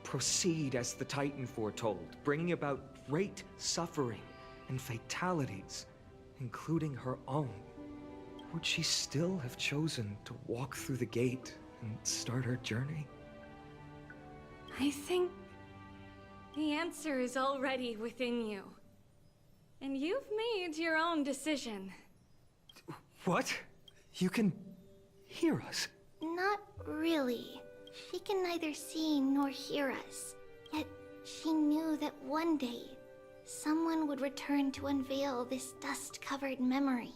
proceed as the Titan foretold, bringing about great suffering and fatalities, including her own, would she still have chosen to walk through the gate and start her journey? I think the answer is already within you. And you've made your own decision. What? You can hear us? Not really. She can neither see nor hear us. Yet she knew that one day, someone would return to unveil this dust-covered memory.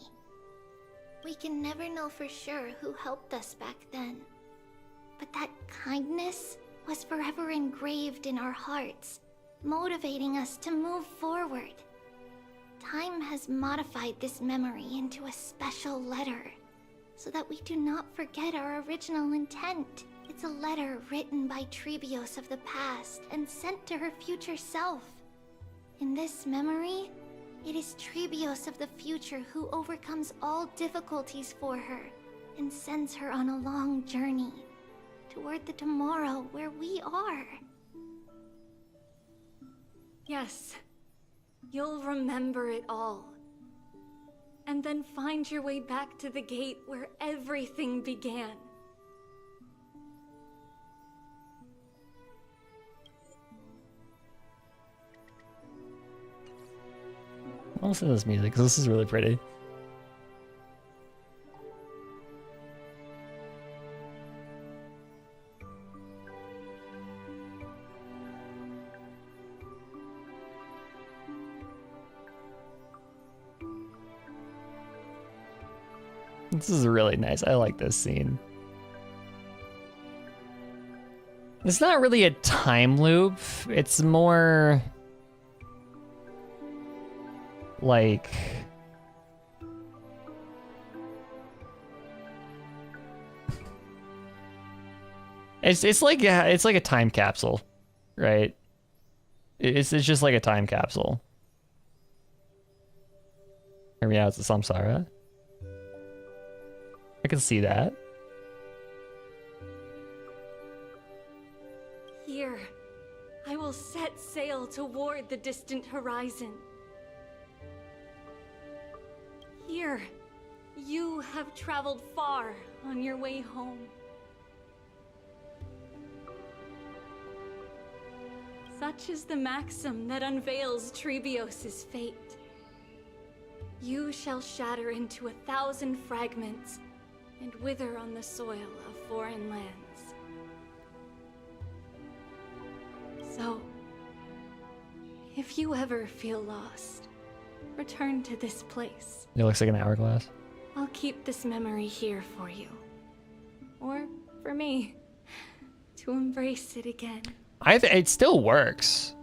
We can never know for sure who helped us back then. But that kindness was forever engraved in our hearts, motivating us to move forward. Time has modified this memory into a special letter, so that we do not forget our original intent. It's a letter written by Trebios of the past and sent to her future self. In this memory, it is Trebios of the future who overcomes all difficulties for her and sends her on a long journey toward the tomorrow where we are. Yes, you'll remember it all. And then find your way back to the gate where everything began. I'll listen to this music because this is really pretty. This is really nice. I like this scene. It's not really a time loop. It's more like it's like a time capsule, right? It's just like a time capsule. Hear me out, it's a samsara. I can see that. Here, I will set sail toward the distant horizon. Here, you have traveled far on your way home. Such is the maxim that unveils Trebios' fate. You shall shatter into 1,000 fragments and wither on the soil of foreign lands. So, if you ever feel lost, return to this place. It looks like an hourglass. I'll keep this memory here for you. Or for me, to embrace it again. It still works.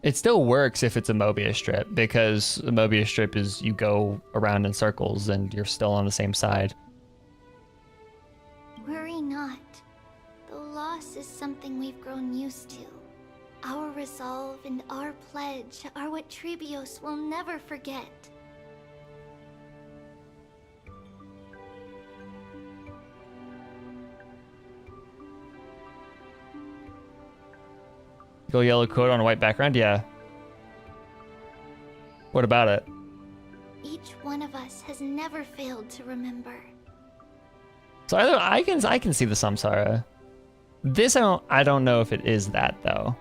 It still works if it's a Mobius strip, because a Mobius strip is you go around in circles and you're still on the same side. Worry not. The loss is something we've grown used to. Our resolve and our pledge are what Trebios will never forget. Go yellow coat on a white background? Yeah. What about it? Each one of us has never failed to remember. So I can see the samsara. This I don't know if it is that though.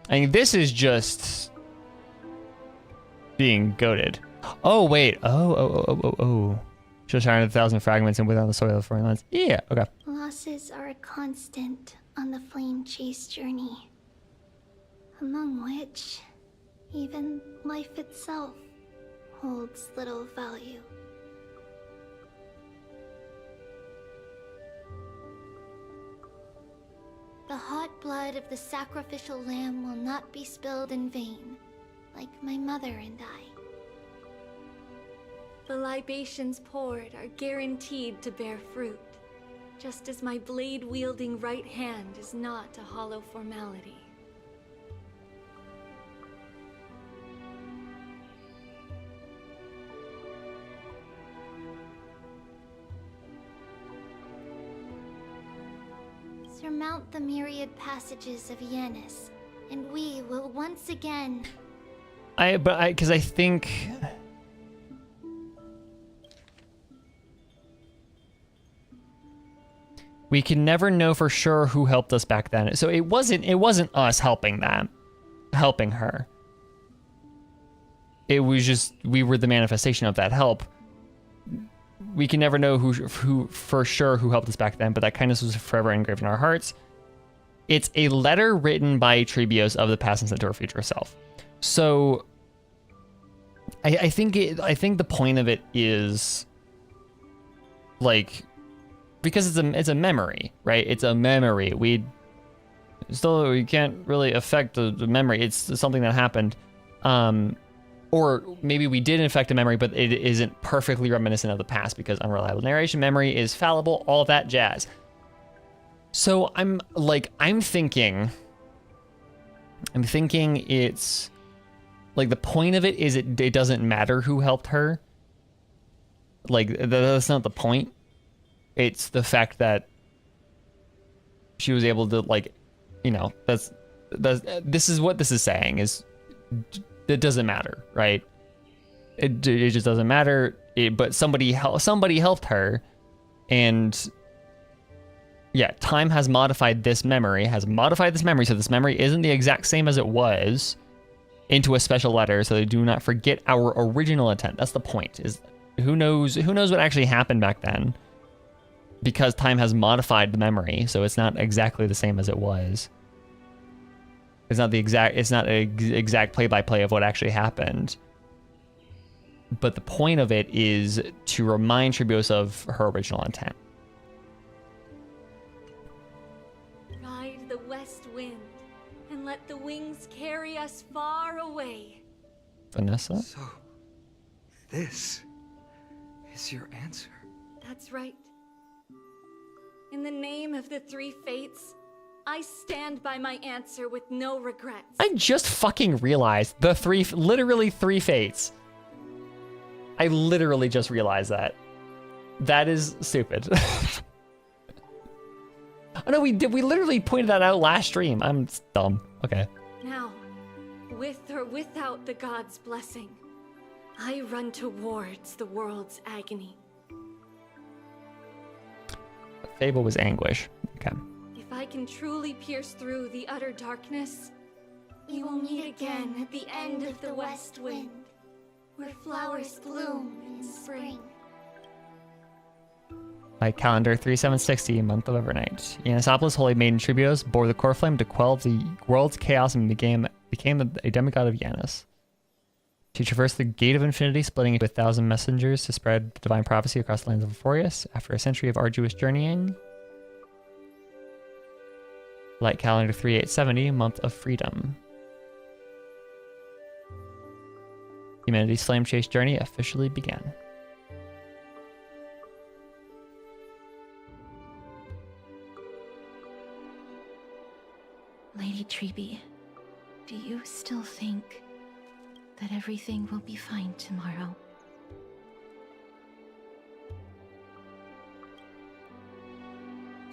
I mean, this is just being goated. Oh wait. Oh. She'll shine 1,000 fragments and wither on the soil of foreign lands. Yeah. Okay. Losses are a constant on the flame chase journey. Among which, even life itself holds little value. The hot blood of the sacrificial lamb will not be spilled in vain, like my mother and I. The libations poured are guaranteed to bear fruit, just as my blade-wielding right hand is not a hollow formality. Surmount the myriad passages of Yanis, and we will once again... Because I think... we can never know for sure who helped us back then. So it wasn't us helping her. It was just, we were the manifestation of that help. We can never know who for sure who helped us back then, but that kindness was forever engraved in our hearts. It's a letter written by Trebios of the past and sent to her future self. So I think the point of it is like, because it's a memory, right? It's a memory. We can't really affect the memory. It's something that happened. Or maybe we did infect a memory, but it isn't perfectly reminiscent of the past because unreliable narration, memory is fallible, all that jazz. So I'm thinking it's like the point of it is it doesn't matter who helped her. Like that's not the point. It's the fact that she was able to, like, you know, this is what this is saying is it doesn't matter, right? It just doesn't matter. But somebody helped her, and yeah, time has modified this memory. So this memory isn't the exact same as it was into a special letter, so they do not forget our original intent. That's the point. Is who knows what actually happened back then? Because time has modified the memory, so it's not exactly the same as it was. It's not an exact play-by-play of what actually happened. But the point of it is to remind Treebeos of her original intent. Ride the west wind and let the wings carry us far away. Vanessa? So, this is your answer. That's right. In the name of the three fates, I stand by my answer with no regrets. I just fucking realized literally three fates. I literally just realized that. That is stupid. Oh no, we literally pointed that out last stream. I'm dumb. Okay. Now, with or without the god's blessing, I run towards the world's agony. Fable was anguish. Okay. If I can truly pierce through the utter darkness, we will meet again at the end of the west wind, where flowers bloom in spring. By calendar 3760, month of Evernight, Yanisopolis' holy maiden Treebeos bore the core flame to quell the world's chaos and became a demigod of Yanis. She traversed the Gate of Infinity, splitting into 1,000 messengers to spread divine prophecy across the lands of Euphorius. After a century of arduous journeying, light calendar 3870, month of freedom. Humanity's flame chase journey officially began. Lady Treebe, do you still think that everything will be fine tomorrow?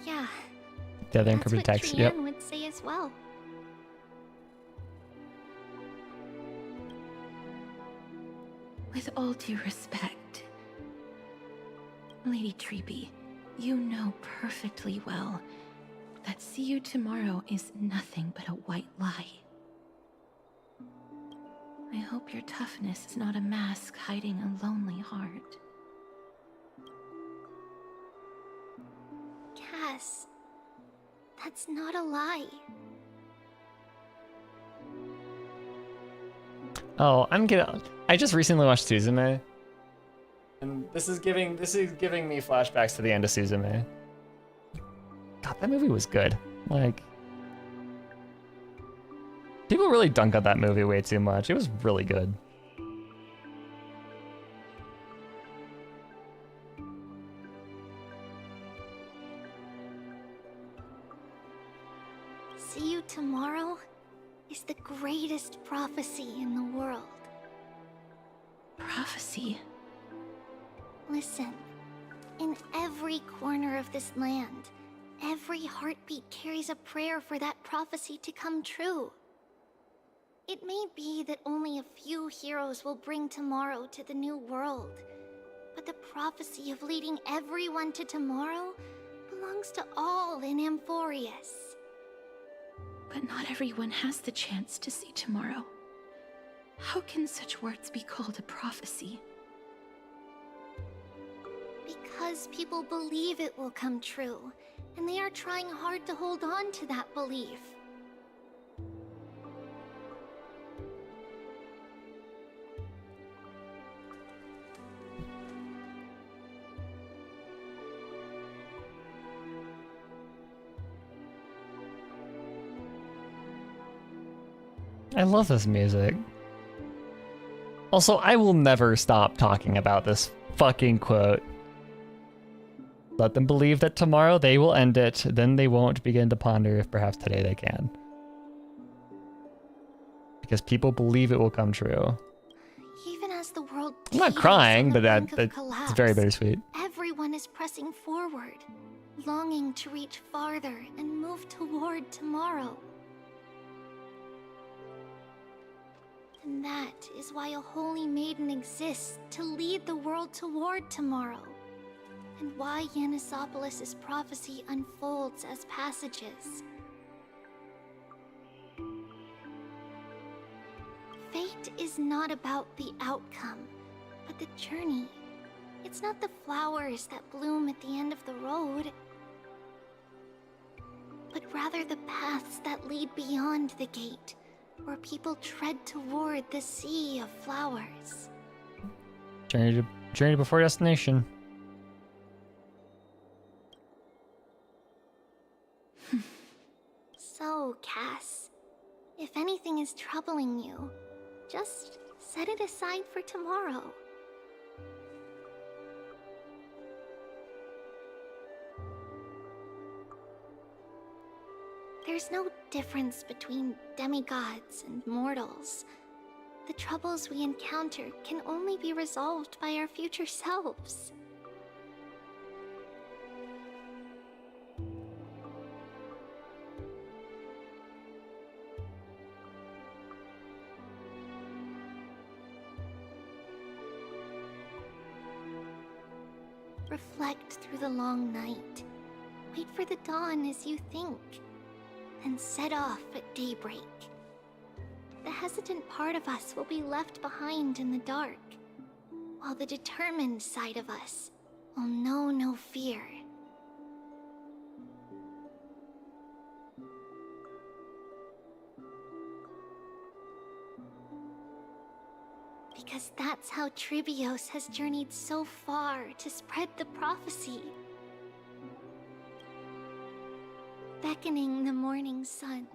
Yeah. The other That's encrypted what text. Trian Yep. would say as well. With all due respect, Lady Treebe, you know perfectly well that see you tomorrow is nothing but a white lie. I hope your toughness is not a mask hiding a lonely heart. Cass, that's not a lie. Oh, I just recently watched Suzume, and this is giving me flashbacks to the end of Suzume. God, that movie was good. Like, people really dunk on that movie way too much. It was really good. See you tomorrow is the greatest prophecy in the world. Prophecy? Listen, in every corner of this land, every heartbeat carries a prayer for that prophecy to come true. It may be that only a few heroes will bring tomorrow to the new world, but the prophecy of leading everyone to tomorrow belongs to all in Amphorius. But not everyone has the chance to see tomorrow. How can such words be called a prophecy? Because people believe it will come true, and they are trying hard to hold on to that belief. I love this music. Also, I will never stop talking about this fucking quote. Let them believe that tomorrow they will end it. Then they won't begin to ponder if perhaps today they can. Because people believe it will come true. Even as the world I'm not teeters crying, on but the brink of that's collapse, very bittersweet. everyone is pressing forward, longing to reach farther and move toward tomorrow. And that is why a holy maiden exists to lead the world toward tomorrow. And why Yanisopolis' prophecy unfolds as passages. Fate is not about the outcome, but the journey. It's not the flowers that bloom at the end of the road, but rather the paths that lead beyond the gate, where people tread toward the sea of flowers. Journey before destination. So, Cass, if anything is troubling you, just set it aside for tomorrow. There's no difference between demigods and mortals. The troubles we encounter can only be resolved by our future selves. Reflect through the long night. Wait for the dawn as you think. Then set off at daybreak. The hesitant part of us will be left behind in the dark, while the determined side of us will know no fear. Because that's how Tribios has journeyed so far to spread the prophecy. Beckoning the morning sun,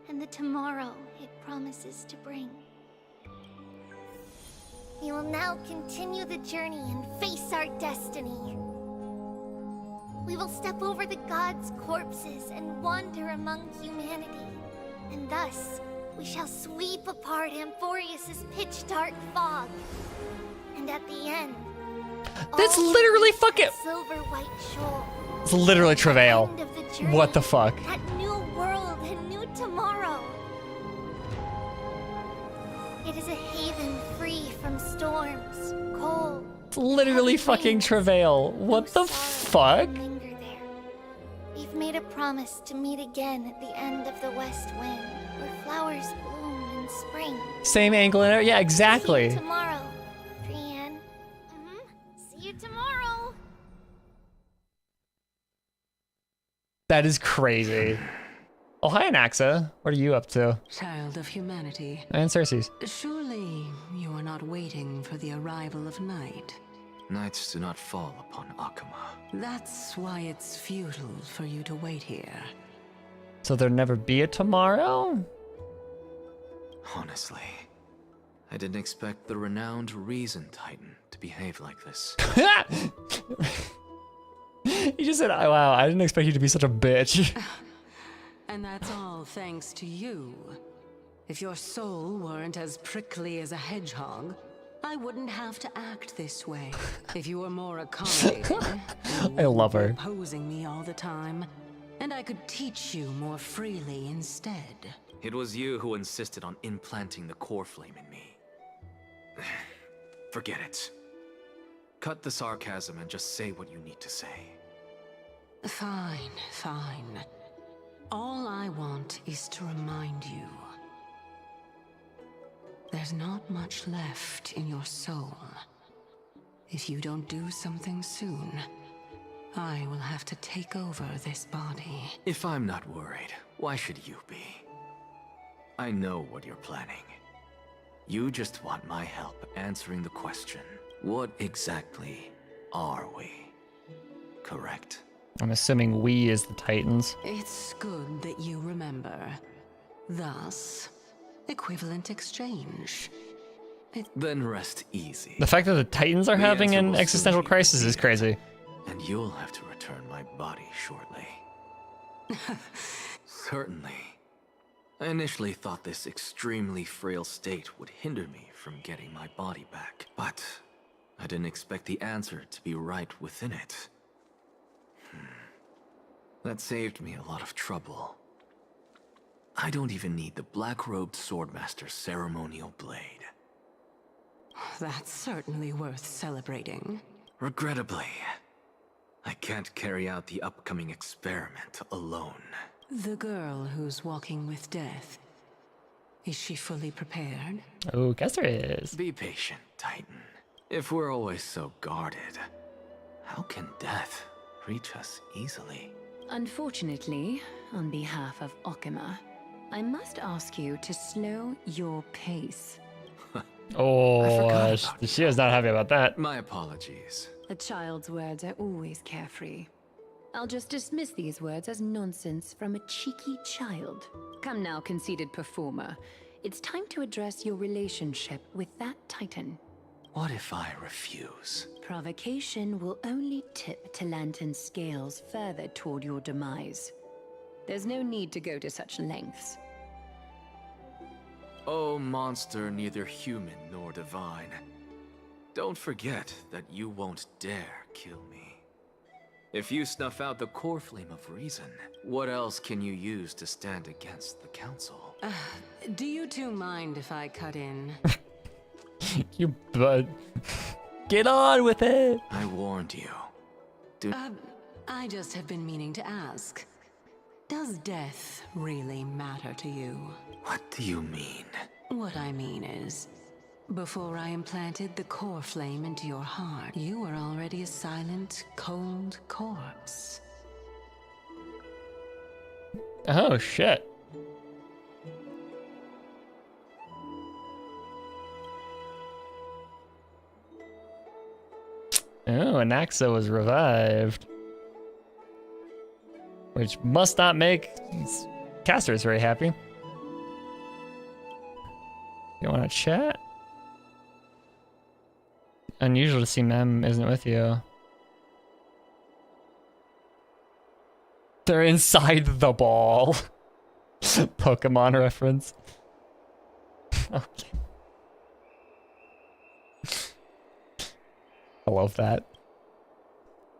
and the tomorrow it promises to bring. We will now continue the journey and face our destiny. We will step over the gods' corpses and wander among humanity, and thus we shall sweep apart Amphorius' pitch-dark fog. And at the end, That's all literally reach fucking... that silver-white shoal. It's literally Travail. End of the journey, What the fuck? That new world and new tomorrow. It is a haven free from storms, cold. It's literally fucking Travail. What the fuck? Linger there. We've made a promise to meet again at the end of the West Wind, where flowers bloom in spring. Same angle and yeah, exactly. See you tomorrow, Brienne. See you tomorrow. That is crazy. Oh, hi, Anaxa. What are you up to? Child of humanity. And Cersei's. Surely you are not waiting for the arrival of night. Nights do not fall upon Akama. That's why it's futile for you to wait here. So there'll never be a tomorrow? Honestly, I didn't expect the renowned Reason Titan to behave like this. You just said, oh, wow, I didn't expect you to be such a bitch. And that's all thanks to you. If your soul weren't as prickly as a hedgehog, I wouldn't have to act this way. If you were more accommodating, I love her. opposing me all the time, and I could teach you more freely instead. It was you who insisted on implanting the core flame in me. Forget it. Cut the sarcasm and just say what you need to say. Fine, fine. All I want is to remind you. There's not much left in your soul. If you don't do something soon, I will have to take over this body. If I'm not worried, why should you be? I know what you're planning. You just want my help answering the question. What exactly are we? Correct? I'm assuming we is the Titans. It's good that you remember. Thus, equivalent exchange. Then rest easy. The fact that the Titans are The having answer an will soon existential be crisis is crazy. And you'll have to return my body shortly. Certainly. I initially thought this extremely frail state would hinder me from getting my body back, but I didn't expect the answer to be right within it. That saved me a lot of trouble. I don't even need the black-robed swordmaster's ceremonial blade. That's certainly worth celebrating. Regrettably, I can't carry out the upcoming experiment alone. The girl who's walking with death, is she fully prepared? Oh, guess there is. Be patient, Titan. If we're always so guarded, how can death reach us easily? Unfortunately, on behalf of Okima, I must ask you to slow your pace. Oh, she was not happy about that. My apologies. A child's words are always carefree. I'll just dismiss these words as nonsense from a cheeky child. Come now, conceited performer. It's time to address your relationship with that Titan. What if I refuse? Provocation will only tip Talantan's scales further toward your demise. There's no need to go to such lengths. Oh, monster neither human nor divine. Don't forget that you won't dare kill me. If you snuff out the core flame of reason, what else can you use to stand against the council? Do you two mind if I cut in? You bud. Get on with it. I warned you. I just have been meaning to ask. Does death really matter to you? What do you mean? What I mean is, before I implanted the core flame into your heart, you were already a silent, cold corpse. Oh, shit. Oh, Anaxa was revived. Which must not make casters very happy. You want to chat? Unusual to see Mem isn't with you. They're inside the ball. Pokemon reference. Okay. I love that.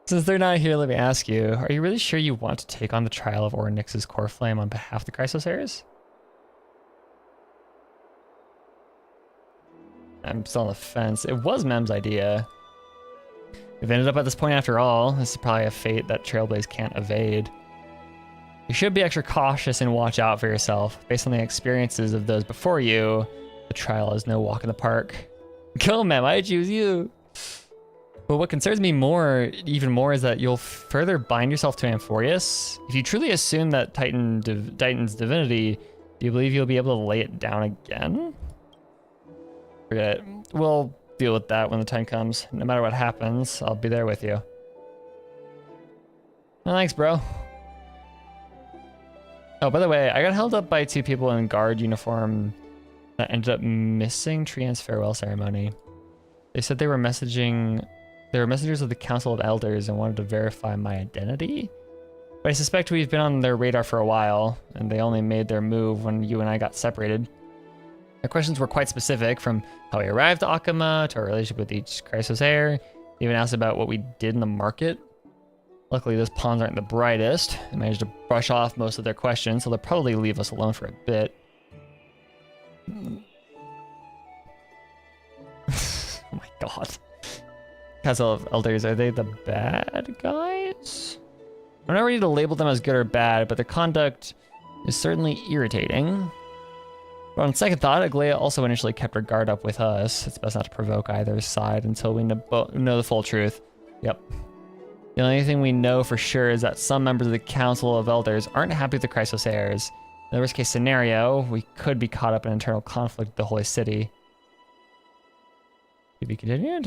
Since they're not here, let me ask you, are you really sure you want to take on the trial of Ornyx's core flame on behalf of the Chrysos heirs? I'm still on the fence. It was Mem's idea. We've ended up at this point after all. This is probably a fate that Trailblaze can't evade. You should be extra cautious and watch out for yourself. Based on the experiences of those before you, the trial is no walk in the park. Go, Mem, I choose you. But what concerns me even more, is that you'll further bind yourself to Amphorius. If you truly assume that Titan's divinity, do you believe you'll be able to lay it down again? Forget it. We'll deal with that when the time comes. No matter what happens, I'll be there with you. Well, thanks, bro. Oh, by the way, I got held up by two people in guard uniform that ended up missing Trian's farewell ceremony. They said they were messengers of the Council of Elders and wanted to verify my identity. But I suspect we've been on their radar for a while, and they only made their move when you and I got separated. Their questions were quite specific, from how we arrived to Okima to our relationship with each Chrysos heir. They even asked about what we did in the market. Luckily, those pawns aren't the brightest. I managed to brush off most of their questions, so they'll probably leave us alone for a bit. Oh my god. Council of Elders, are they the bad guys? I'm not ready to label them as good or bad, but their conduct is certainly irritating. But on second thought, Aglaia also initially kept her guard up with us. It's best not to provoke either side until we know the full truth. Yep. The only thing we know for sure is that some members of the Council of Elders aren't happy with the Chrysos heirs. In the worst case scenario, we could be caught up in internal conflict with the Holy City. To be continued?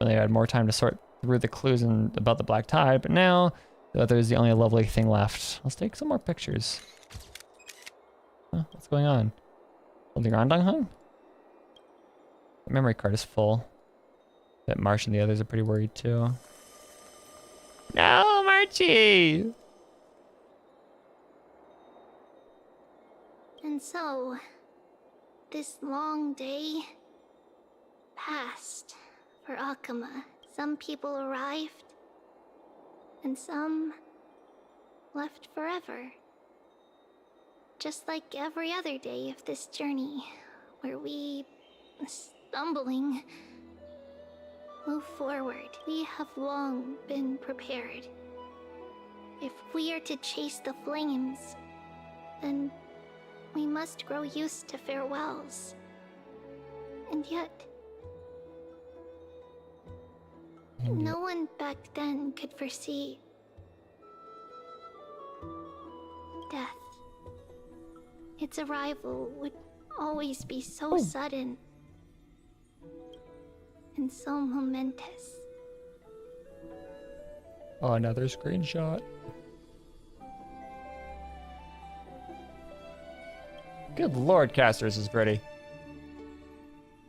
Well, they had more time to sort through the clues about the Black Tide, but now the other is the only lovely thing left. Let's take some more pictures. Huh, what's going on? Something Rondong hung? The memory card is full. Bet Marsh and the others are pretty worried too. No, Marchie! And so, this long day passed for Akama. Some people arrived, and some left forever. Just like every other day of this journey, where we, stumbling, move forward. We have long been prepared. If we are to chase the flames, then we must grow used to farewells. And yet, no one back then could foresee death. Its arrival would always be so sudden and so momentous. Oh, another screenshot. Good lord, Casters is pretty.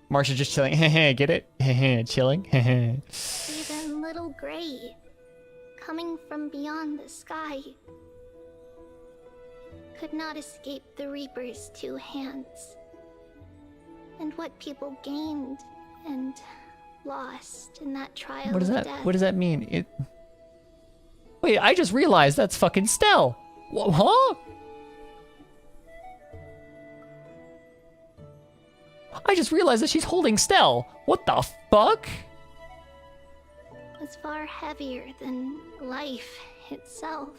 Marcia just chilling. Get it? Chilling. Even little Gray, coming from beyond the sky, could not escape the Reaper's two hands. And what people gained and lost in that trial What does of that? death. What does that mean? Wait, I just realized that's fucking Stell. Huh? I just realized that she's holding Stell. What the fuck? Was far heavier than life itself.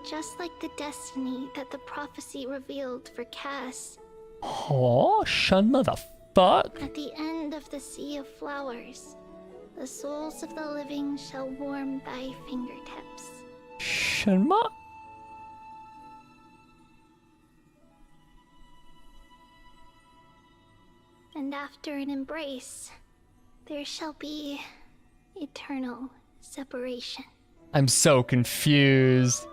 Just like the destiny that the prophecy revealed for Cass. Oh, shun motherfuck. At the end of the Sea of Flowers, the souls of the living shall warm thy fingertips. Shanma? And after an embrace, there shall be eternal separation. I'm so confused.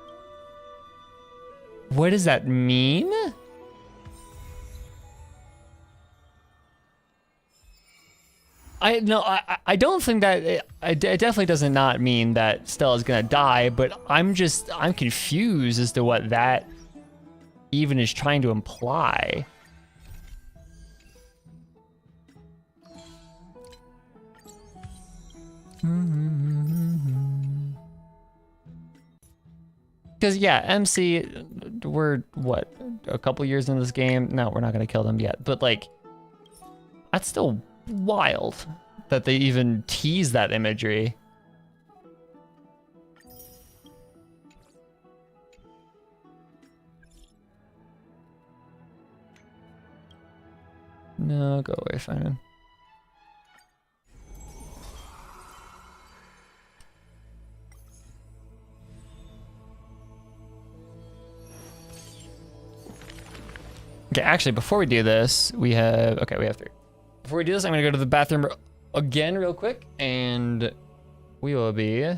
What does that mean? I don't think that it definitely does not mean that Stella's gonna die, but I'm confused as to what that even is trying to imply. Because yeah, MC, we're what, a couple years into this game? No, we're not gonna kill them yet. But like, that's still wild that they even tease that imagery. No, go away, Finan. Okay, actually, before we do this, we have 3. Before we do this, I'm gonna go to the bathroom again real quick, and we will be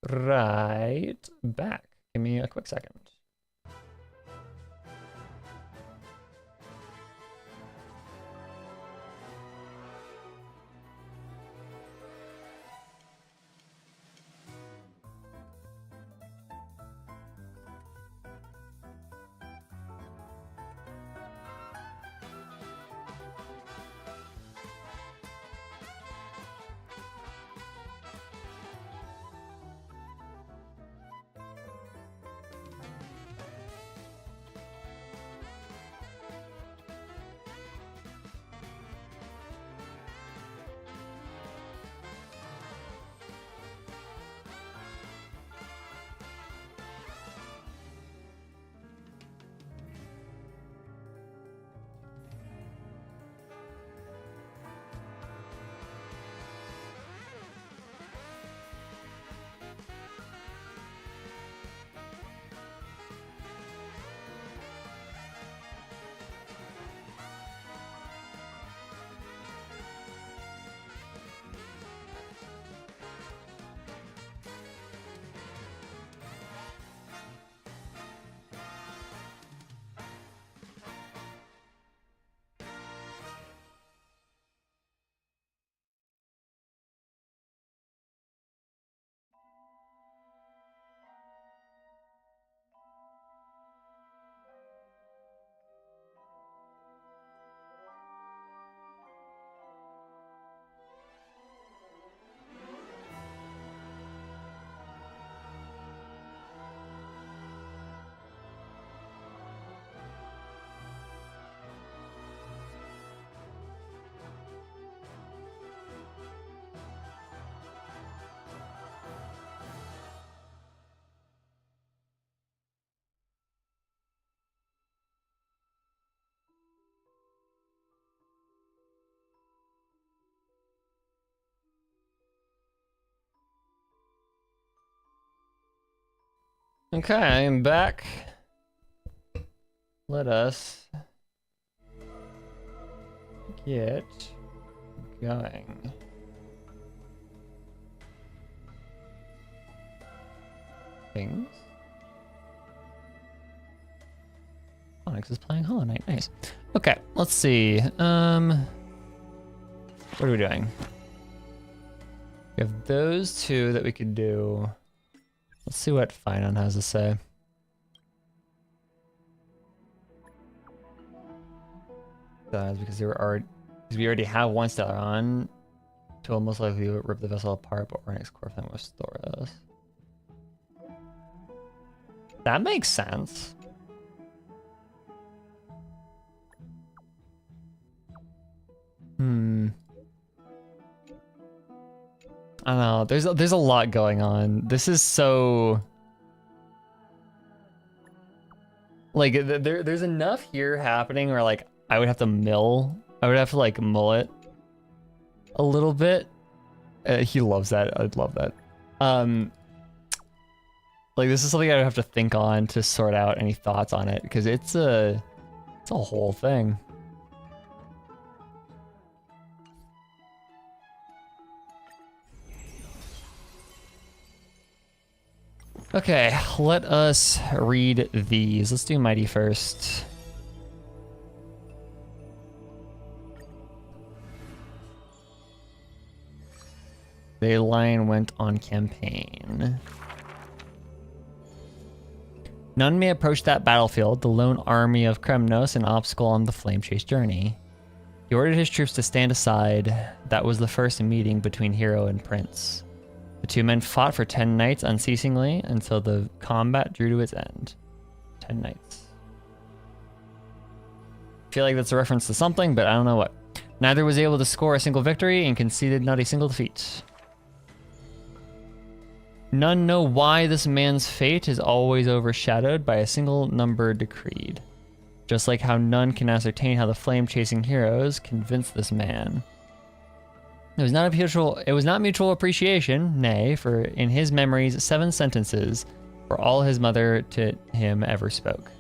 right back. Give me a quick second. Okay, I am back. Let us get going. Things. Onyx is playing Hollow Knight. Nice. Okay, let's see. What are we doing? We have those two that we could do. Let's see what Finon has to say. Because we already have one stellar on, to almost likely rip the vessel apart, but our next core flame will restore us. That makes sense. I don't know. There's a lot going on. This is so like there's enough here happening where like I would have to mull it a little bit. He loves that. I'd love that. Like this is something I would have to think on to sort out any thoughts on it because it's a whole thing. Okay, let us read these. Let's do Mighty first. The lion went on campaign. None may approach that battlefield, the lone army of Kremnos, an obstacle on the flame chase journey. He ordered his troops to stand aside. That was the first meeting between hero and prince. The two men fought for 10 nights unceasingly until the combat drew to its end. 10 nights. I feel like that's a reference to something, but I don't know what. Neither was able to score a single victory and conceded not a single defeat. None know why this man's fate is always overshadowed by a single number decreed. Just like how none can ascertain how the flame-chasing heroes convinced this man. It was not mutual appreciation, nay, for in his memories 7 sentences were all his mother to him ever spoke.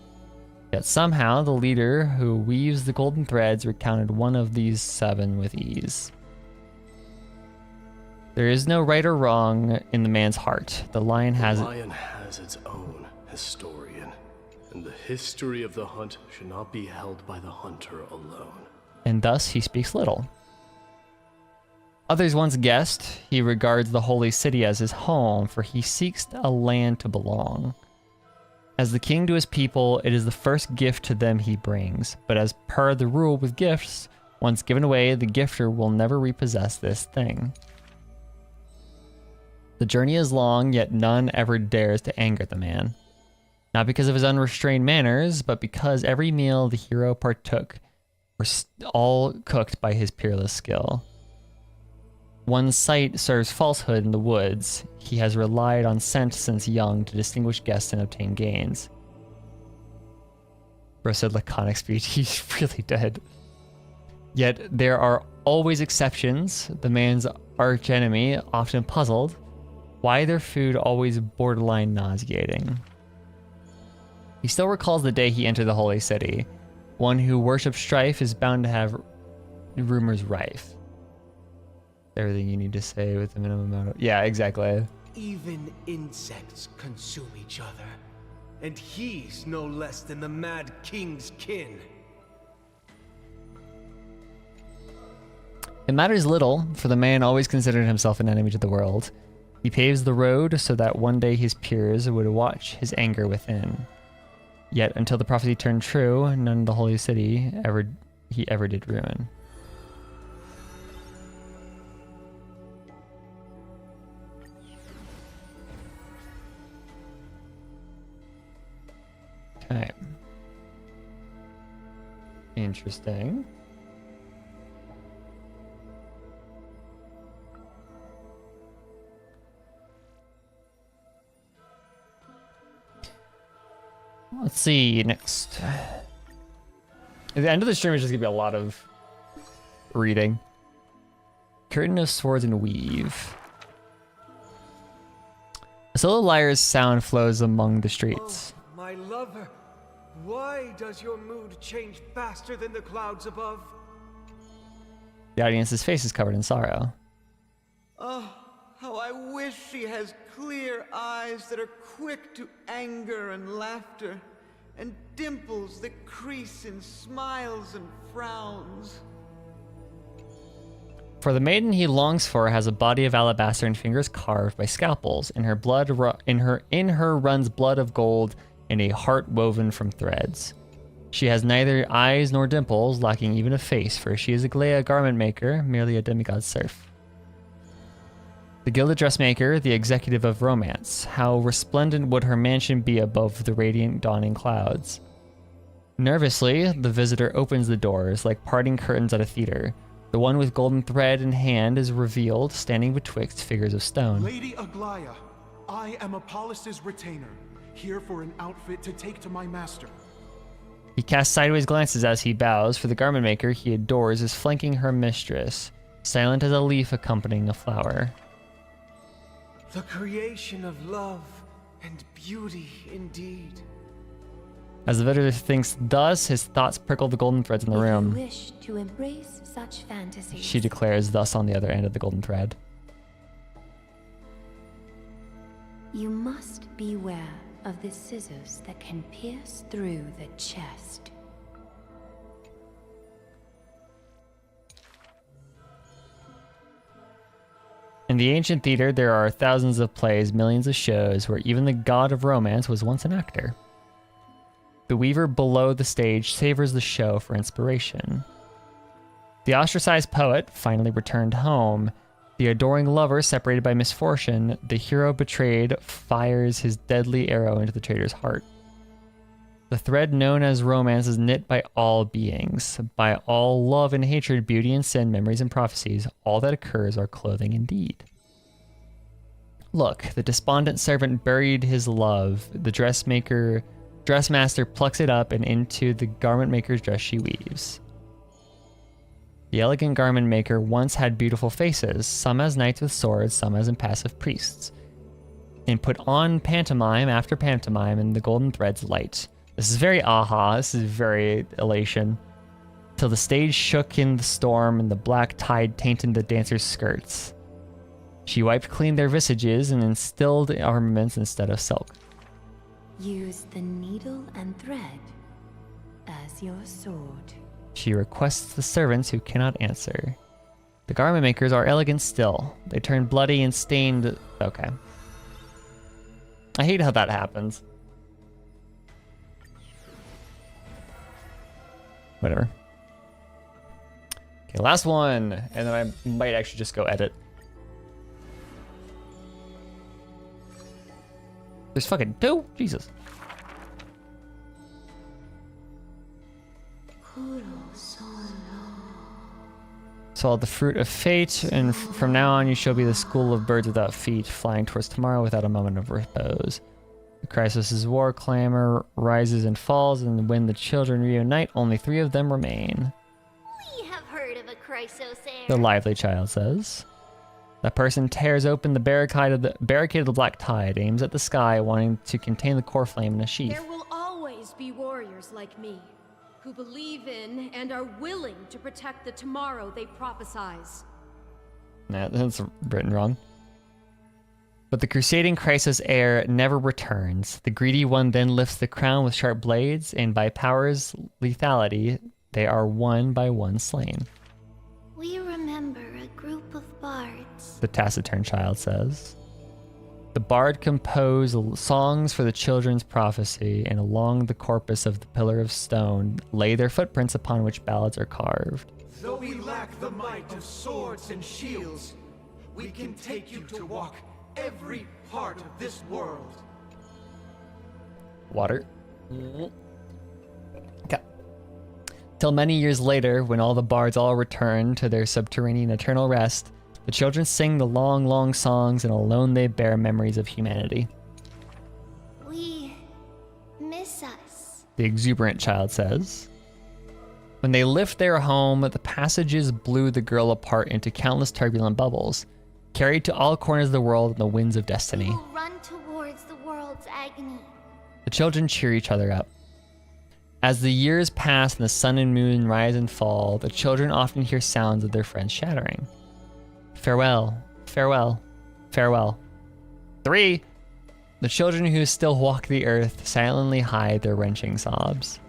Yet somehow the leader who weaves the golden threads recounted one of these 7 with ease. There is no right or wrong in the man's heart. The lion has its own historian, and the history of the hunt should not be held by the hunter alone. And thus he speaks little. Others once guessed he regards the holy city as his home, for he seeks a land to belong. As the king to his people, it is the first gift to them he brings, but as per the rule with gifts, once given away, the gifter will never repossess this thing. The journey is long, yet none ever dares to anger the man. Not because of his unrestrained manners, but because every meal the hero partook were all cooked by his peerless skill. One sight serves falsehood in the woods. He has relied on scent since young to distinguish guests and obtain gains. Bro said laconic speech. He's really dead. Yet there are always exceptions. The man's archenemy, often puzzled, why their food always borderline nauseating. He still recalls the day he entered the holy city. One who worships strife is bound to have rumors rife. Everything you need to say with the minimum amount of... Yeah, exactly. Even insects consume each other. And he's no less than the Mad King's kin. It matters little, for the man always considered himself an enemy to the world. He paves the road so that one day his peers would watch his anger within. Yet until the prophecy turned true, none of the holy city he ever did ruin. Okay. Interesting. Let's see next. At the end of the stream is just gonna be a lot of reading. Curtain of Swords and Weave. A solo lyre's sound flows among the streets. Oh, my lover, why does your mood change faster than the clouds above? The audience's face is covered in sorrow. Oh, how I wish she has clear eyes that are quick to anger and laughter, and dimples that crease in smiles and frowns. For the maiden he longs for has a body of alabaster and fingers carved by scalpels. In her runs blood of gold and a heart woven from threads. She has neither eyes nor dimples, lacking even a face, for she is a Glea garment maker, merely a demigod serf. The gilded dressmaker, the executive of romance. How resplendent would her mansion be above the radiant dawning clouds. Nervously, the visitor opens the doors like parting curtains at a theater. The one with golden thread in hand is revealed, standing betwixt figures of stone. Lady Aglaya, I am Apollos' retainer, here for an outfit to take to my master. He casts sideways glances as he bows, for the garment maker he adores is flanking her mistress, silent as a leaf accompanying a flower. The creation of love and beauty indeed. As the visitor thinks thus, his thoughts prickle the golden threads in the room. If you wish to embrace such fantasies, She declares thus on the other end of the golden thread. you must beware of the scissors that can pierce through the chest. In the ancient theater, there are thousands of plays, millions of shows, where even the god of romance was once an actor. The weaver below the stage savors the show for inspiration. The ostracized poet finally returned home. The adoring lover separated by misfortune, the hero betrayed, fires his deadly arrow into the traitor's heart. The thread known as romance is knit by all beings, by all love and hatred, beauty and sin, memories and prophecies. All that occurs are clothing indeed. Look, the despondent servant buried his love. The dressmaster plucks it up, and into the garment maker's dress she weaves. The elegant garment maker once had beautiful faces, some as knights with swords, some as impassive priests, and put on pantomime after pantomime in the golden thread's light. This is very aha, this is very elation. Till the stage shook in the storm and the black tide tainted the dancers' skirts. She wiped clean their visages and instilled armaments instead of silk. Use the needle and thread as your sword. She requests the servants who cannot answer. The garment makers are elegant still. They turn bloody and stained. Okay. I hate how that happens. Whatever. Okay, last one. And then I might actually just go edit. There's fucking two? Jesus. Swallow the fruit of fate, and from now on you shall be the school of birds without feet, flying towards tomorrow without a moment of repose. The crisis' war clamor rises and falls, and when the children reunite, only 3 of them remain. We have heard of a Chrysosaur. The lively child says. That person tears open the barricade of the black tide, aims at the sky, wanting to contain the core flame in a sheath. There will always be warriors like me, who believe in and are willing to protect the tomorrow they prophesize. Nah, that's written wrong. But the crusading crisis heir never returns. The greedy one then lifts the crown with sharp blades, and by power's lethality, they are one by one slain. We remember a group of bards. The taciturn child says. The bard composed songs for the children's prophecy, and along the corpus of the pillar of stone lay their footprints upon which ballads are carved. Though we lack the might of swords and shields, we can take you to walk every part of this world. Water. Okay. Till many years later, when all the bards all return to their subterranean eternal rest, the children sing the long, long songs, and alone they bear memories of humanity. We miss us. The exuberant child says. When they left their home, the passages blew the girl apart into countless turbulent bubbles, carried to all corners of the world in the winds of destiny. We will run toward world's agony. The children cheer each other up. As the years pass and the sun and moon rise and fall, the children often hear sounds of their friends shattering. Farewell, farewell, farewell. 3. The children who still walk the earth silently hide their wrenching sobs.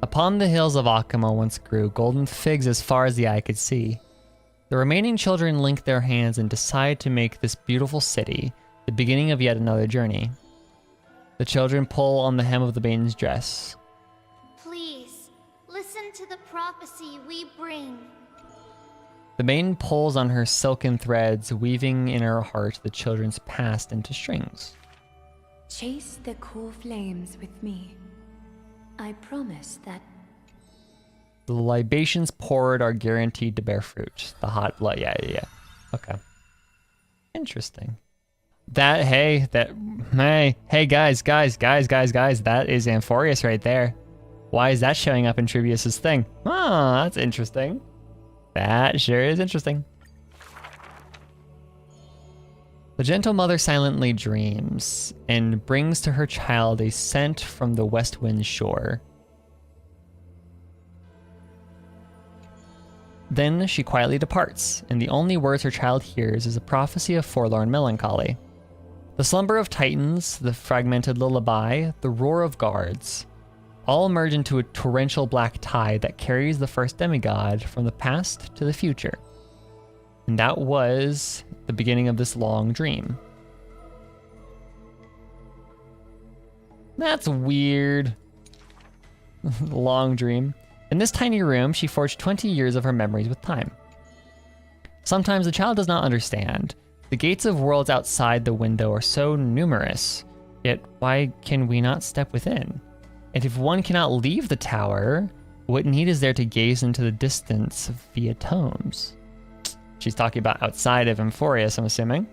Upon the hills of Akama once grew golden figs as far as the eye could see. The remaining children link their hands and decide to make this beautiful city the beginning of yet another journey. The children pull on the hem of the maiden's dress. Please, listen to the prophecy we bring. The maiden pulls on her silken threads, weaving in her heart the children's past into strings. Chase the core flames with me. I promise that The libations poured are guaranteed to bear fruit. The hot blood, yeah. Okay. Interesting. Hey guys, that is Amphorius right there. Why is that showing up in Trivius's thing? Oh, that's interesting. That sure is interesting. The gentle mother silently dreams and brings to her child a scent from the west wind shore. Then she quietly departs, and the only words her child hears is a prophecy of forlorn melancholy. The slumber of titans, the fragmented lullaby, the roar of guards, all merge into a torrential black tide that carries the first demigod from the past to the future. And that was the beginning of this long dream. That's weird. Long dream. In this tiny room, she forged 20 years of her memories with time. Sometimes the child does not understand. The gates of worlds outside the window are so numerous, yet why can we not step within? And if one cannot leave the tower, what need is there to gaze into the distance via tomes? She's talking about outside of Amphorius, I'm assuming.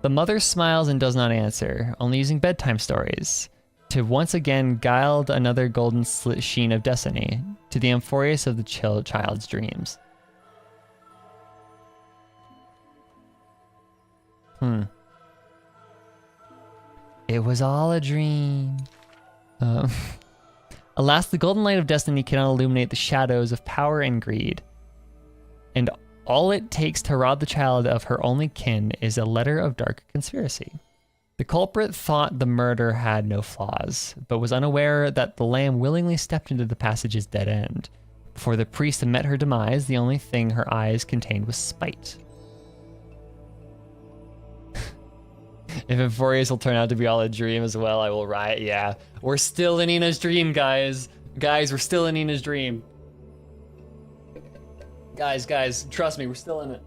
The mother smiles and does not answer, only using bedtime stories to once again gild another golden sheen of destiny to the Amphorius of the child's dreams. It was all a dream. Alas, the golden light of destiny cannot illuminate the shadows of power and greed. And all it takes to rob the child of her only kin is a letter of dark conspiracy. The culprit thought the murder had no flaws, but was unaware that the lamb willingly stepped into the passage's dead end. Before the priest met her demise, the only thing her eyes contained was spite. If Amphorius will turn out to be all a dream as well, I will riot. Yeah, we're still in Ina's dream, guys. Guys, we're still in Ina's dream. Guys, trust me, we're still in it.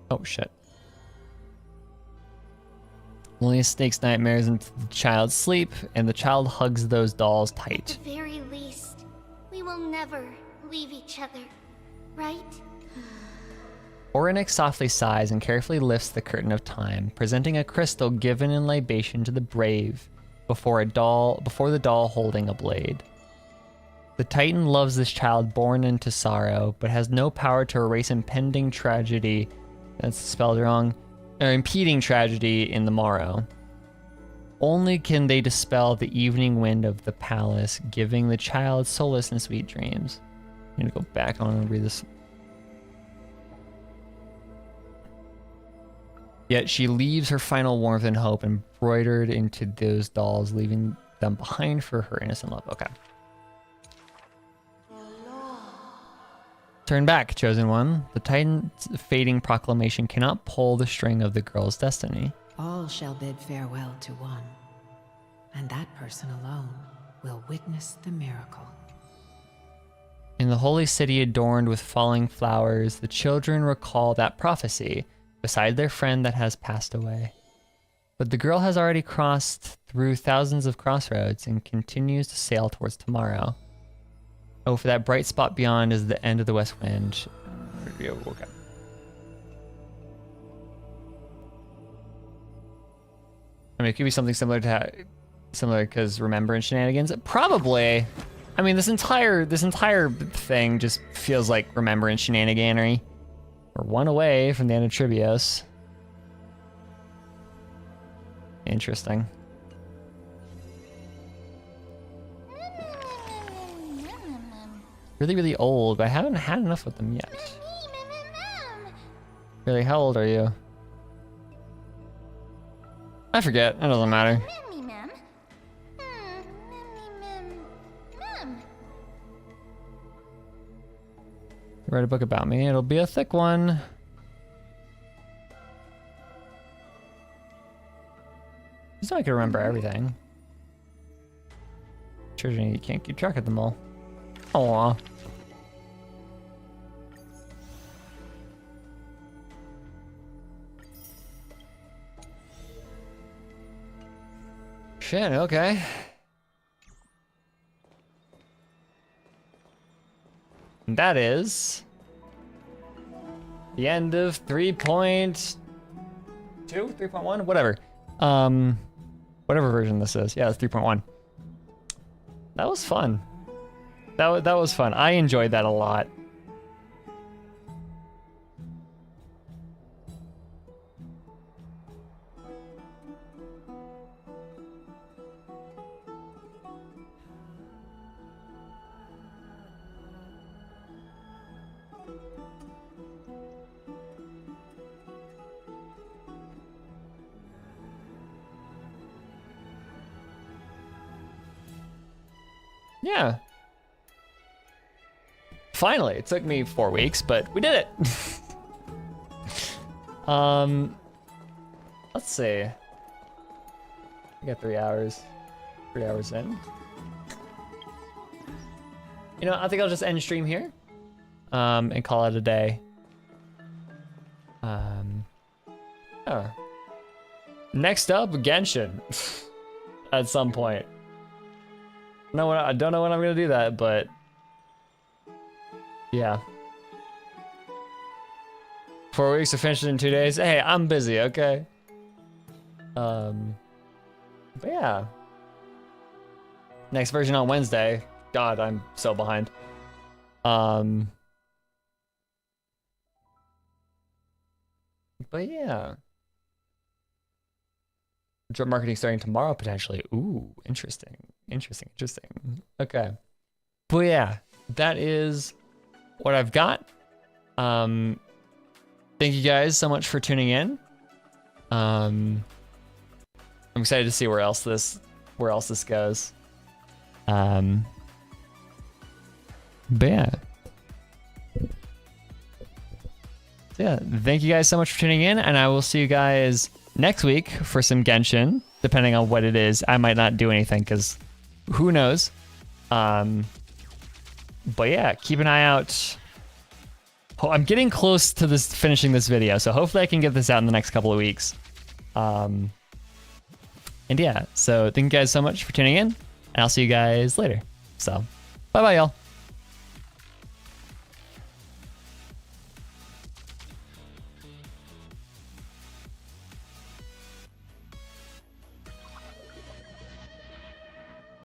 Oh shit. Only a snake's nightmares into the child's sleep, and the child hugs those dolls tight. At the very least, we will never leave each other, right? Orynyx softly sighs and carefully lifts the curtain of time, presenting a crystal given in libation to the brave before the doll holding a blade. The Titan loves this child born into sorrow, but has no power to erase impending tragedy. That's spelled wrong. Or impeding tragedy in the morrow. Only can they dispel the evening wind of the palace, giving the child solace and sweet dreams. I need to go back. I want to read this. Yet she leaves her final warmth and hope embroidered into those dolls, leaving them behind for her innocent love. Okay. Turn back, chosen one. The Titan's fading proclamation cannot pull the string of the girl's destiny. All shall bid farewell to one, and that person alone will witness the miracle. In the holy city adorned with falling flowers, the children recall that prophecy beside their friend that has passed away. But the girl has already crossed through thousands of crossroads and continues to sail towards tomorrow. Oh, for that bright spot beyond is the end of the west wind. Okay. I mean, it could be something similar to Similar because Remembrance shenanigans? Probably. I mean, this entire thing just feels like Remembrance shenaniganery. We're one away from the end of Trivios. Interesting. Really, really old, but I haven't had enough with them yet. Really, how old are you? I forget, it doesn't matter. Write a book about me, it'll be a thick one. Just so I can remember everything. Treasure, you can't keep track of them all. Aww. Shit, okay. And that is the end of 3.2, 3.1, whatever. Whatever version this is. Yeah, it's 3.1. That was fun. That was fun. I enjoyed that a lot. Yeah. Finally, it took me 4 weeks, but we did it. Let's see. We got 3 hours. 3 hours in. You know, I think I'll just end stream here. And call it a day. Yeah. Next up, Genshin. At some point. No, I don't know when I'm gonna do that, but yeah. 4 weeks to finish it in 2 days. Hey, I'm busy, okay? But yeah. Next version on Wednesday. God, I'm so behind. But yeah. Drop marketing starting tomorrow potentially. Ooh, interesting. Interesting. Okay. But yeah, that is what I've got. Thank you guys so much for tuning in. I'm excited to see where else this goes. But yeah. So yeah, thank you guys so much for tuning in, and I will see you guys next week for some Genshin, depending on what it is. I might not do anything because who knows. But yeah, keep an eye out. Oh, I'm getting close to finishing this video, so hopefully I can get this out in the next couple of weeks. And yeah, so thank you guys so much for tuning in, and I'll see you guys later. So, bye-bye, y'all.